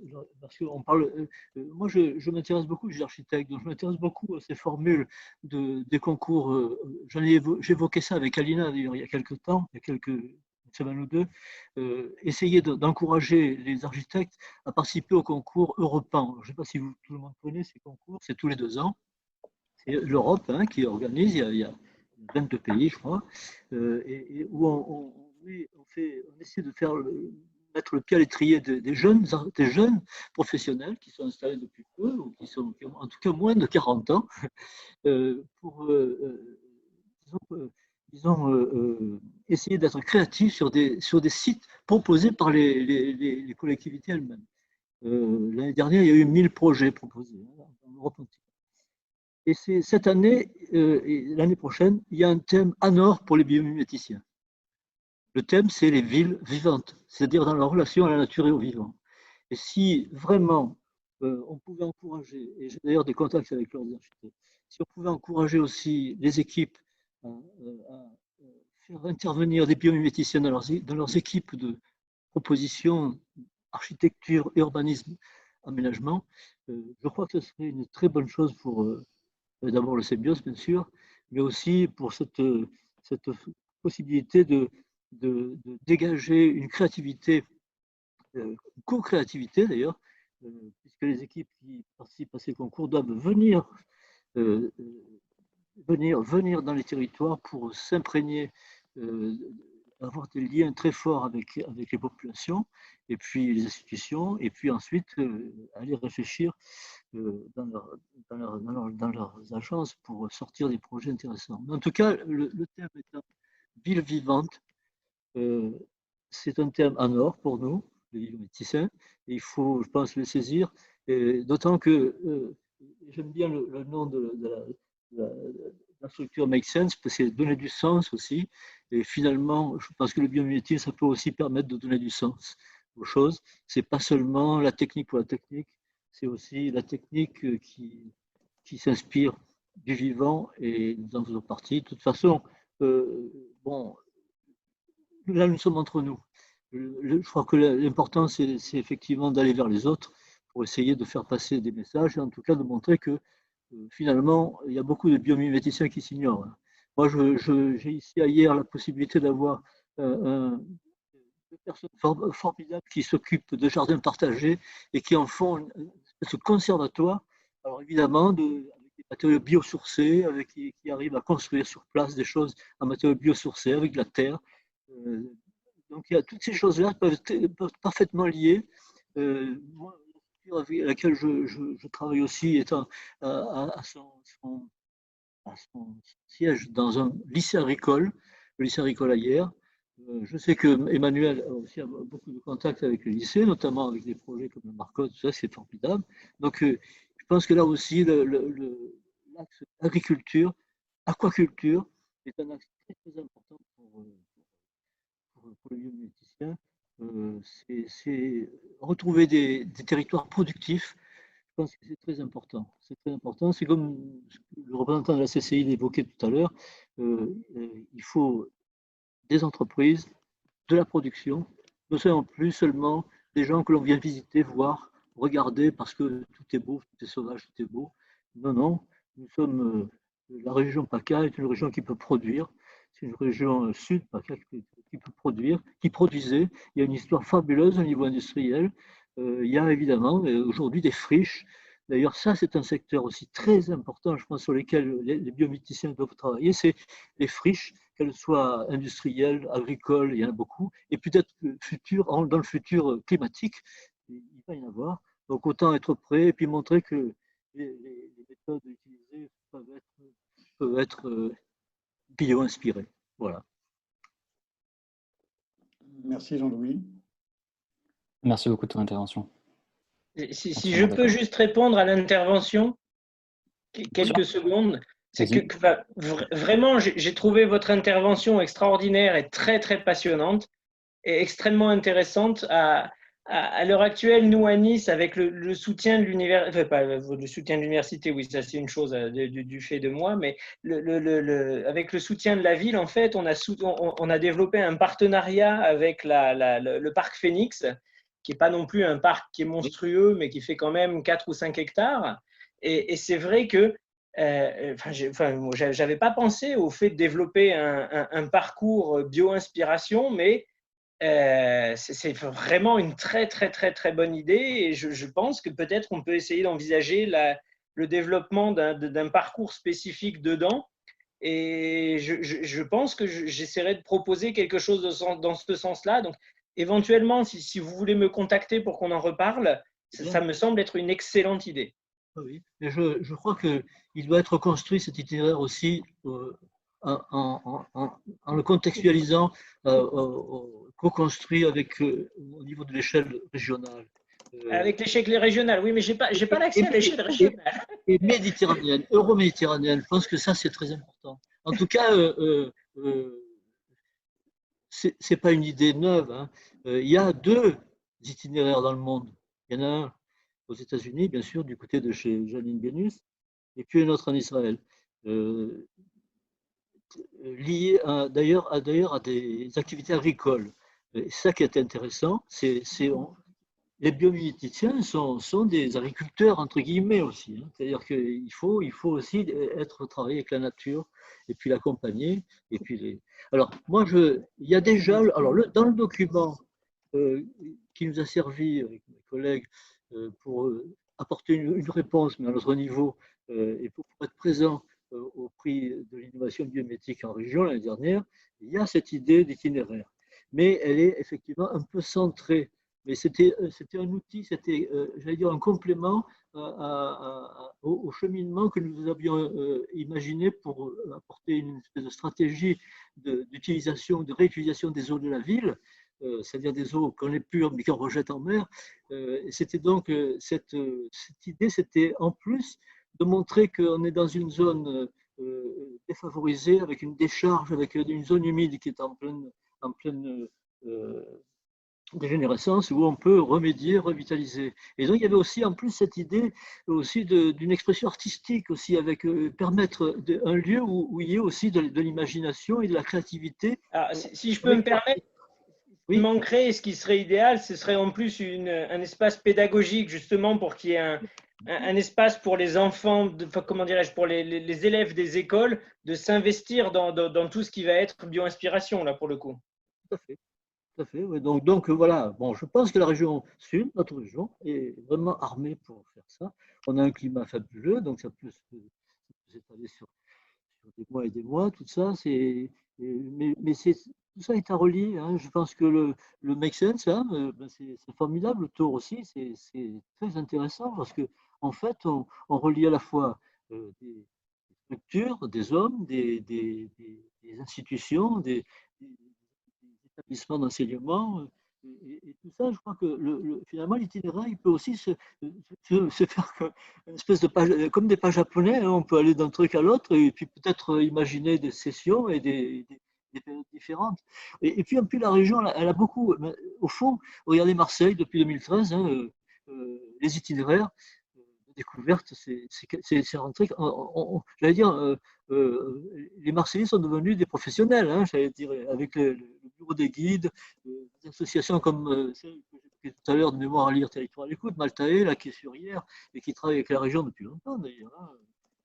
[SPEAKER 13] qu'on parle, moi, je m'intéresse beaucoup, je suis architecte, donc je m'intéresse beaucoup à ces formules des concours. J'évoquais ça avec Alina, d'ailleurs, il y a quelques temps, il y a quelques semaine ou deux, essayer d'encourager les architectes à participer au concours Europan. Je ne sais pas si tout le monde connaît ces concours, c'est tous les 2 ans. C'est l'Europe qui organise, il y a 22 pays, je crois, et où on essaie de mettre le pied à l'étrier des jeunes professionnels qui sont installés depuis peu ou qui ont en tout cas moins de 40 ans pour essayer d'être créatifs sur des sites proposés par les collectivités elles-mêmes. L'année dernière, il y a eu 1000 projets proposés en Europe entière. Et cette année et l'année prochaine, il y a un thème ANOR pour les biomiméticiens. Le thème, c'est les villes vivantes, c'est-à-dire dans leur relation à la nature et au vivant. Et si vraiment on pouvait encourager, et j'ai d'ailleurs des contacts avec leurs architectes, si on pouvait encourager aussi les équipes à faire intervenir des biomiméticiens dans leurs équipes de proposition, architecture, urbanisme, aménagement, je crois que ce serait une très bonne chose pour d'abord le symbiose, bien sûr, mais aussi pour cette possibilité de dégager une créativité, co-créativité d'ailleurs, puisque les équipes qui participent à ces concours doivent venir dans les territoires pour s'imprégner, avoir des liens très forts avec les populations et puis les institutions, et puis ensuite aller réfléchir dans leurs agences pour sortir des projets intéressants. En tout cas, le thème étant ville vivante, c'est un thème en or pour nous, les biométiciens, et il faut, je pense, le saisir, d'autant que j'aime bien le nom de la structure Make Sense, parce que c'est donner du sens aussi, et finalement, je pense que le biomimétisme, ça peut aussi permettre de donner du sens aux choses. C'est pas seulement la technique pour la technique, c'est aussi la technique qui s'inspire du vivant, et nous en faisons partie. De toute façon, bon, là, nous sommes entre nous. Je crois que l'important, c'est effectivement d'aller vers les autres pour essayer de faire passer des messages et en tout cas de montrer que finalement, il y a beaucoup de biomiméticiens qui s'ignorent. Moi, j'ai ici hier la possibilité d'avoir deux personnes formidables qui s'occupent de jardins partagés et qui en font ce conservatoire. Alors évidemment, avec des matériaux biosourcés, qui arrivent à construire sur place des choses en matériaux biosourcés, avec de la terre. Donc il y a toutes ces choses-là peuvent être parfaitement liées. Moi, la structure avec laquelle je travaille aussi étant à son siège dans un lycée agricole, le lycée agricole Ayer. Je sais que Emmanuel a aussi beaucoup de contacts avec le lycée, notamment avec des projets comme le Marcotte, tout ça, c'est formidable. Donc je pense que là aussi, l'axe agriculture, aquaculture est un axe très, très important pour les biomiméticiens. C'est retrouver des territoires productifs. Je pense que c'est très important. C'est très important. C'est comme le représentant de la CCI l'évoquait tout à l'heure. Il faut des entreprises, de la production. Ne soyons plus seulement des gens que l'on vient visiter, voir, regarder parce que tout est beau, tout est sauvage, tout est beau. Non, non. Nous sommes la région PACA est une région qui peut produire. C'est une région sud PACA qui peut produire, qui produisait. Il y a une histoire fabuleuse au niveau industriel. Il y a évidemment aujourd'hui des friches. D'ailleurs, ça, c'est un secteur aussi très important, je pense, sur lesquels les biomiméticiens doivent travailler. C'est les friches, qu'elles soient industrielles, agricoles, il y en a beaucoup. Et peut-être dans le futur climatique, il va y en avoir. Donc, autant être prêt et puis montrer que les méthodes utilisées peuvent être bio-inspirées. Voilà.
[SPEAKER 2] Merci Jean-Louis.
[SPEAKER 3] Merci beaucoup de ton intervention.
[SPEAKER 14] Si je peux juste répondre à l'intervention, quelques secondes, c'est que vraiment, j'ai trouvé votre intervention extraordinaire et très, très passionnante et extrêmement intéressante. À l'heure actuelle, nous, à Nice, avec le soutien de l'université, enfin, pas le soutien de l'université, oui, ça c'est une chose du fait de moi, mais avec le soutien de la ville, en fait, on a développé un partenariat avec le parc Phoenix, qui n'est pas non plus un parc qui est monstrueux, mais qui fait quand même 4 ou 5 hectares. Et c'est vrai que je n'avais pas pensé au fait de développer un parcours bio-inspiration, mais c'est vraiment une très, très, très, très bonne idée. Et je pense que peut-être on peut essayer d'envisager le développement d'un parcours spécifique dedans. Et je pense que j'essaierai de proposer quelque chose dans ce sens-là. Donc, éventuellement, si vous voulez me contacter pour qu'on en reparle, ça me semble être une excellente idée.
[SPEAKER 13] Oui, mais je crois qu'il doit être construit cet itinéraire aussi en le contextualisant, co-construit avec, au niveau de l'échelle régionale.
[SPEAKER 14] Avec l'échelle régionale, oui, mais je n'ai pas l'accès à l'échelle régionale.
[SPEAKER 13] Et méditerranéenne, euro-méditerranéenne, je pense que ça, c'est très important. En tout cas, ce n'est pas une idée neuve. Hein. Il y a 2 itinéraires dans le monde. Il y en a un aux États-Unis, bien sûr, du côté de chez Janine Benus, et puis un autre en Israël. Lié d'ailleurs à des activités agricoles. Et ça qui est intéressant, les biomiméticiens sont des agriculteurs entre guillemets aussi. Hein. C'est-à-dire qu'il faut aussi travailler avec la nature et puis l'accompagner. Et puis alors moi il y a déjà dans le document qui nous a servi avec mes collègues pour apporter une réponse, mais à notre niveau, et pour être présent au prix de l'innovation biométrique en région l'année dernière, il y a cette idée d'itinéraire. Mais elle est effectivement un peu centrée. Mais c'était un outil, c'était, j'allais dire, un complément au cheminement que nous avions imaginé pour apporter une espèce de stratégie d'utilisation, de réutilisation des eaux de la ville, c'est-à-dire des eaux qu'on épure mais qu'on rejette en mer. C'était donc cette idée, c'était en plus de montrer qu'on est dans une zone défavorisée, avec une décharge, avec une zone humide qui est en pleine dégénérescence, où on peut remédier, revitaliser. Et donc il y avait aussi en plus cette idée aussi d'une expression artistique aussi, avec permettre un lieu où il y ait aussi de l'imagination et de la créativité.
[SPEAKER 14] Alors, si je peux me permettre, il manquerait, ce qui serait idéal, ce serait en plus un espace pédagogique justement pour qu'il y ait un espace pour les enfants, comment dirais-je, pour les élèves des écoles de s'investir dans tout ce qui va être bio-inspiration là pour le coup.
[SPEAKER 13] Tout à fait. Tout à fait, oui. Donc voilà, bon, je pense que la région sud, notre région, est vraiment armée pour faire ça. On a un climat fabuleux, donc ça peut s'étaler sur des mois et des mois, tout ça. Mais tout ça est à relier. Hein. Je pense que le make sense, hein, c'est formidable. Le tour aussi, c'est très intéressant parce que en fait, on relie à la fois des structures, des hommes, des institutions, des établissements d'enseignement et tout ça. Je crois que finalement l'itinéraire il peut aussi se faire une espèce de page, comme des pages japonais. Hein. On peut aller d'un truc à l'autre et puis peut-être imaginer des sessions et des périodes différentes. Et puis la région, elle a beaucoup. Au fond, regardez Marseille depuis 2013, hein, les itinéraires de découverte, c'est rentré. J'allais dire. Les Marseillais sont devenus des professionnels, hein, j'allais dire, avec le bureau des guides, des associations comme celle que j'ai tout à l'heure de Mémoire à lire, Territoire à l'écoute, Maltae, là, qui est sur hier, et qui travaille avec la région depuis longtemps d'ailleurs. Hein.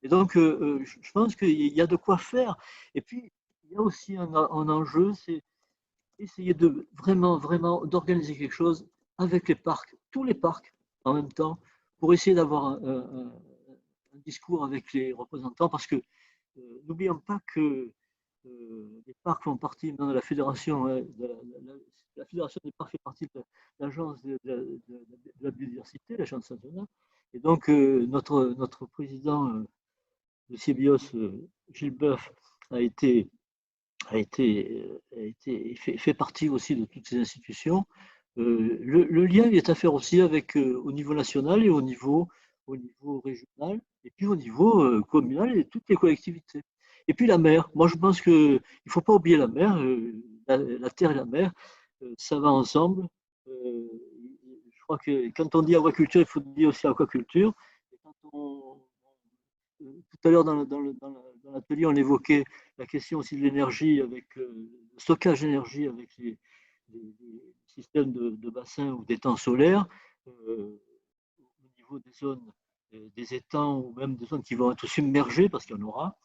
[SPEAKER 13] Et donc, je pense qu'il y a de quoi faire. Et puis, il y a aussi un enjeu, c'est essayer de vraiment d'organiser quelque chose avec les parcs, tous les parcs en même temps, pour essayer d'avoir un discours avec les représentants, parce que n'oublions pas que les parcs font partie de la fédération. La fédération des parcs fait partie de l'agence de la biodiversité, l'agence nationale. Et donc, notre président de CIBIOS, Gilles Boeuf, fait partie aussi de toutes ces institutions. Le lien il est à faire aussi avec, au niveau national et au niveau régional, et puis au niveau communal et toutes les collectivités. Et puis la mer, moi je pense qu'il ne faut pas oublier la mer, la terre et la mer, ça va ensemble. Je crois que quand on dit aquaculture, il faut dire aussi aquaculture. Et tout à l'heure dans l'atelier, on évoquait la question aussi de l'énergie, avec le stockage d'énergie avec les systèmes de bassins ou d'étangs solaires. Au niveau des zones, des étangs ou même des zones qui vont être submergées, parce qu'il y en aura,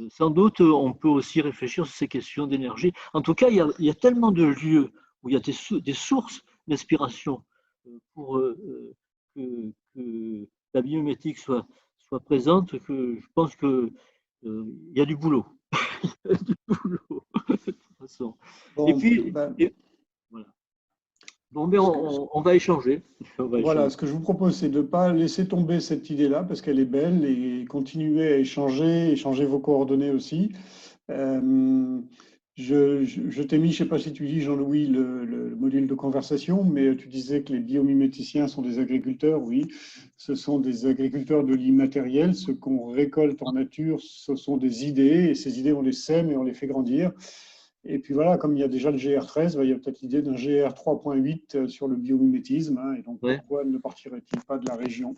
[SPEAKER 13] sans doute on peut aussi réfléchir sur ces questions d'énergie. En tout cas, il y a tellement de lieux où il y a des sources d'inspiration pour que la biométrique soit présente, que je pense qu'il y a du boulot. Il y a du boulot, de toute façon.
[SPEAKER 2] Bon,
[SPEAKER 13] et puis, voilà. Bon, mais on va échanger.
[SPEAKER 2] Voilà, ce que je vous propose, c'est de ne pas laisser tomber cette idée-là, parce qu'elle est belle, et continuer à échanger vos coordonnées aussi. Je t'ai mis, je ne sais pas si tu dis, Jean-Louis, le module de conversation, mais tu disais que les biomiméticiens sont des agriculteurs. Oui, ce sont des agriculteurs de l'immatériel. Ce qu'on récolte en nature, ce sont des idées, et ces idées, on les sème et on les fait grandir. Et puis voilà, comme il y a déjà le GR13, il y a peut-être l'idée d'un GR 3.8 sur le biomimétisme. Hein, et donc, pourquoi ne partirait-il pas de la région?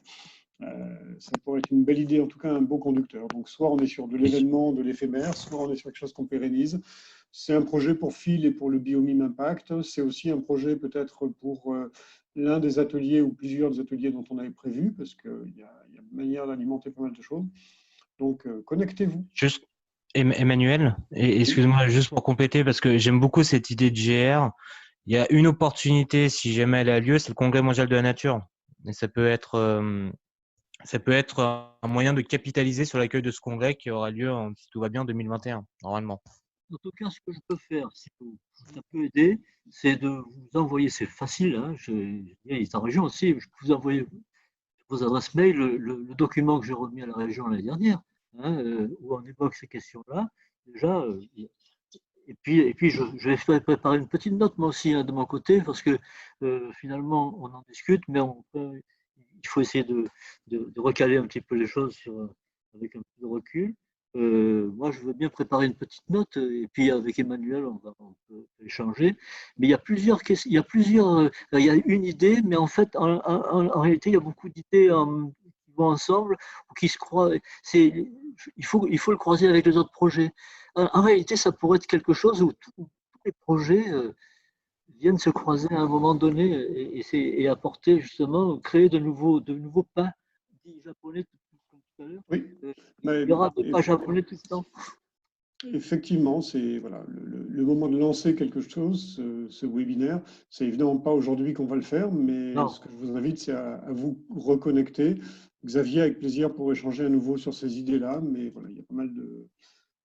[SPEAKER 2] Ça pourrait être une belle idée, en tout cas un beau conducteur. Donc, soit on est sur de l'événement, de l'éphémère, soit on est sur quelque chose qu'on pérennise. C'est un projet pour Phil et pour le Biomime Impact. C'est aussi un projet peut-être pour l'un des ateliers ou plusieurs des ateliers dont on avait prévu, parce qu'il y a manière d'alimenter pas mal de choses. Donc, connectez-vous.
[SPEAKER 12] Juste, Emmanuel, excuse-moi, juste pour compléter, parce que j'aime beaucoup cette idée de GR. Il y a une opportunité, si jamais elle a lieu, c'est le Congrès mondial de la nature. Et ça peut être un moyen de capitaliser sur l'accueil de ce congrès qui aura lieu, si tout va bien, en 2021, normalement.
[SPEAKER 13] En tout cas, ce que je peux faire, si ça peut aider, c'est de vous envoyer, c'est facile, hein, il est en région aussi, je peux vous envoyer vos adresses mail, le document que j'ai remis à la région l'année dernière, hein, où on évoque ces questions-là. Déjà, et puis je vais faire préparer une petite note moi aussi, hein, de mon côté, parce que finalement, on en discute, mais il faut essayer de recaler un petit peu les choses avec un peu de recul. Moi, je veux bien préparer une petite note, et puis avec Emmanuel, on peut échanger. Mais il y a plusieurs questions, il y a une idée, mais en fait, en réalité, il y a beaucoup d'idées qui vont ensemble ou qui se croisent. Il faut le croiser avec les autres projets. En réalité, ça pourrait être quelque chose où tous les projets viennent se croiser à un moment donné et apporter justement, créer de nouveaux pas dits japonais, comme tout à l'heure.
[SPEAKER 2] Oui.
[SPEAKER 13] Il y aura des pas japonais tout le temps.
[SPEAKER 2] Effectivement, c'est voilà, le moment de lancer quelque chose, ce webinaire. C'est évidemment pas aujourd'hui qu'on va le faire, mais ce que je vous invite, c'est à vous reconnecter. Xavier, avec plaisir pour échanger à nouveau sur ces idées-là, mais voilà, il y a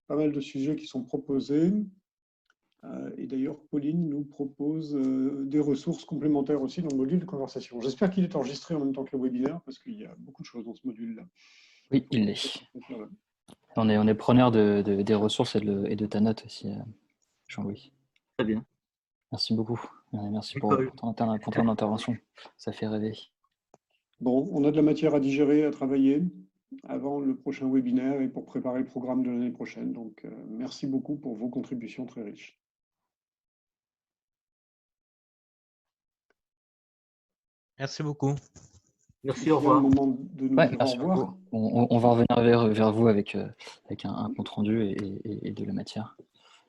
[SPEAKER 2] pas mal de sujets qui sont proposés. Et d'ailleurs, Pauline nous propose des ressources complémentaires aussi dans le module de conversation. J'espère qu'il est enregistré en même temps que le webinaire, parce qu'il y a beaucoup de choses dans ce module-là.
[SPEAKER 3] Oui, il l'est. On est preneur des ressources et de ta note aussi, Jean-Louis.
[SPEAKER 13] Très bien.
[SPEAKER 3] Merci beaucoup. Merci pour ton intervention. Ça fait rêver.
[SPEAKER 2] Bon, on a de la matière à digérer, à travailler avant le prochain webinaire et pour préparer le programme de l'année prochaine. Donc, merci beaucoup pour vos contributions très riches.
[SPEAKER 12] Merci beaucoup.
[SPEAKER 13] Merci, au revoir.
[SPEAKER 3] Merci beaucoup. On va revenir vers vous avec un compte rendu et de la matière.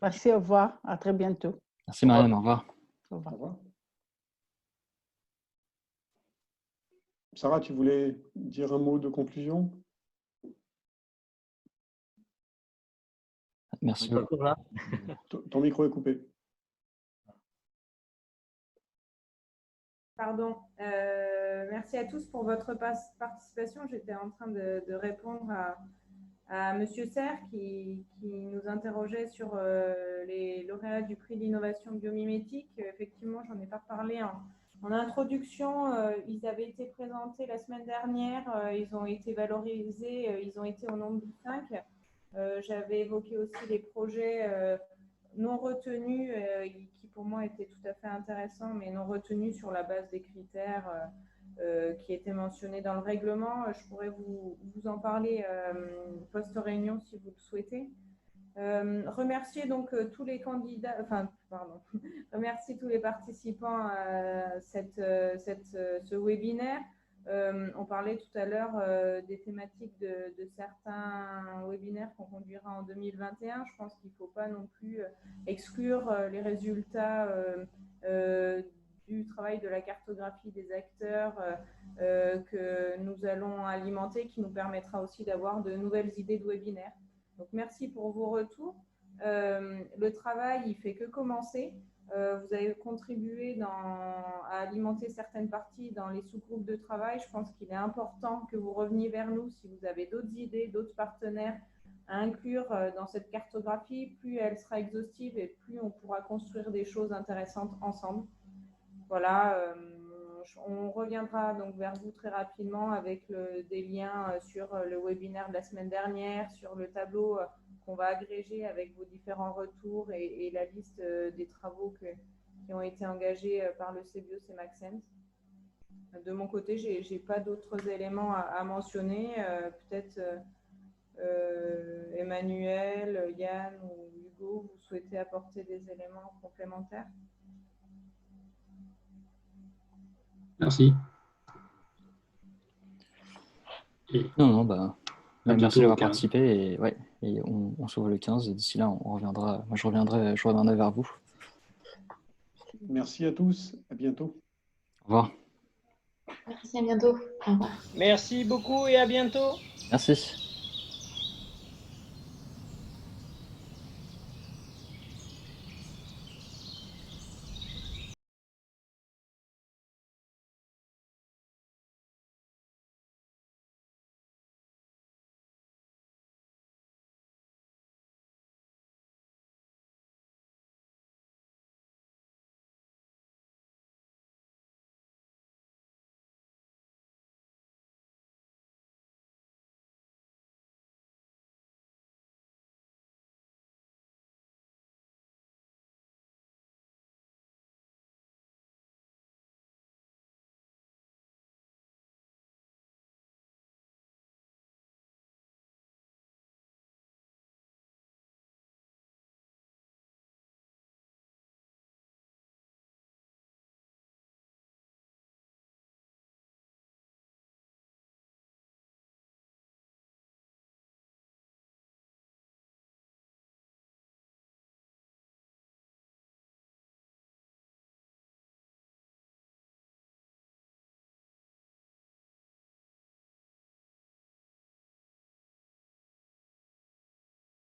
[SPEAKER 15] Merci, au revoir. À très bientôt.
[SPEAKER 3] Merci, Mariam. Au revoir.
[SPEAKER 15] Au revoir.
[SPEAKER 2] Sarah, tu voulais dire un mot de conclusion?
[SPEAKER 3] Merci beaucoup.
[SPEAKER 2] Ton micro est coupé.
[SPEAKER 1] Pardon. Merci à tous pour votre participation. J'étais en train de répondre à Monsieur Serre qui nous interrogeait sur les lauréats du prix d'innovation biomimétique. Effectivement, j'en ai pas parlé en introduction. Ils avaient été présentés la semaine dernière. Ils ont été valorisés. Ils ont été au nombre de 5. J'avais évoqué aussi les projets non retenus qui pour moi étaient tout à fait intéressants, mais non retenus sur la base des critères qui étaient mentionnés dans le règlement. Je pourrais vous en parler post-réunion si vous le souhaitez. Remercier donc tous les candidats, remercier tous les participants à ce webinaire. On parlait tout à l'heure des thématiques de certains webinaires qu'on conduira en 2021. Je pense qu'il ne faut pas non plus exclure les résultats du travail de la cartographie des acteurs que nous allons alimenter, qui nous permettra aussi d'avoir de nouvelles idées de webinaires. Donc, merci pour vos retours. Le travail, il ne fait que commencer. Vous avez contribué à alimenter certaines parties dans les sous-groupes de travail. Je pense qu'il est important que vous reveniez vers nous si vous avez d'autres idées, d'autres partenaires à inclure dans cette cartographie. Plus elle sera exhaustive et plus on pourra construire des choses intéressantes ensemble. voilà, on reviendra donc vers vous très rapidement avec des liens sur le webinaire de la semaine dernière, sur le tableau qu'on va agréger avec vos différents retours et la liste des travaux qui ont été engagés par le CBIOS et Maxent. De mon côté, je n'ai pas d'autres éléments à mentionner. Peut-être Emmanuel, Yann ou Hugo, vous souhaitez apporter des éléments complémentaires?
[SPEAKER 5] Merci.
[SPEAKER 3] Non, bah, merci
[SPEAKER 5] bientôt
[SPEAKER 3] d'avoir
[SPEAKER 5] au 15.
[SPEAKER 3] participé et on se voit le 15. D'ici là, on reviendra. Moi, je reviendrai vers vous.
[SPEAKER 2] Merci à tous. À bientôt.
[SPEAKER 3] Au revoir.
[SPEAKER 4] Merci, à bientôt. Au revoir.
[SPEAKER 14] Merci beaucoup et à bientôt.
[SPEAKER 3] Merci.